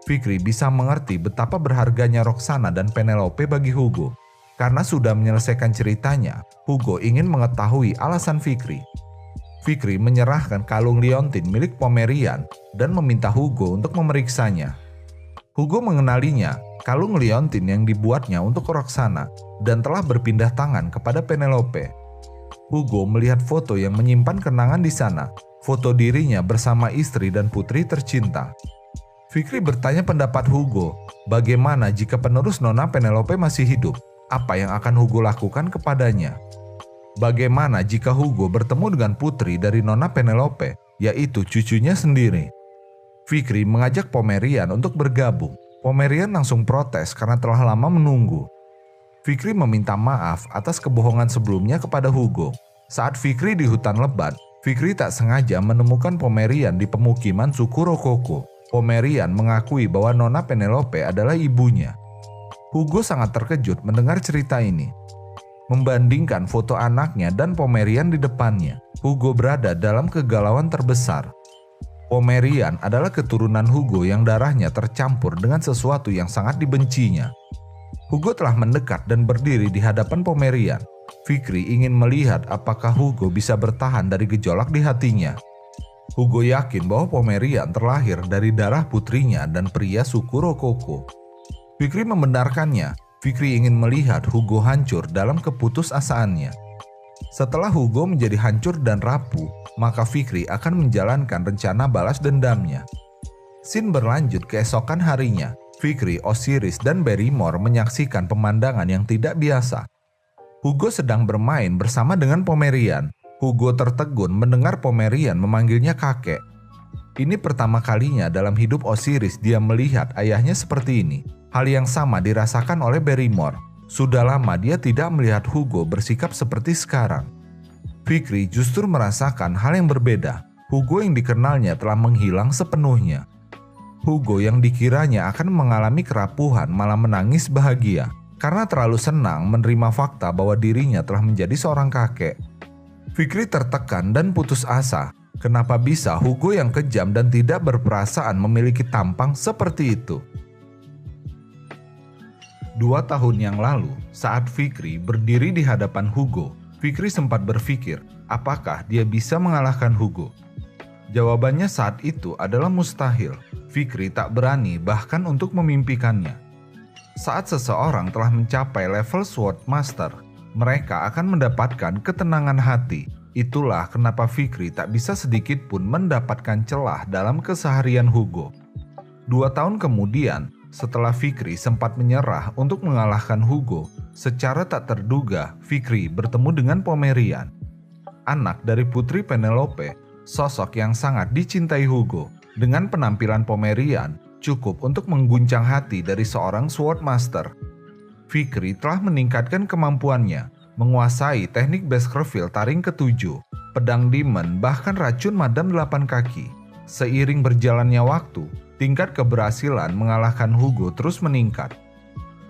Fikri bisa mengerti betapa berharganya Roxana dan Penelope bagi Hugo. Karena sudah menyelesaikan ceritanya, Hugo ingin mengetahui alasan Fikri. Fikri menyerahkan kalung liontin milik Pomerian dan meminta Hugo untuk memeriksanya. Hugo mengenalinya, kalung liontin yang dibuatnya untuk Roxana dan telah berpindah tangan kepada Penelope. Hugo melihat foto yang menyimpan kenangan di sana, foto dirinya bersama istri dan putri tercinta. Fikri bertanya pendapat Hugo, bagaimana jika penerus Nona Penelope masih hidup? Apa yang akan Hugo lakukan kepadanya? Bagaimana jika Hugo bertemu dengan putri dari Nona Penelope, yaitu cucunya sendiri? Fikri mengajak Pomerian untuk bergabung. Pomerian langsung protes karena telah lama menunggu. Fikri meminta maaf atas kebohongan sebelumnya kepada Hugo. Saat Fikri di hutan lebat, Fikri tak sengaja menemukan Pomerian di pemukiman suku Rococo. Pomerian mengakui bahwa Nona Penelope adalah ibunya. Hugo sangat terkejut mendengar cerita ini. Membandingkan foto anaknya dan Pomerian di depannya, Hugo berada dalam kegalauan terbesar. Pomerian adalah keturunan Hugo yang darahnya tercampur dengan sesuatu yang sangat dibencinya. Hugo telah mendekat dan berdiri di hadapan Pomerian. Fikri ingin melihat apakah Hugo bisa bertahan dari gejolak di hatinya. Hugo yakin bahwa Pomerian terlahir dari darah putrinya dan pria suku Rokoko. Fikri membenarkannya. Fikri ingin melihat Hugo hancur dalam keputusasaannya. Setelah Hugo menjadi hancur dan rapuh, maka Fikri akan menjalankan rencana balas dendamnya. Scene berlanjut keesokan harinya. Fikri, Osiris, dan Barrymore menyaksikan pemandangan yang tidak biasa. Hugo sedang bermain bersama dengan Pomerian. Hugo tertegun mendengar Pomerian memanggilnya kakek. Ini pertama kalinya dalam hidup Osiris dia melihat ayahnya seperti ini. Hal yang sama dirasakan oleh Barrymore. Sudah lama dia tidak melihat Hugo bersikap seperti sekarang. Fikri justru merasakan hal yang berbeda. Hugo yang dikenalnya telah menghilang sepenuhnya. Hugo yang dikiranya akan mengalami kerapuhan malah menangis bahagia karena terlalu senang menerima fakta bahwa dirinya telah menjadi seorang kakek. Fikri tertekan dan putus asa. Kenapa bisa Hugo yang kejam dan tidak berperasaan memiliki tampang seperti itu? 2 tahun yang lalu, saat Fikri berdiri di hadapan Hugo, Fikri sempat berpikir apakah dia bisa mengalahkan Hugo. Jawabannya saat itu adalah mustahil. Fikri tak berani bahkan untuk memimpikannya. Saat seseorang telah mencapai level Sword Master, mereka akan mendapatkan ketenangan hati. Itulah kenapa Fikri tak bisa sedikit pun mendapatkan celah dalam keseharian Hugo. 2 tahun kemudian, setelah Fikri sempat menyerah untuk mengalahkan Hugo, secara tak terduga Fikri bertemu dengan Pomerian. Anak dari Putri Penelope, sosok yang sangat dicintai Hugo. Dengan penampilan Pomerian, cukup untuk mengguncang hati dari seorang Sword Master. Fikri telah meningkatkan kemampuannya, menguasai teknik Baskerville taring ke-7, pedang demon, bahkan racun madam 8 kaki. Seiring berjalannya waktu, tingkat keberhasilan mengalahkan Hugo terus meningkat.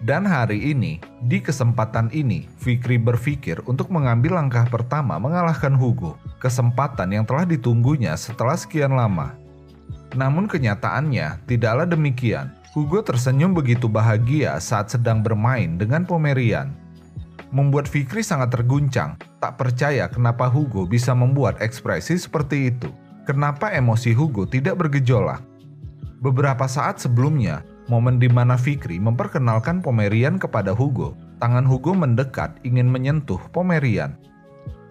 Dan hari ini, di kesempatan ini, Fikri berpikir untuk mengambil langkah pertama mengalahkan Hugo. Kesempatan yang telah ditunggunya setelah sekian lama. Namun kenyataannya tidaklah demikian. Hugo tersenyum begitu bahagia saat sedang bermain dengan Pomerian. Membuat Fikri sangat terguncang, tak percaya kenapa Hugo bisa membuat ekspresi seperti itu. Kenapa emosi Hugo tidak bergejolak? Beberapa saat sebelumnya, momen di mana Fikri memperkenalkan Pomerian kepada Hugo, tangan Hugo mendekat ingin menyentuh Pomerian.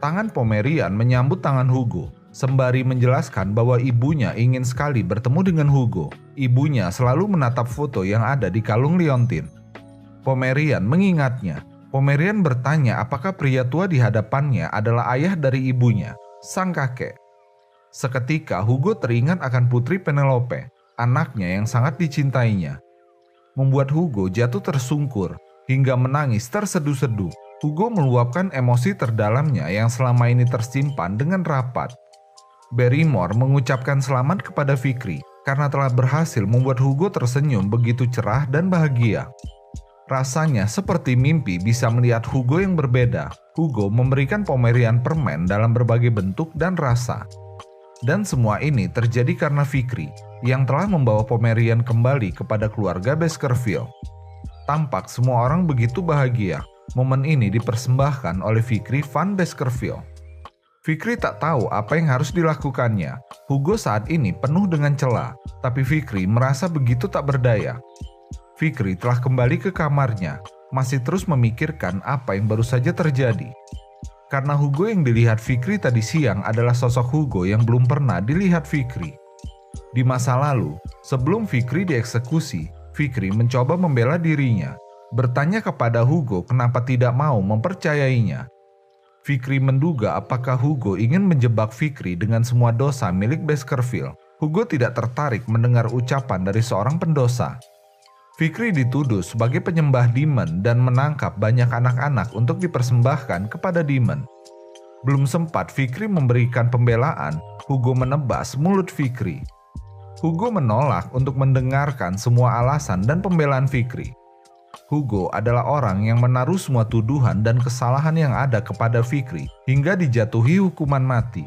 Tangan Pomerian menyambut tangan Hugo, sembari menjelaskan bahwa ibunya ingin sekali bertemu dengan Hugo. Ibunya selalu menatap foto yang ada di kalung liontin. Pomerian mengingatnya. Pomerian bertanya apakah pria tua di hadapannya adalah ayah dari ibunya, sang kakek. Seketika Hugo teringat akan Putri Penelope, anaknya yang sangat dicintainya. Membuat Hugo jatuh tersungkur hingga menangis terseduh-seduh. Hugo meluapkan emosi terdalamnya yang selama ini tersimpan dengan rapat. Barrymore mengucapkan selamat kepada Fikri karena telah berhasil membuat Hugo tersenyum begitu cerah dan bahagia. Rasanya seperti mimpi bisa melihat Hugo yang berbeda. Hugo memberikan Pomerian permen dalam berbagai bentuk dan rasa. Dan semua ini terjadi karena Fikri yang telah membawa Pomerian kembali kepada keluarga Baskerville. Tampak semua orang begitu bahagia. Momen ini dipersembahkan oleh Fikri van Baskerville. Fikri tak tahu apa yang harus dilakukannya. Hugo saat ini penuh dengan celah, tapi Fikri merasa begitu tak berdaya. Fikri telah kembali ke kamarnya, masih terus memikirkan apa yang baru saja terjadi. Karena Hugo yang dilihat Fikri tadi siang adalah sosok Hugo yang belum pernah dilihat Fikri. Di masa lalu, sebelum Fikri dieksekusi, Fikri mencoba membela dirinya, bertanya kepada Hugo kenapa tidak mau mempercayainya. Fikri menduga apakah Hugo ingin menjebak Fikri dengan semua dosa milik Baskerville. Hugo tidak tertarik mendengar ucapan dari seorang pendosa. Fikri dituduh sebagai penyembah demon dan menangkap banyak anak-anak untuk dipersembahkan kepada demon. Belum sempat Fikri memberikan pembelaan, Hugo menebas mulut Fikri. Hugo menolak untuk mendengarkan semua alasan dan pembelaan Fikri. Hugo adalah orang yang menaruh semua tuduhan dan kesalahan yang ada kepada Fikri hingga dijatuhi hukuman mati.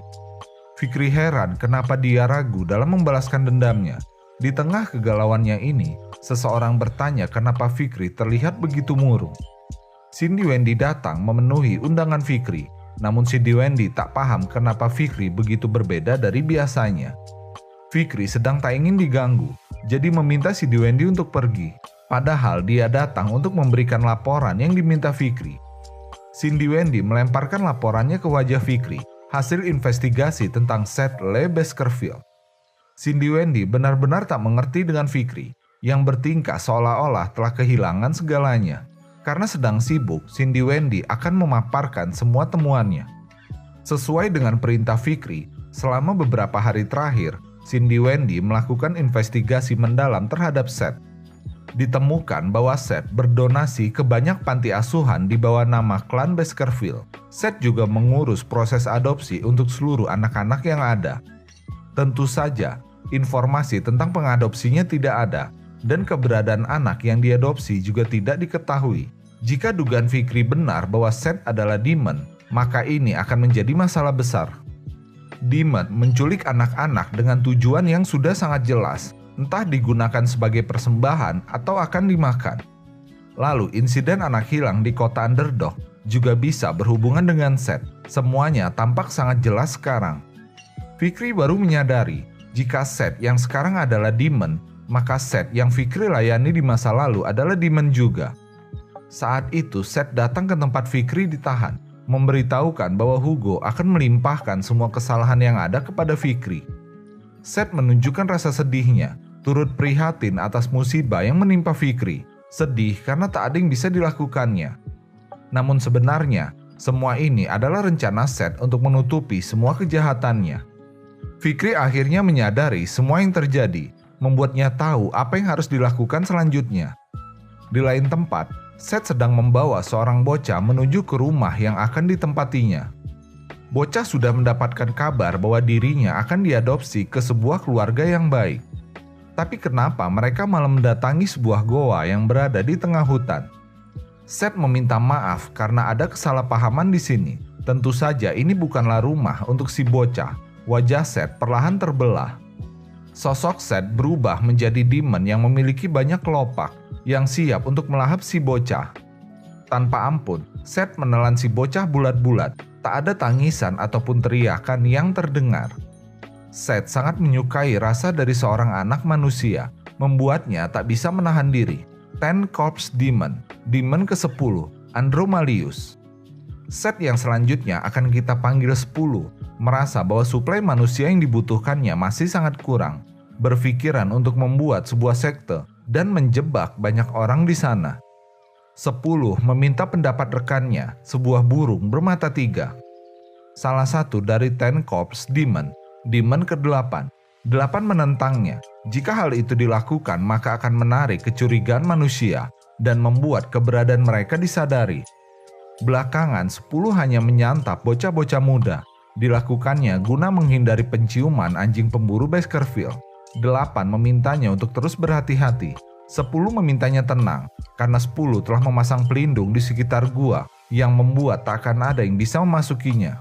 Fikri heran kenapa dia ragu dalam membalaskan dendamnya. Di tengah kegalauannya ini, seseorang bertanya kenapa Fikri terlihat begitu murung. Cindy Wendy datang memenuhi undangan Fikri, namun Cindy Wendy tak paham kenapa Fikri begitu berbeda dari biasanya. Fikri sedang tak ingin diganggu, jadi meminta Cindy Wendy untuk pergi. Padahal dia datang untuk memberikan laporan yang diminta Fikri. Cindy Wendy melemparkan laporannya ke wajah Fikri, hasil investigasi tentang Seth Lee Baskerville. Cindy Wendy benar-benar tak mengerti dengan Fikri, yang bertingkah seolah-olah telah kehilangan segalanya. Karena sedang sibuk, Cindy Wendy akan memaparkan semua temuannya. Sesuai dengan perintah Fikri, selama beberapa hari terakhir, Cindy Wendy melakukan investigasi mendalam terhadap Seth. Ditemukan bahwa Seth berdonasi ke banyak panti asuhan di bawah nama klan Baskerville. Seth juga mengurus proses adopsi untuk seluruh anak-anak yang ada. Tentu saja, informasi tentang pengadopsinya tidak ada, dan keberadaan anak yang diadopsi juga tidak diketahui. Jika dugaan Fikri benar bahwa Seth adalah Demon, maka ini akan menjadi masalah besar. Demon menculik anak-anak dengan tujuan yang sudah sangat jelas, entah digunakan sebagai persembahan atau akan dimakan. Lalu insiden anak hilang di kota Underdog juga bisa berhubungan dengan Seth. Semuanya tampak sangat jelas sekarang. Fikri baru menyadari jika Seth yang sekarang adalah Demon, maka Seth yang Fikri layani di masa lalu adalah Demon juga. Saat itu Seth datang ke tempat Fikri ditahan, memberitahukan bahwa Hugo akan melimpahkan semua kesalahan yang ada kepada Fikri. Seth menunjukkan rasa sedihnya, turut prihatin atas musibah yang menimpa Fikri, sedih karena tak ada yang bisa dilakukannya. Namun sebenarnya, semua ini adalah rencana Seth untuk menutupi semua kejahatannya. Fikri akhirnya menyadari semua yang terjadi, membuatnya tahu apa yang harus dilakukan selanjutnya. Di lain tempat, Seth sedang membawa seorang bocah menuju ke rumah yang akan ditempatinya. Bocah sudah mendapatkan kabar bahwa dirinya akan diadopsi ke sebuah keluarga yang baik. Tapi kenapa mereka malah mendatangi sebuah goa yang berada di tengah hutan? Seth meminta maaf karena ada kesalahpahaman di sini. Tentu saja ini bukanlah rumah untuk si bocah. Wajah Seth perlahan terbelah. Sosok Seth berubah menjadi Demon yang memiliki banyak kelopak yang siap untuk melahap si bocah. Tanpa ampun, Seth menelan si bocah bulat-bulat. Tak ada tangisan ataupun teriakan yang terdengar. Seth sangat menyukai rasa dari seorang anak manusia, membuatnya tak bisa menahan diri. Ten Corpse Demon, Demon ke-10, Andromalius. Seth yang selanjutnya akan kita panggil 10, merasa bahwa suplai manusia yang dibutuhkannya masih sangat kurang. Berpikiran untuk membuat sebuah sekte dan menjebak banyak orang di sana. 10 meminta pendapat rekannya, sebuah burung bermata 3. Salah satu dari Ten Corpse Demon, Demon ke-8. 8 menentangnya. Jika hal itu dilakukan, maka akan menarik kecurigaan manusia dan membuat keberadaan mereka disadari. Belakangan 10 hanya menyantap bocah-bocah muda. Dilakukannya guna menghindari penciuman anjing pemburu Baskerville. 8 memintanya untuk terus berhati-hati. 10 memintanya tenang, karena 10 telah memasang pelindung di sekitar gua yang membuat tak akan ada yang bisa memasukinya.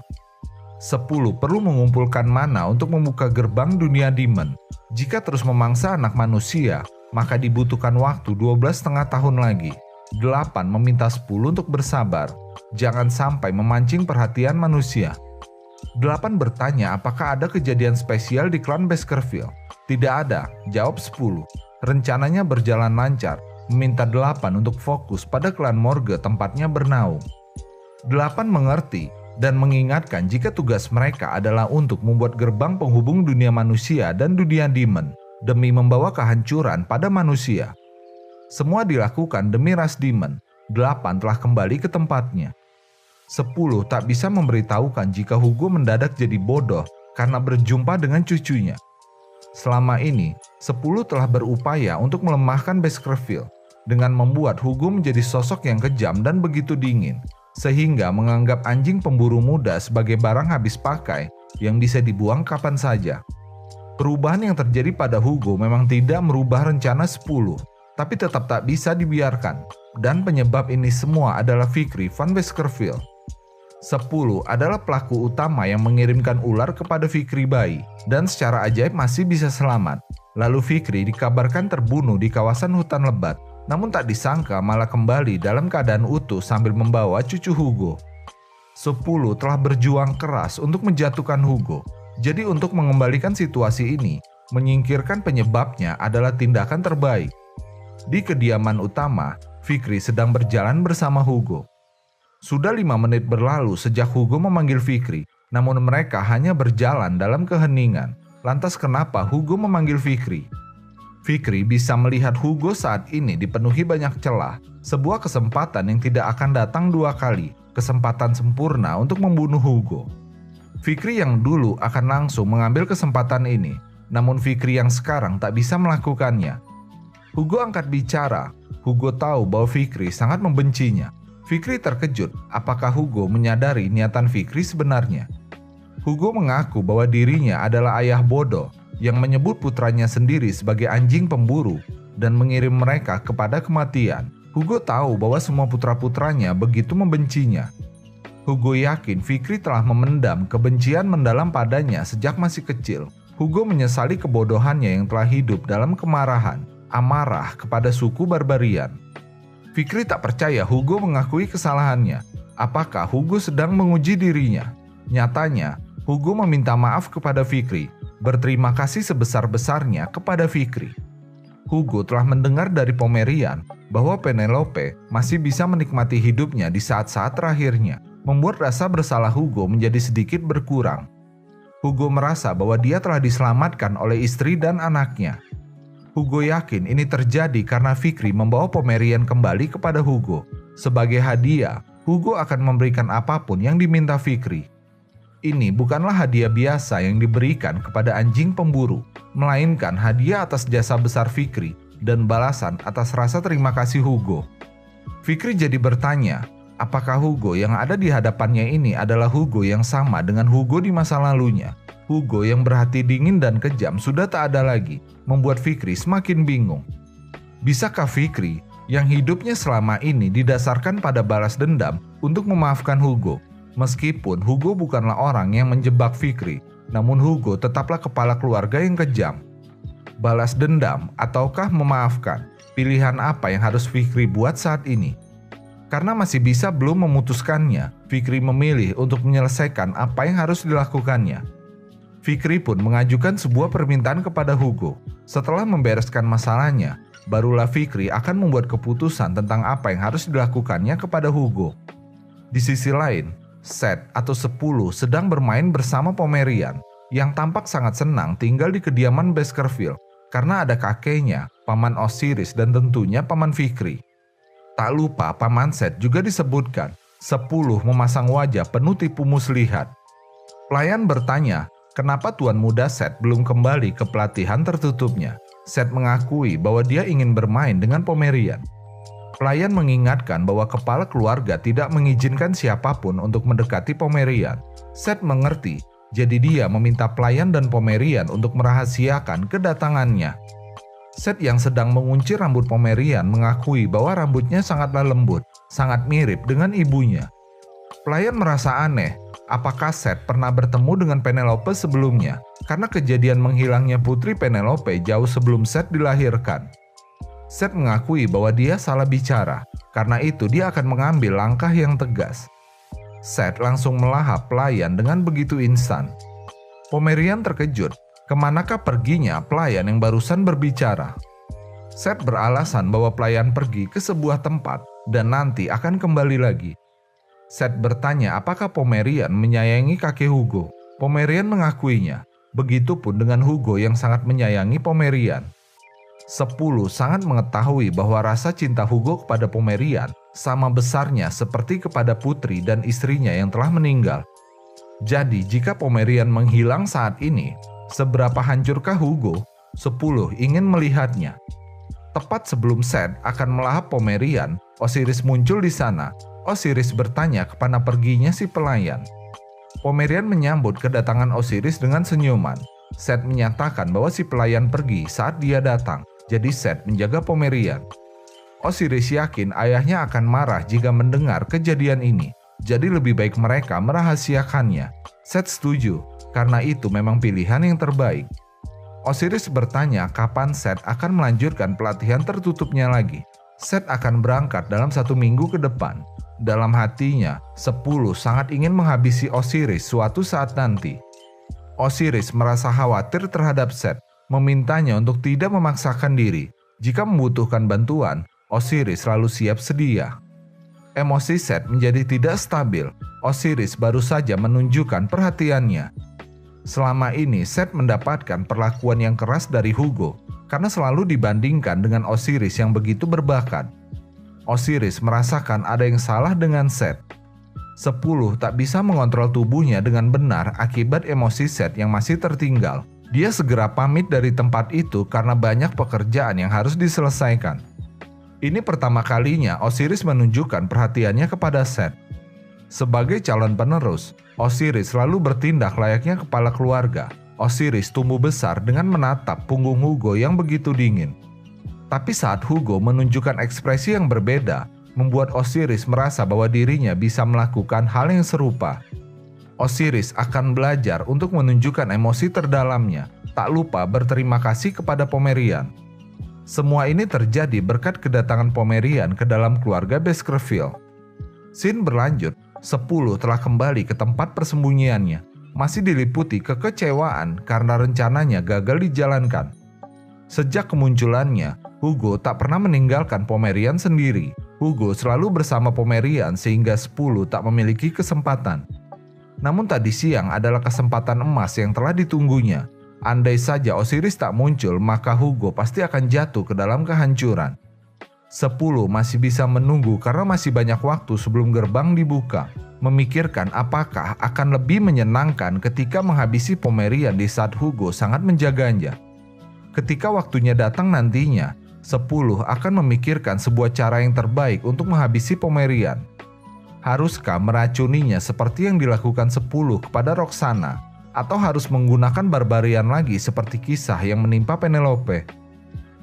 10 perlu mengumpulkan mana untuk membuka gerbang dunia Demon. Jika terus memangsa anak manusia, maka dibutuhkan waktu 12,5 tahun lagi. 8 meminta 10 untuk bersabar, jangan sampai memancing perhatian manusia. 8 bertanya apakah ada kejadian spesial di klan Baskerville. Tidak ada, jawab 10. Rencananya berjalan lancar, meminta 8 untuk fokus pada klan Morgue tempatnya bernaung. 8 mengerti dan mengingatkan jika tugas mereka adalah untuk membuat gerbang penghubung dunia manusia dan dunia Demon demi membawa kehancuran pada manusia. Semua dilakukan demi ras Demon. 8 telah kembali ke tempatnya. 10 tak bisa memberitahukan jika Hugo mendadak jadi bodoh karena berjumpa dengan cucunya. Selama ini, 10 telah berupaya untuk melemahkan Baskerville dengan membuat Hugo menjadi sosok yang kejam dan begitu dingin, sehingga menganggap anjing pemburu muda sebagai barang habis pakai yang bisa dibuang kapan saja. Perubahan yang terjadi pada Hugo memang tidak merubah rencana 10, tapi tetap tak bisa dibiarkan. dan penyebab ini semua adalah Fikri van Baskerville. 10 adalah pelaku utama yang mengirimkan ular kepada Fikri bayi dan secara ajaib masih bisa selamat. Lalu Fikri dikabarkan terbunuh di kawasan hutan lebat, namun tak disangka malah kembali dalam keadaan utuh sambil membawa cucu Hugo. 10 telah berjuang keras untuk menjatuhkan Hugo. Jadi untuk mengembalikan situasi ini, menyingkirkan penyebabnya adalah tindakan terbaik. Di kediaman utama, Fikri sedang berjalan bersama Hugo. Sudah 5 menit berlalu sejak Hugo memanggil Fikri, namun mereka hanya berjalan dalam keheningan. Lantas kenapa Hugo memanggil Fikri? Fikri bisa melihat Hugo saat ini dipenuhi banyak celah, sebuah kesempatan yang tidak akan datang 2 kali, kesempatan sempurna untuk membunuh Hugo. Fikri yang dulu akan langsung mengambil kesempatan ini, namun Fikri yang sekarang tak bisa melakukannya. Hugo angkat bicara. Hugo tahu bahwa Fikri sangat membencinya. Fikri terkejut apakah Hugo menyadari niatan Fikri sebenarnya. Hugo mengaku bahwa dirinya adalah ayah bodoh yang menyebut putranya sendiri sebagai anjing pemburu dan mengirim mereka kepada kematian. Hugo tahu bahwa semua putra-putranya begitu membencinya. Hugo yakin Fikri telah memendam kebencian mendalam padanya sejak masih kecil. Hugo menyesali kebodohannya yang telah hidup dalam kemarahan, amarah kepada suku barbarian. Fikri tak percaya Hugo mengakui kesalahannya. Apakah Hugo sedang menguji dirinya? Nyatanya, Hugo meminta maaf kepada Fikri, berterima kasih sebesar-besarnya kepada Fikri. Hugo telah mendengar dari Pomerian bahwa Penelope masih bisa menikmati hidupnya di saat-saat terakhirnya, membuat rasa bersalah Hugo menjadi sedikit berkurang. Hugo merasa bahwa dia telah diselamatkan oleh istri dan anaknya. Hugo yakin ini terjadi karena Fikri membawa Pomerian kembali kepada Hugo. Sebagai hadiah, Hugo akan memberikan apapun yang diminta Fikri. Ini bukanlah hadiah biasa yang diberikan kepada anjing pemburu, melainkan hadiah atas jasa besar Fikri dan balasan atas rasa terima kasih Hugo. Fikri jadi bertanya, apakah Hugo yang ada di hadapannya ini adalah Hugo yang sama dengan Hugo di masa lalunya? Hugo yang berhati dingin dan kejam sudah tak ada lagi, membuat Fikri semakin bingung. Bisakah Fikri yang hidupnya selama ini didasarkan pada balas dendam untuk memaafkan Hugo? Meskipun Hugo bukanlah orang yang menjebak Fikri, namun Hugo tetaplah kepala keluarga yang kejam. Balas dendam ataukah memaafkan? Pilihan apa yang harus Fikri buat saat ini? Karena masih bisa belum memutuskannya, Fikri memilih untuk menyelesaikan apa yang harus dilakukannya. Fikri pun mengajukan sebuah permintaan kepada Hugo. Setelah membereskan masalahnya, barulah Fikri akan membuat keputusan tentang apa yang harus dilakukannya kepada Hugo. Di sisi lain, Seth atau 10 sedang bermain bersama Pomerian yang tampak sangat senang tinggal di kediaman Baskerville karena ada kakeknya, paman Osiris dan tentunya paman Fikri. Tak lupa paman Seth juga disebutkan. 10 memasang wajah penuh tipu muslihat. Pelayan bertanya, kenapa Tuan Muda Seth belum kembali ke pelatihan tertutupnya? Seth mengakui bahwa dia ingin bermain dengan Pomerian. Pelayan mengingatkan bahwa kepala keluarga tidak mengizinkan siapapun untuk mendekati Pomerian. Seth mengerti, jadi dia meminta pelayan dan Pomerian untuk merahasiakan kedatangannya. Seth yang sedang mengunci rambut Pomerian mengakui bahwa rambutnya sangatlah lembut, sangat mirip dengan ibunya. Pelayan merasa aneh, apakah Seth pernah bertemu dengan Penelope sebelumnya? Karena kejadian menghilangnya putri Penelope jauh sebelum Seth dilahirkan. Seth mengakui bahwa dia salah bicara, karena itu dia akan mengambil langkah yang tegas. Seth langsung melahap pelayan dengan begitu instan. Pomerian terkejut, kemanakah perginya pelayan yang barusan berbicara? Seth beralasan bahwa pelayan pergi ke sebuah tempat dan nanti akan kembali lagi. Seth bertanya apakah Pomerian menyayangi kakek Hugo. Pomerian mengakuinya, begitupun dengan Hugo yang sangat menyayangi Pomerian. 10 sangat mengetahui bahwa rasa cinta Hugo kepada Pomerian sama besarnya seperti kepada putri dan istrinya yang telah meninggal. Jadi jika Pomerian menghilang saat ini, seberapa hancurkah Hugo? 10 ingin melihatnya. Tepat sebelum Seth akan melahap Pomerian, Osiris muncul di sana. Osiris bertanya kepada perginya si pelayan. Pomerian menyambut kedatangan Osiris dengan senyuman. Seth menyatakan bahwa si pelayan pergi saat dia datang, jadi Seth menjaga Pomerian. Osiris yakin ayahnya akan marah jika mendengar kejadian ini, jadi lebih baik mereka merahasiakannya. Set setuju, karena itu memang pilihan yang terbaik. Osiris bertanya kapan Set akan melanjutkan pelatihan tertutupnya lagi. Set akan berangkat dalam 1 minggu ke depan. Dalam hatinya, 10 sangat ingin menghabisi Osiris suatu saat nanti. Osiris merasa khawatir terhadap Set, memintanya untuk tidak memaksakan diri. Jika membutuhkan bantuan, Osiris selalu siap sedia. Emosi Set menjadi tidak stabil. Osiris baru saja menunjukkan perhatiannya. Selama ini Set mendapatkan perlakuan yang keras dari Hugo karena selalu dibandingkan dengan Osiris yang begitu berbakat. Osiris merasakan ada yang salah dengan Set. 10 tak bisa mengontrol tubuhnya dengan benar akibat emosi Set yang masih tertinggal. Dia segera pamit dari tempat itu karena banyak pekerjaan yang harus diselesaikan. Ini pertama kalinya Osiris menunjukkan perhatiannya kepada Set. Sebagai calon penerus, Osiris selalu bertindak layaknya kepala keluarga. Osiris tumbuh besar dengan menatap punggung Hugo yang begitu dingin. Tapi saat Hugo menunjukkan ekspresi yang berbeda, membuat Osiris merasa bahwa dirinya bisa melakukan hal yang serupa. Osiris akan belajar untuk menunjukkan emosi terdalamnya, tak lupa berterima kasih kepada Pomerian. Semua ini terjadi berkat kedatangan Pomerian ke dalam keluarga Baskerville. Scene berlanjut, 10 telah kembali ke tempat persembunyiannya, masih diliputi kekecewaan karena rencananya gagal dijalankan. Sejak kemunculannya, Hugo tak pernah meninggalkan Pomerian sendiri. Hugo selalu bersama Pomerian sehingga 10 tak memiliki kesempatan. Namun tadi siang adalah kesempatan emas yang telah ditunggunya. Andai saja Osiris tak muncul, maka Hugo pasti akan jatuh ke dalam kehancuran. 10 masih bisa menunggu karena masih banyak waktu sebelum gerbang dibuka. Memikirkan apakah akan lebih menyenangkan ketika menghabisi Pomerian di saat Hugo sangat menjaganya. Ketika waktunya datang nantinya, 10 akan memikirkan sebuah cara yang terbaik untuk menghabisi Pomerian. Haruskah meracuninya seperti yang dilakukan 10 kepada Roxana? Atau harus menggunakan barbarian lagi seperti kisah yang menimpa Penelope?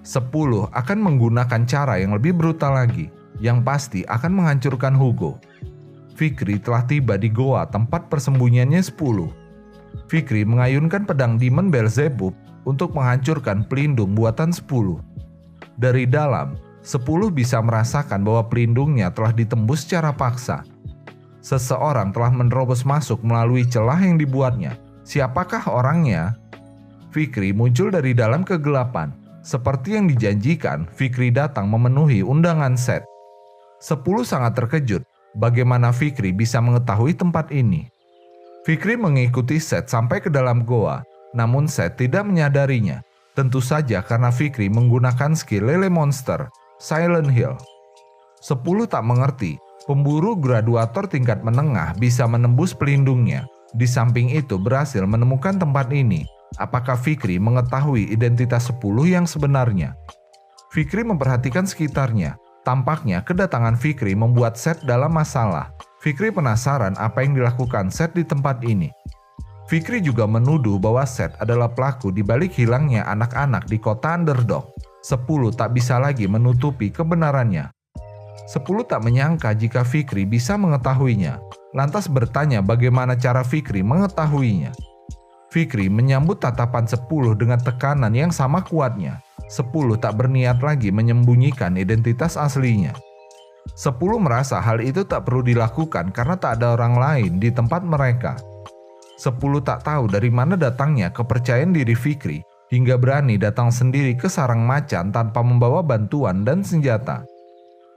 10 akan menggunakan cara yang lebih brutal lagi, yang pasti akan menghancurkan Hugo. Fikri telah tiba di goa tempat persembunyiannya 10. Fikri mengayunkan pedang Demon Beelzebub untuk menghancurkan pelindung buatan 10. Dari dalam, 10 bisa merasakan bahwa pelindungnya telah ditembus secara paksa. Seseorang telah menerobos masuk melalui celah yang dibuatnya. Siapakah orangnya? Fikri muncul dari dalam kegelapan. Seperti yang dijanjikan, Fikri datang memenuhi undangan Set. 10 sangat terkejut bagaimana Fikri bisa mengetahui tempat ini. Fikri mengikuti Set sampai ke dalam goa, namun Set tidak menyadarinya. Tentu saja karena Fikri menggunakan skill lele monster, Silent Hill. 10 tak mengerti, pemburu graduator tingkat menengah bisa menembus pelindungnya. Di samping itu berhasil menemukan tempat ini. Apakah Fikri mengetahui identitas 10 yang sebenarnya? Fikri memperhatikan sekitarnya. Tampaknya kedatangan Fikri membuat Set dalam masalah. Fikri penasaran apa yang dilakukan Set di tempat ini. Fikri juga menuduh bahwa Set adalah pelaku di balik hilangnya anak-anak di kota Underdog. 10 tak bisa lagi menutupi kebenarannya. 10 tak menyangka jika Fikri bisa mengetahuinya. Lantas bertanya bagaimana cara Fikri mengetahuinya. Fikri menyambut tatapan 10 dengan tekanan yang sama kuatnya. 10 tak berniat lagi menyembunyikan identitas aslinya. 10 merasa hal itu tak perlu dilakukan karena tak ada orang lain di tempat mereka. 10 tak tahu dari mana datangnya kepercayaan diri Fikri hingga berani datang sendiri ke sarang macan tanpa membawa bantuan dan senjata.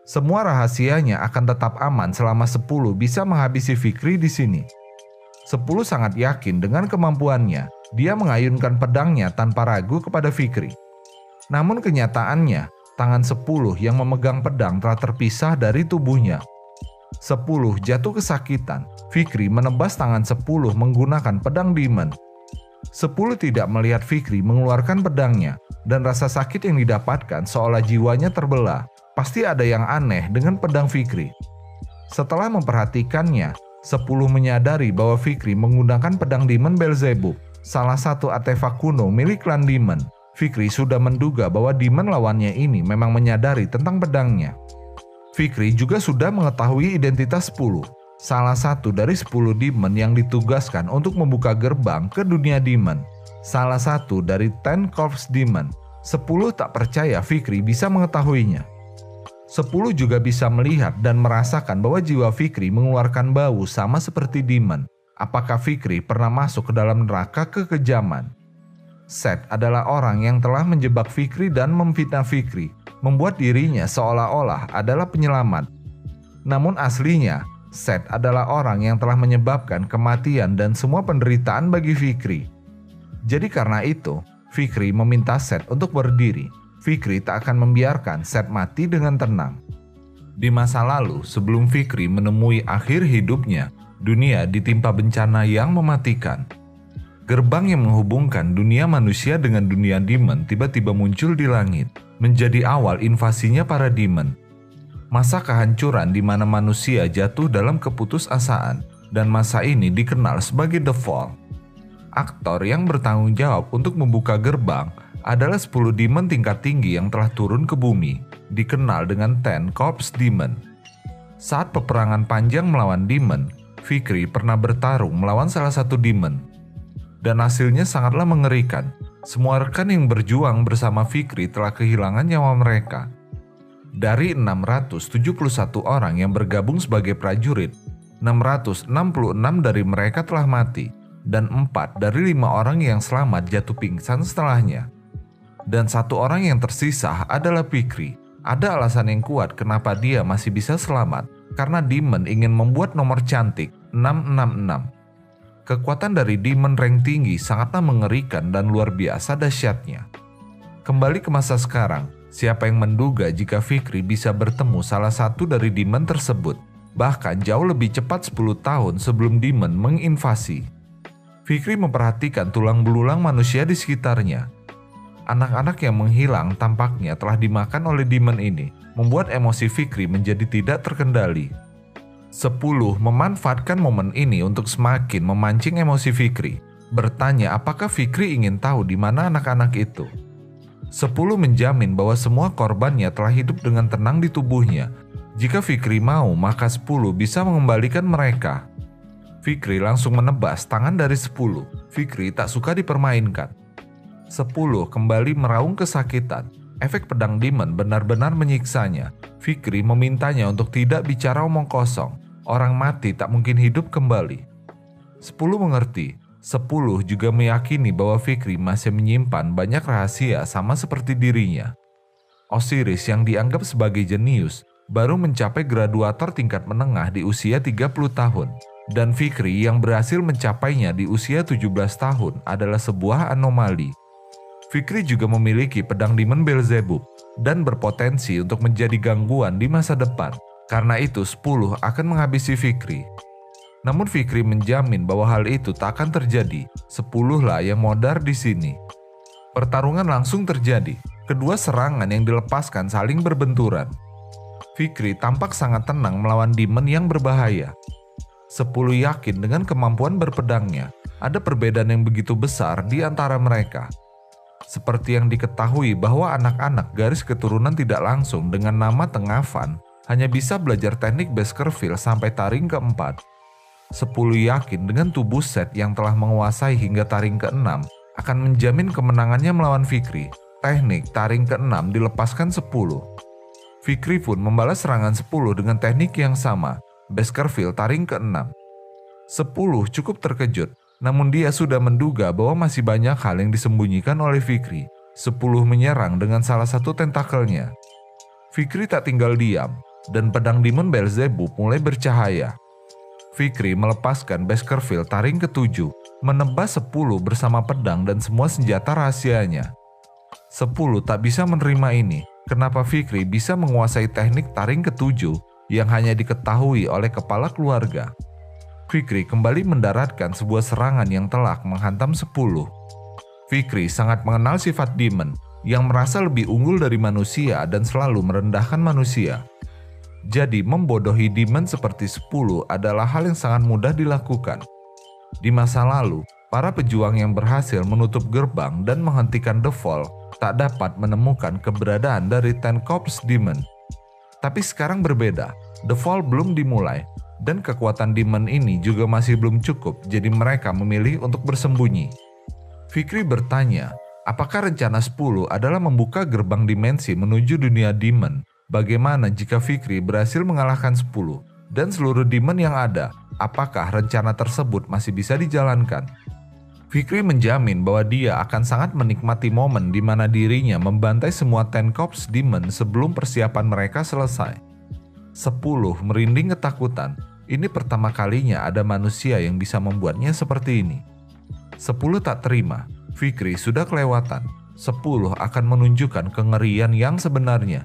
Semua rahasianya akan tetap aman selama 10 bisa menghabisi Fikri di sini. 10 sangat yakin dengan kemampuannya. Dia mengayunkan pedangnya tanpa ragu kepada Fikri. Namun kenyataannya, tangan 10 yang memegang pedang telah terpisah dari tubuhnya. 10 jatuh kesakitan. Fikri menebas tangan 10 menggunakan pedang demon. 10 tidak melihat Fikri mengeluarkan pedangnya, dan rasa sakit yang didapatkan seolah jiwanya terbelah. Pasti ada yang aneh dengan pedang Fikri. Setelah memperhatikannya, 10 menyadari bahwa Fikri menggunakan pedang Demon Beelzebub, salah satu artefak kuno milik klan Demon. Fikri sudah menduga bahwa demon lawannya ini memang menyadari tentang pedangnya. Fikri juga sudah mengetahui identitas 10, salah satu dari 10 demon yang ditugaskan untuk membuka gerbang ke dunia demon. Salah satu dari 10 Corps Demon. 10 tak percaya Fikri bisa mengetahuinya. 10 juga bisa melihat dan merasakan bahwa jiwa Fikri mengeluarkan bau sama seperti demon. Apakah Fikri pernah masuk ke dalam neraka kekejaman? Seth adalah orang yang telah menjebak Fikri dan memfitnah Fikri, membuat dirinya seolah-olah adalah penyelamat. Namun aslinya, Seth adalah orang yang telah menyebabkan kematian dan semua penderitaan bagi Fikri. Jadi karena itu, Fikri meminta Seth untuk berdiri. Fikri tak akan membiarkan Seth mati dengan tenang. Di masa lalu, sebelum Fikri menemui akhir hidupnya, dunia ditimpa bencana yang mematikan. Gerbang yang menghubungkan dunia manusia dengan dunia demon tiba-tiba muncul di langit, menjadi awal invasinya para demon. Masa kehancuran di mana manusia jatuh dalam keputusasaan, dan masa ini dikenal sebagai The Fall. Aktor yang bertanggung jawab untuk membuka gerbang adalah 10 demon tingkat tinggi yang telah turun ke bumi, dikenal dengan 10 Corps Demon. Saat peperangan panjang melawan demon, Fikri pernah bertarung melawan salah satu demon. Dan hasilnya sangatlah mengerikan. Semua rekan yang berjuang bersama Fikri telah kehilangan nyawa mereka. Dari 671 orang yang bergabung sebagai prajurit, 666 dari mereka telah mati, dan 4 dari 5 orang yang selamat jatuh pingsan setelahnya. Dan 1 orang yang tersisa adalah Fikri. Ada alasan yang kuat kenapa dia masih bisa selamat, karena demon ingin membuat nomor cantik 666. Kekuatan dari demon rank tinggi sangatlah mengerikan dan luar biasa dahsyatnya. Kembali ke masa sekarang, siapa yang menduga jika Fikri bisa bertemu salah satu dari demon tersebut, bahkan jauh lebih cepat 10 tahun sebelum demon menginvasi. Fikri memperhatikan tulang belulang manusia di sekitarnya. Anak-anak yang menghilang tampaknya telah dimakan oleh demon ini, membuat emosi Fikri menjadi tidak terkendali. 10 memanfaatkan momen ini untuk semakin memancing emosi Fikri, bertanya apakah Fikri ingin tahu di mana anak-anak itu. 10 menjamin bahwa semua korbannya telah hidup dengan tenang di tubuhnya. Jika Fikri mau, maka 10 bisa mengembalikan mereka. Fikri langsung menebas tangan dari 10. Fikri tak suka dipermainkan. 10 kembali meraung kesakitan. Efek pedang demon benar-benar menyiksanya. Fikri memintanya untuk tidak bicara omong kosong. Orang mati tak mungkin hidup kembali. 10 mengerti. 10 juga meyakini bahwa Fikri masih menyimpan banyak rahasia sama seperti dirinya. Osiris yang dianggap sebagai jenius baru mencapai graduator tingkat menengah di usia 30 tahun. Dan Fikri yang berhasil mencapainya di usia 17 tahun adalah sebuah anomali. Fikri juga memiliki pedang demon Beelzebub dan berpotensi untuk menjadi gangguan di masa depan. Karena itu 10 akan menghabisi Fikri. Namun Fikri menjamin bahwa hal itu tak akan terjadi. 10 lah yang modar di sini. Pertarungan langsung terjadi. Kedua serangan yang dilepaskan saling berbenturan. Fikri tampak sangat tenang melawan demon yang berbahaya. 10 yakin dengan kemampuan berpedangnya. Ada perbedaan yang begitu besar di antara mereka. Seperti yang diketahui bahwa anak-anak garis keturunan tidak langsung dengan nama Tengafan hanya bisa belajar teknik Baskerville sampai taring keempat. 10 yakin dengan tubuh Seth yang telah menguasai hingga taring ke-6 akan menjamin kemenangannya melawan Fikri. Teknik taring ke-6 dilepaskan 10. Fikri pun membalas serangan 10 dengan teknik yang sama, Baskerville taring ke-6. 10 cukup terkejut, namun dia sudah menduga bahwa masih banyak hal yang disembunyikan oleh Fikri. 10 menyerang dengan salah satu tentakelnya. Fikri tak tinggal diam, dan pedang demon Beelzebub mulai bercahaya. Fikri melepaskan Baskerville taring ke-7, menebas 10 bersama pedang dan semua senjata rahasianya. 10 tak bisa menerima ini. Kenapa Fikri bisa menguasai teknik taring ke-7 yang hanya diketahui oleh kepala keluarga? Fikri kembali mendaratkan sebuah serangan yang telak menghantam 10. Fikri sangat mengenal sifat demon yang merasa lebih unggul dari manusia dan selalu merendahkan manusia. Jadi membodohi demon seperti 10 adalah hal yang sangat mudah dilakukan. Di masa lalu, Para pejuang yang berhasil menutup gerbang dan menghentikan The Fall tak dapat menemukan keberadaan dari Ten Corps Demon. Tapi sekarang berbeda, The Fall belum dimulai, dan kekuatan demon ini juga masih belum cukup, jadi mereka memilih untuk bersembunyi. Fikri bertanya, apakah rencana 10 adalah membuka gerbang dimensi menuju dunia demon? Bagaimana jika Fikri berhasil mengalahkan 10 dan seluruh demon yang ada? Apakah rencana tersebut masih bisa dijalankan? Fikri menjamin bahwa dia akan sangat menikmati momen di mana dirinya membantai semua Ten Corps Demon sebelum persiapan mereka selesai. 10 merinding ketakutan. Ini pertama kalinya ada manusia yang bisa membuatnya seperti ini. 10 tak terima. Fikri sudah kelewatan. 10 akan menunjukkan kengerian yang sebenarnya.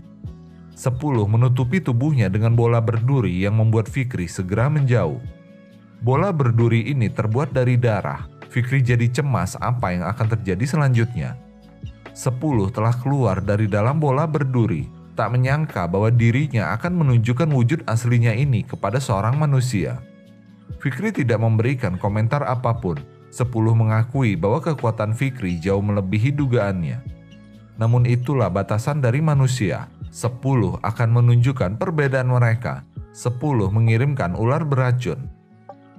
10 menutupi tubuhnya dengan bola berduri yang membuat Fikri segera menjauh. Bola berduri ini terbuat dari darah. Fikri jadi cemas apa yang akan terjadi selanjutnya. 10 telah keluar dari dalam bola berduri, tak menyangka bahwa dirinya akan menunjukkan wujud aslinya ini kepada seorang manusia. Fikri tidak memberikan komentar apapun. 10 mengakui bahwa kekuatan Fikri jauh melebihi dugaannya. Namun itulah batasan dari manusia. 10 akan menunjukkan perbedaan mereka. 10 mengirimkan ular beracun.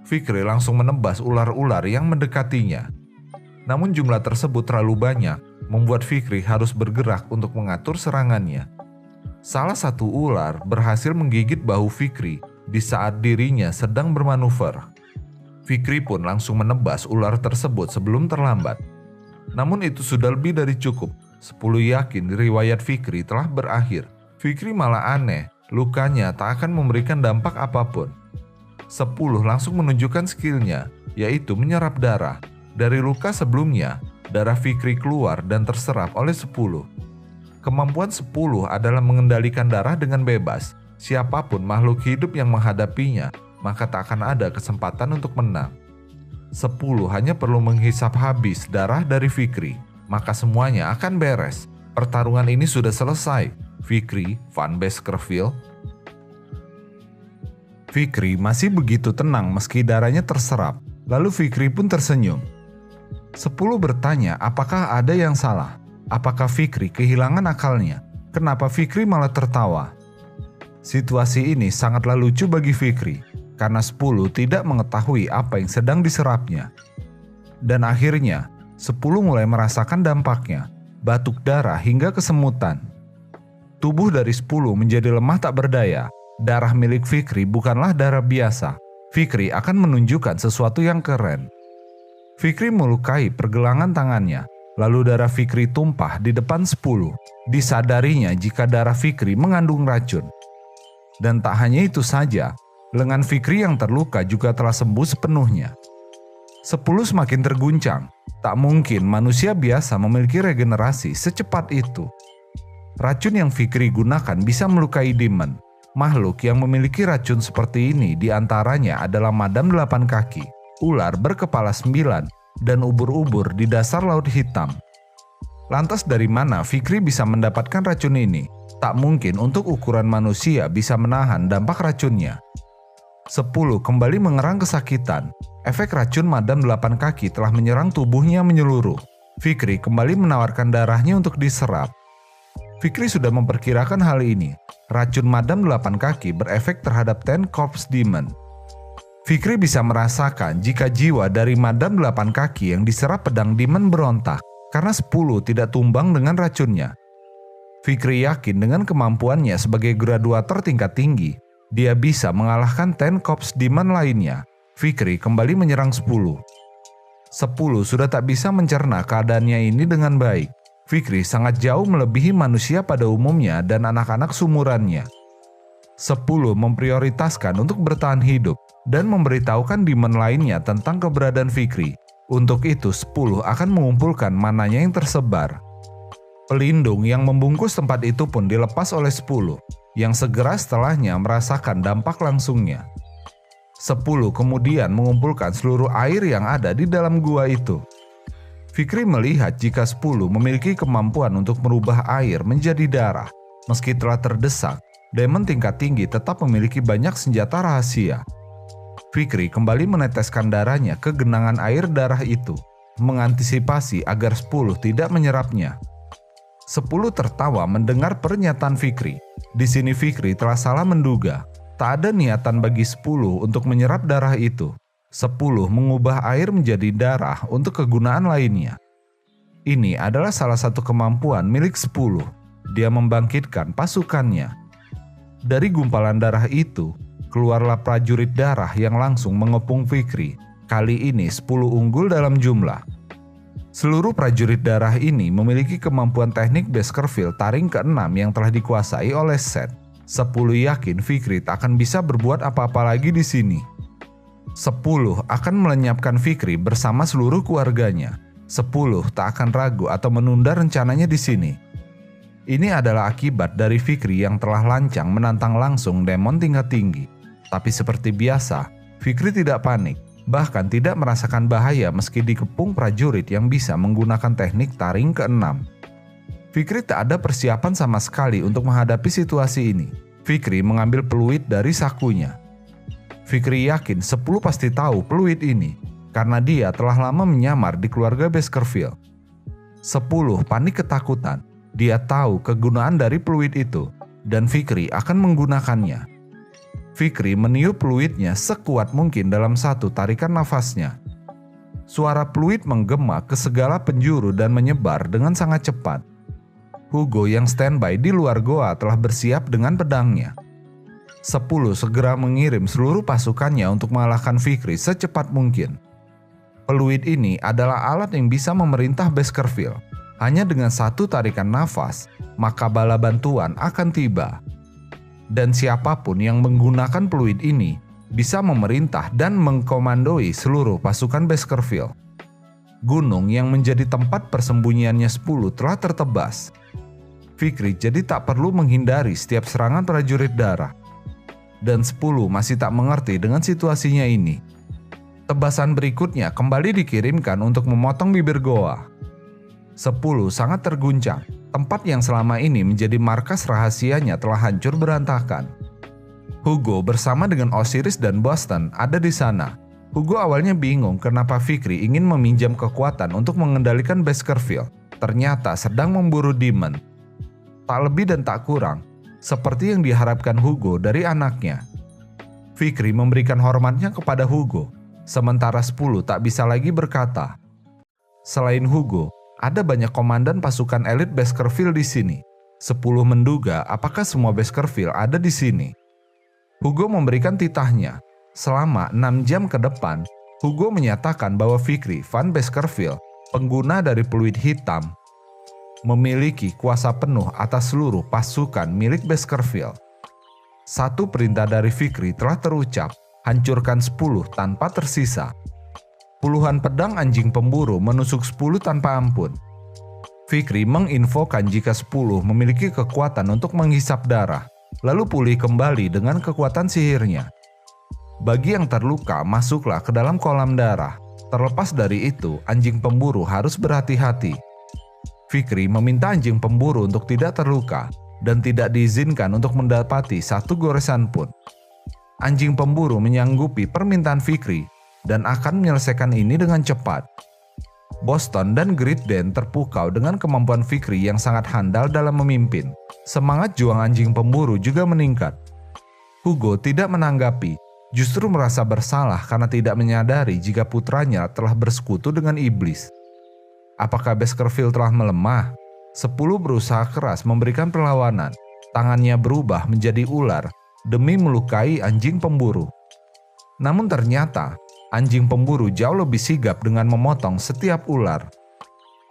Fikri langsung menebas ular-ular yang mendekatinya. Namun jumlah tersebut terlalu banyak, membuat Fikri harus bergerak untuk mengatur serangannya. Salah satu ular berhasil menggigit bahu Fikri di saat dirinya sedang bermanuver. Fikri pun langsung menebas ular tersebut sebelum terlambat. Namun itu sudah lebih dari cukup. 10 yakin riwayat Fikri telah berakhir. Fikri malah aneh, lukanya tak akan memberikan dampak apapun. 10 langsung menunjukkan skillnya, yaitu menyerap darah. Dari luka sebelumnya, darah Fikri keluar dan terserap oleh 10. Kemampuan 10 adalah mengendalikan darah dengan bebas. Siapapun makhluk hidup yang menghadapinya, maka tak akan ada kesempatan untuk menang. 10 hanya perlu menghisap habis darah dari Fikri, maka semuanya akan beres. Pertarungan ini sudah selesai. Fikri, Van Baskerville. Fikri masih begitu tenang meski darahnya terserap. Lalu Fikri pun tersenyum. 10 bertanya apakah ada yang salah. Apakah Fikri kehilangan akalnya? Kenapa Fikri malah tertawa? Situasi ini sangatlah lucu bagi Fikri, karena 10 tidak mengetahui apa yang sedang diserapnya. Dan akhirnya, 10 mulai merasakan dampaknya, batuk darah hingga kesemutan. Tubuh dari 10 menjadi lemah tak berdaya. Darah milik Fikri bukanlah darah biasa. Fikri akan menunjukkan sesuatu yang keren. Fikri melukai pergelangan tangannya, lalu darah Fikri tumpah di depan 10. Disadarinya jika darah Fikri mengandung racun. Dan tak hanya itu saja, lengan Fikri yang terluka juga telah sembuh sepenuhnya. 10 semakin terguncang. Tak mungkin manusia biasa memiliki regenerasi secepat itu. Racun yang Fikri gunakan bisa melukai demon. Makhluk yang memiliki racun seperti ini diantaranya adalah Madam 8 kaki, ular berkepala 9, dan ubur-ubur di dasar laut hitam. Lantas dari mana Fikri bisa mendapatkan racun ini? Tak mungkin untuk ukuran manusia bisa menahan dampak racunnya. 10 kembali mengerang kesakitan. Efek racun Madam 8 kaki telah menyerang tubuhnya menyeluruh. Fikri kembali menawarkan darahnya untuk diserap. Fikri sudah memperkirakan hal ini. Racun Madam 8 kaki berefek terhadap Ten Corps Demon. Fikri bisa merasakan jika jiwa dari Madam 8 kaki yang diserap pedang demon berontak karena 10 tidak tumbang dengan racunnya. Fikri yakin dengan kemampuannya sebagai graduator tingkat tinggi, dia bisa mengalahkan Ten Corps Demon lainnya. Fikri kembali menyerang 10. 10 sudah tak bisa mencerna keadaannya ini dengan baik. Fikri sangat jauh melebihi manusia pada umumnya dan anak-anak sumurannya. 10 memprioritaskan untuk bertahan hidup dan memberitahukan demon lainnya tentang keberadaan Fikri. Untuk itu 10 akan mengumpulkan mananya yang tersebar. Pelindung yang membungkus tempat itu pun dilepas oleh 10, yang segera setelahnya merasakan dampak langsungnya. 10 kemudian mengumpulkan seluruh air yang ada di dalam gua itu. Fikri melihat jika 10 memiliki kemampuan untuk merubah air menjadi darah. Meski telah terdesak, demon tingkat tinggi tetap memiliki banyak senjata rahasia. Fikri kembali meneteskan darahnya ke genangan air darah itu, mengantisipasi agar 10 tidak menyerapnya. 10 tertawa mendengar pernyataan Fikri. Di sini Fikri telah salah menduga. Tak ada niatan bagi 10 untuk menyerap darah itu. 10 mengubah air menjadi darah untuk kegunaan lainnya. Ini adalah salah satu kemampuan milik 10. Dia membangkitkan pasukannya. Dari gumpalan darah itu, keluarlah prajurit darah yang langsung mengepung Fikri. Kali ini 10 unggul dalam jumlah. Seluruh prajurit darah ini memiliki kemampuan teknik Baskerville taring ke-6 yang telah dikuasai oleh Seth. 10 yakin Fikri tak akan bisa berbuat apa-apa lagi di sini. 10 akan melenyapkan Fikri bersama seluruh keluarganya. 10 tak akan ragu atau menunda rencananya di sini. Ini adalah akibat dari Fikri yang telah lancang menantang langsung demon tingkat tinggi. Tapi seperti biasa, Fikri tidak panik, bahkan tidak merasakan bahaya meski dikepung prajurit yang bisa menggunakan teknik taring ke-6. Fikri tak ada persiapan sama sekali untuk menghadapi situasi ini. Fikri mengambil peluit dari sakunya. Fikri yakin 10 pasti tahu peluit ini, karena dia telah lama menyamar di keluarga Baskerville. 10 panik ketakutan. Dia tahu kegunaan dari peluit itu, dan Fikri akan menggunakannya. Fikri meniup peluitnya sekuat mungkin dalam satu tarikan nafasnya. Suara peluit menggema ke segala penjuru dan menyebar dengan sangat cepat. Hugo yang standby di luar goa telah bersiap dengan pedangnya. 10 segera mengirim seluruh pasukannya untuk mengalahkan Fikri secepat mungkin. Peluit ini adalah alat yang bisa memerintah Baskerville. Hanya dengan satu tarikan nafas, maka bala bantuan akan tiba. Dan siapapun yang menggunakan peluit ini bisa memerintah dan mengkomandoi seluruh pasukan Baskerville. Gunung yang menjadi tempat persembunyiannya 10 telah tertebas. Fikri jadi tak perlu menghindari setiap serangan prajurit darah. Dan 10 masih tak mengerti dengan situasinya ini. Tebasan berikutnya kembali dikirimkan untuk memotong bibir goa. 10 sangat terguncang. Tempat yang selama ini menjadi markas rahasianya telah hancur berantakan. Hugo bersama dengan Osiris dan Boston ada di sana. Hugo awalnya bingung kenapa Fikri ingin meminjam kekuatan untuk mengendalikan Baskerville. Ternyata sedang memburu demon. Tak lebih dan tak kurang, seperti yang diharapkan Hugo dari anaknya. Fikri memberikan hormatnya kepada Hugo, sementara 10 tak bisa lagi berkata. Selain Hugo, ada banyak komandan pasukan elit Baskerville di sini. 10 menduga apakah semua Baskerville ada di sini. Hugo memberikan titahnya. Selama 6 jam ke depan, Hugo menyatakan bahwa Fikri Van Baskerville, pengguna dari peluit hitam, memiliki kuasa penuh atas seluruh pasukan milik Baskerville. Satu perintah dari Fikri telah terucap, hancurkan 10 tanpa tersisa. Puluhan pedang anjing pemburu menusuk 10 tanpa ampun. Fikri menginfokan jika 10 memiliki kekuatan untuk menghisap darah, lalu pulih kembali dengan kekuatan sihirnya. Bagi yang terluka, masuklah ke dalam kolam darah. Terlepas dari itu, anjing pemburu harus berhati-hati. Fikri meminta anjing pemburu untuk tidak terluka dan tidak diizinkan untuk mendapati satu goresan pun. Anjing pemburu menyanggupi permintaan Fikri dan akan menyelesaikan ini dengan cepat. Boston dan Great Dan terpukau dengan kemampuan Fikri yang sangat handal dalam memimpin. Semangat juang anjing pemburu juga meningkat. Hugo tidak menanggapi, justru merasa bersalah karena tidak menyadari jika putranya telah bersekutu dengan iblis. Apakah Baskerville telah melemah? 10 berusaha keras memberikan perlawanan. Tangannya berubah menjadi ular demi melukai anjing pemburu. Namun ternyata, anjing pemburu jauh lebih sigap dengan memotong setiap ular.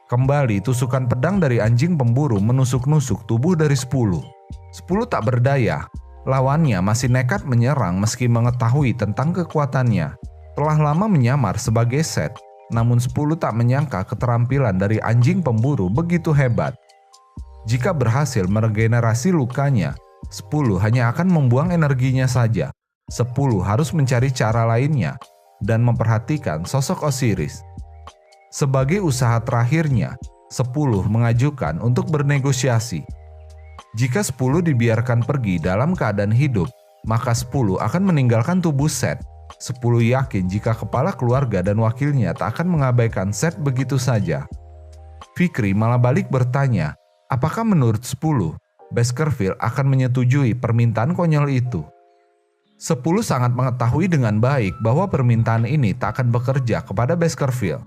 Kembali tusukan pedang dari anjing pemburu menusuk-nusuk tubuh dari 10. 10 tak berdaya. Lawannya masih nekat menyerang meski mengetahui tentang kekuatannya. Telah lama menyamar sebagai Seth, namun 10 tak menyangka keterampilan dari anjing pemburu begitu hebat. Jika berhasil meregenerasi lukanya, 10 hanya akan membuang energinya saja. 10 harus mencari cara lainnya dan memperhatikan sosok Osiris. Sebagai usaha terakhirnya, 10 mengajukan untuk bernegosiasi. Jika 10 dibiarkan pergi dalam keadaan hidup, maka 10 akan meninggalkan tubuh Seth 10 yakin jika kepala keluarga dan wakilnya tak akan mengabaikan Seth begitu saja. Fikri malah balik bertanya, apakah menurut 10, Baskerville akan menyetujui permintaan konyol itu? 10 sangat mengetahui dengan baik bahwa permintaan ini tak akan bekerja kepada Baskerville.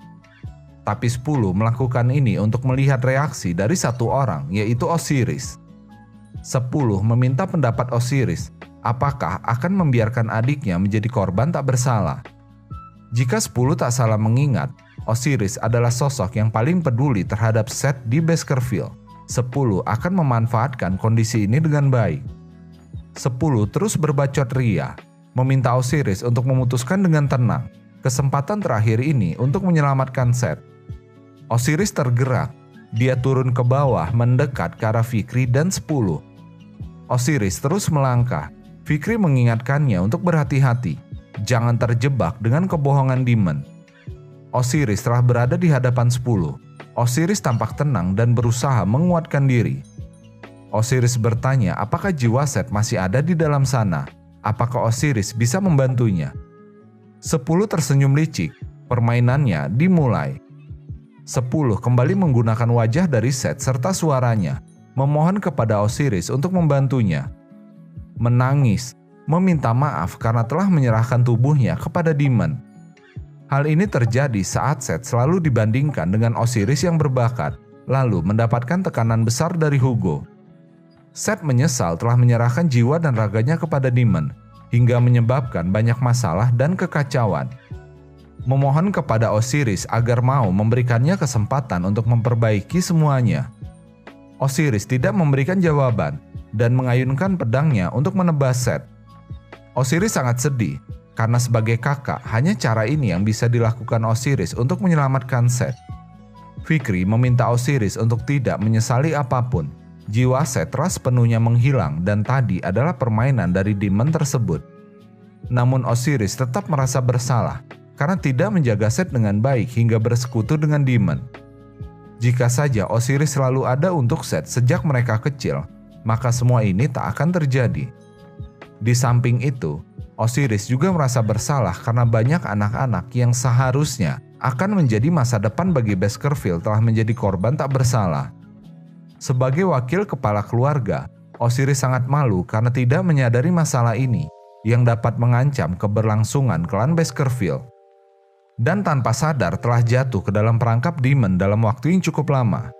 Tapi 10 melakukan ini untuk melihat reaksi dari satu orang, yaitu Osiris. 10 meminta pendapat Osiris, apakah akan membiarkan adiknya menjadi korban tak bersalah. Jika 10 tak salah mengingat, Osiris adalah sosok yang paling peduli terhadap Seth di Baskerville. 10 akan memanfaatkan kondisi ini dengan baik. 10 terus berbacot ria, meminta Osiris untuk memutuskan dengan tenang kesempatan terakhir ini untuk menyelamatkan Seth. Osiris tergerak, dia turun ke bawah mendekat ke arah Fikri dan 10. Osiris terus melangkah. Fikri mengingatkannya untuk berhati-hati, jangan terjebak dengan kebohongan Demon. Osiris telah berada di hadapan 10. Osiris tampak tenang dan berusaha menguatkan diri. Osiris bertanya apakah jiwa Seth masih ada di dalam sana. Apakah Osiris bisa membantunya? 10 tersenyum licik. Permainannya dimulai. 10 kembali menggunakan wajah dari Seth serta suaranya, memohon kepada Osiris untuk membantunya. Menangis, meminta maaf karena telah menyerahkan tubuhnya kepada Demon. Hal ini terjadi saat Seth selalu dibandingkan dengan Osiris yang berbakat, lalu mendapatkan tekanan besar dari Hugo. Seth menyesal telah menyerahkan jiwa dan raganya kepada Demon, hingga menyebabkan banyak masalah dan kekacauan. Memohon kepada Osiris agar mau memberikannya kesempatan untuk memperbaiki semuanya. Osiris tidak memberikan jawaban dan mengayunkan pedangnya untuk menebas Seth. Osiris sangat sedih karena sebagai kakak hanya cara ini yang bisa dilakukan Osiris untuk menyelamatkan Seth. Fikri meminta Osiris untuk tidak menyesali apapun. Jiwa Seth telah sepenuhnya menghilang dan tadi adalah permainan dari Demon tersebut. Namun Osiris tetap merasa bersalah karena tidak menjaga Seth dengan baik hingga bersekutu dengan Demon. Jika saja Osiris selalu ada untuk Seth sejak mereka kecil, maka semua ini tak akan terjadi. Di samping itu, Osiris juga merasa bersalah karena banyak anak-anak yang seharusnya akan menjadi masa depan bagi Baskerville telah menjadi korban tak bersalah. Sebagai wakil kepala keluarga, Osiris sangat malu karena tidak menyadari masalah ini yang dapat mengancam keberlangsungan klan Baskerville. Dan tanpa sadar telah jatuh ke dalam perangkap Demon dalam waktu yang cukup lama.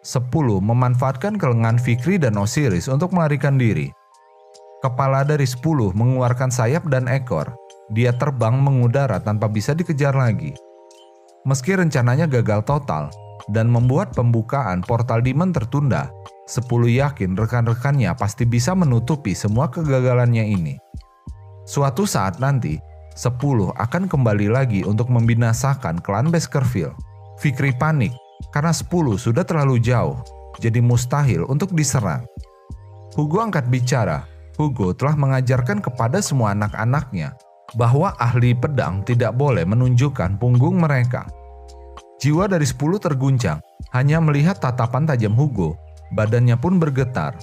10 memanfaatkan kelengahan Fikri dan Osiris untuk melarikan diri. Kepala dari 10 mengeluarkan sayap dan ekor. Dia terbang mengudara tanpa bisa dikejar lagi. Meski rencananya gagal total dan membuat pembukaan portal Demon tertunda, 10 yakin rekan-rekannya pasti bisa menutupi semua kegagalannya ini. Suatu saat nanti, 10 akan kembali lagi untuk membinasakan klan Baskerville. Fikri panik karena 10 sudah terlalu jauh, jadi mustahil untuk diserang. Hugo angkat bicara. Hugo telah mengajarkan kepada semua anak-anaknya bahwa ahli pedang tidak boleh menunjukkan punggung mereka. Jiwa dari 10 terguncang, hanya melihat tatapan tajam Hugo, badannya pun bergetar.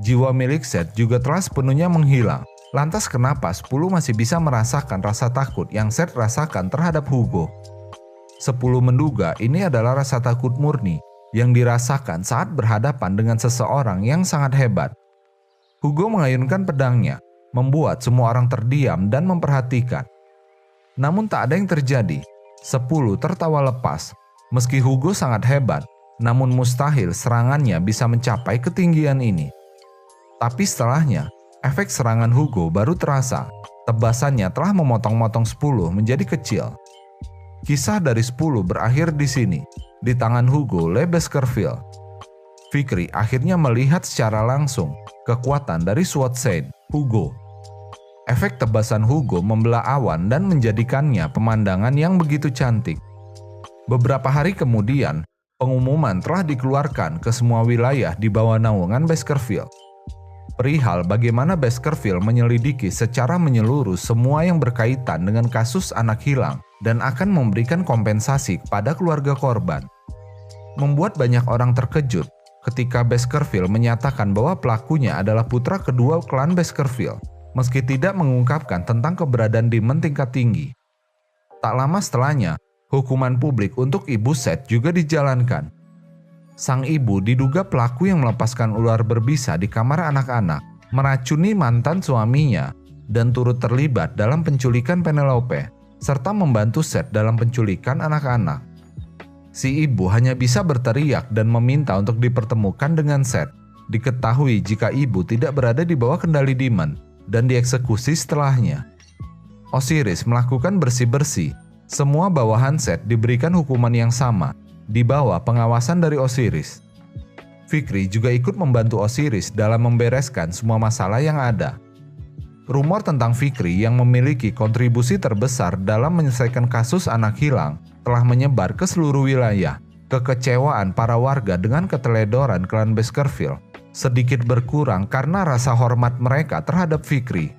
Jiwa milik Seth juga telah sepenuhnya menghilang. Lantas kenapa 10 masih bisa merasakan rasa takut yang Seth rasakan terhadap Hugo? 10 menduga ini adalah rasa takut murni yang dirasakan saat berhadapan dengan seseorang yang sangat hebat. Hugo mengayunkan pedangnya, membuat semua orang terdiam dan memperhatikan. Namun tak ada yang terjadi. 10 tertawa lepas. Meski Hugo sangat hebat, namun mustahil serangannya bisa mencapai ketinggian ini. Tapi setelahnya, efek serangan Hugo baru terasa. Tebasannya telah memotong-motong 10 menjadi kecil. Kisah dari 10 berakhir di sini, di tangan Hugo Le Baskerville. Fikri akhirnya melihat secara langsung kekuatan dari SWAT Saint, Hugo. Efek tebasan Hugo membelah awan dan menjadikannya pemandangan yang begitu cantik. Beberapa hari kemudian, pengumuman telah dikeluarkan ke semua wilayah di bawah naungan Baskerville. Perihal bagaimana Baskerville menyelidiki secara menyeluruh semua yang berkaitan dengan kasus anak hilang dan akan memberikan kompensasi kepada keluarga korban. Membuat banyak orang terkejut ketika Baskerville menyatakan bahwa pelakunya adalah putra kedua klan Baskerville. meski tidak mengungkapkan tentang keberadaan demon tingkat tinggi. Tak lama setelahnya, hukuman publik untuk ibu Seth juga dijalankan. Sang ibu diduga pelaku yang melepaskan ular berbisa di kamar anak-anak, meracuni mantan suaminya, dan turut terlibat dalam penculikan Penelope, serta membantu Seth dalam penculikan anak-anak. Si ibu hanya bisa berteriak dan meminta untuk dipertemukan dengan Seth. Diketahui jika ibu tidak berada di bawah kendali demon dan dieksekusi setelahnya. Osiris melakukan bersih-bersih. Semua bawahan Seth diberikan hukuman yang sama, di bawah pengawasan dari Osiris. Fikri juga ikut membantu Osiris dalam membereskan semua masalah yang ada. Rumor tentang Fikri yang memiliki kontribusi terbesar dalam menyelesaikan kasus anak hilang telah menyebar ke seluruh wilayah. Kekecewaan para warga dengan keteledoran klan Baskerville sedikit berkurang karena rasa hormat mereka terhadap Fikri.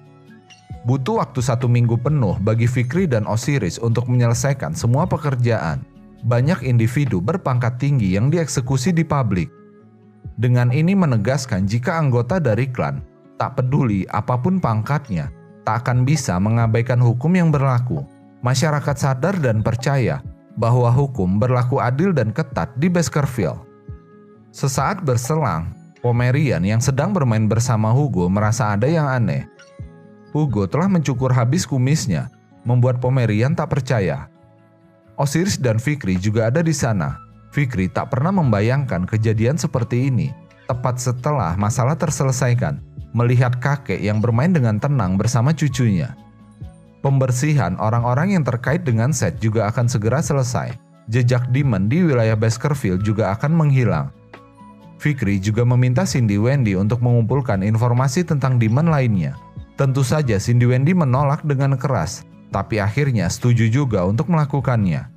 Butuh waktu 1 minggu penuh bagi Fikri dan Osiris untuk menyelesaikan semua pekerjaan. Banyak individu berpangkat tinggi yang dieksekusi di publik. Dengan ini menegaskan jika anggota dari klan, tak peduli apapun pangkatnya, tak akan bisa mengabaikan hukum yang berlaku. Masyarakat sadar dan percaya bahwa hukum berlaku adil dan ketat di Baskerville. Sesaat berselang, Pomerian yang sedang bermain bersama Hugo merasa ada yang aneh. Hugo telah mencukur habis kumisnya, membuat Pomerian tak percaya. Osiris dan Fikri juga ada di sana. Fikri tak pernah membayangkan kejadian seperti ini, tepat setelah masalah terselesaikan, melihat kakek yang bermain dengan tenang bersama cucunya. Pembersihan orang-orang yang terkait dengan Seth juga akan segera selesai. Jejak demon di wilayah Baskerville juga akan menghilang. Fikri juga meminta Cindy Wendy untuk mengumpulkan informasi tentang demon lainnya. Tentu saja Cindy Wendy menolak dengan keras, tapi akhirnya setuju juga untuk melakukannya.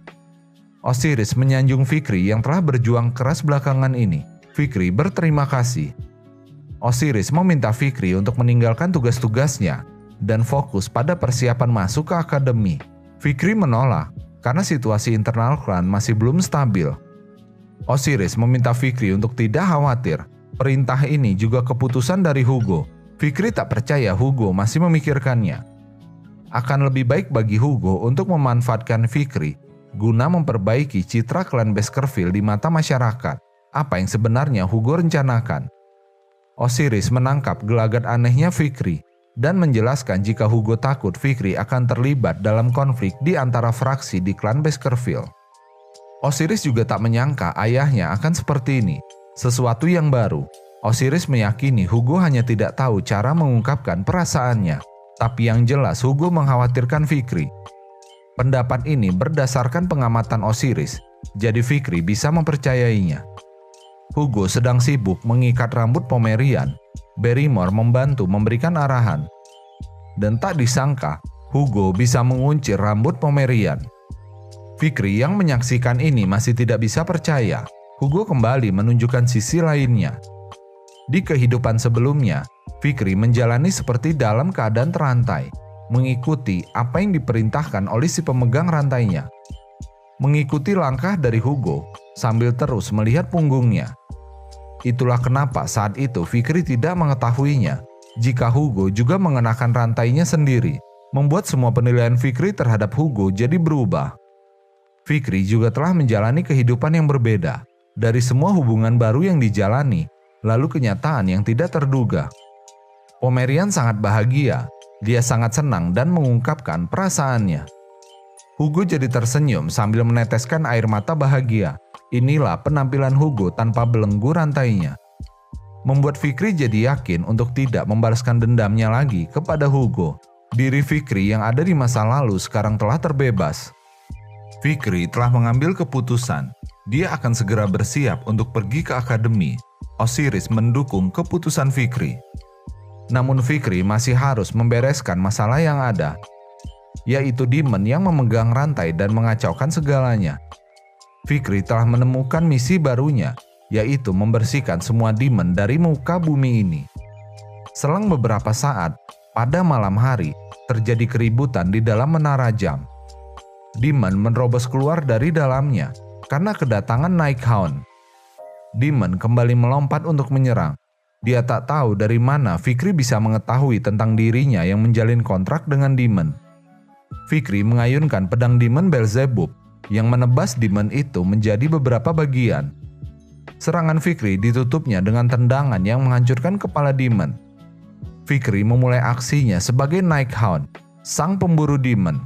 Osiris menyanjung Fikri yang telah berjuang keras belakangan ini. Fikri berterima kasih. Osiris meminta Fikri untuk meninggalkan tugas-tugasnya dan fokus pada persiapan masuk ke akademi. Fikri menolak karena situasi internal klan masih belum stabil. Osiris meminta Fikri untuk tidak khawatir. Perintah ini juga keputusan dari Hugo. Fikri tak percaya Hugo masih memikirkannya. Akan lebih baik bagi Hugo untuk memanfaatkan Fikri guna memperbaiki citra klan Baskerville di mata masyarakat. Apa yang sebenarnya Hugo rencanakan? Osiris menangkap gelagat anehnya Fikri dan menjelaskan jika Hugo takut Fikri akan terlibat dalam konflik di antara fraksi di klan Baskerville. Osiris juga tak menyangka ayahnya akan seperti ini, sesuatu yang baru. Osiris meyakini Hugo hanya tidak tahu cara mengungkapkan perasaannya, tapi yang jelas Hugo mengkhawatirkan Fikri. Pendapat ini berdasarkan pengamatan Osiris, jadi Fikri bisa mempercayainya. Hugo sedang sibuk mengikat rambut Pomerian. Barrymore membantu memberikan arahan. Dan tak disangka, Hugo bisa menguncir rambut Pomerian. Fikri yang menyaksikan ini masih tidak bisa percaya. Hugo kembali menunjukkan sisi lainnya. Di kehidupan sebelumnya, Fikri menjalani seperti dalam keadaan terantai, mengikuti apa yang diperintahkan oleh si pemegang rantainya. Mengikuti langkah dari Hugo sambil terus melihat punggungnya. Itulah kenapa saat itu Fikri tidak mengetahuinya jika Hugo juga mengenakan rantainya sendiri, membuat semua penilaian Fikri terhadap Hugo jadi berubah. Fikri juga telah menjalani kehidupan yang berbeda dari semua hubungan baru yang dijalani, lalu kenyataan yang tidak terduga. Pomerian sangat bahagia, dia sangat senang dan mengungkapkan perasaannya. Hugo jadi tersenyum sambil meneteskan air mata bahagia. Inilah penampilan Hugo tanpa belenggu rantainya. Membuat Fikri jadi yakin untuk tidak membalaskan dendamnya lagi kepada Hugo. Diri Fikri yang ada di masa lalu sekarang telah terbebas. Fikri telah mengambil keputusan. Dia akan segera bersiap untuk pergi ke akademi. Osiris mendukung keputusan Fikri. Namun Fikri masih harus membereskan masalah yang ada, yaitu demon yang memegang rantai dan mengacaukan segalanya. Fikri telah menemukan misi barunya, yaitu membersihkan semua demon dari muka bumi ini. Selang beberapa saat, pada malam hari, terjadi keributan di dalam menara jam. Demon menerobos keluar dari dalamnya karena kedatangan Nighthound. Demon kembali melompat untuk menyerang. Dia tak tahu dari mana Fikri bisa mengetahui tentang dirinya yang menjalin kontrak dengan demon. Fikri mengayunkan pedang demon Beelzebub yang menebas demon itu menjadi beberapa bagian. Serangan Fikri ditutupnya dengan tendangan yang menghancurkan kepala demon. Fikri memulai aksinya sebagai Nighthound, sang pemburu demon.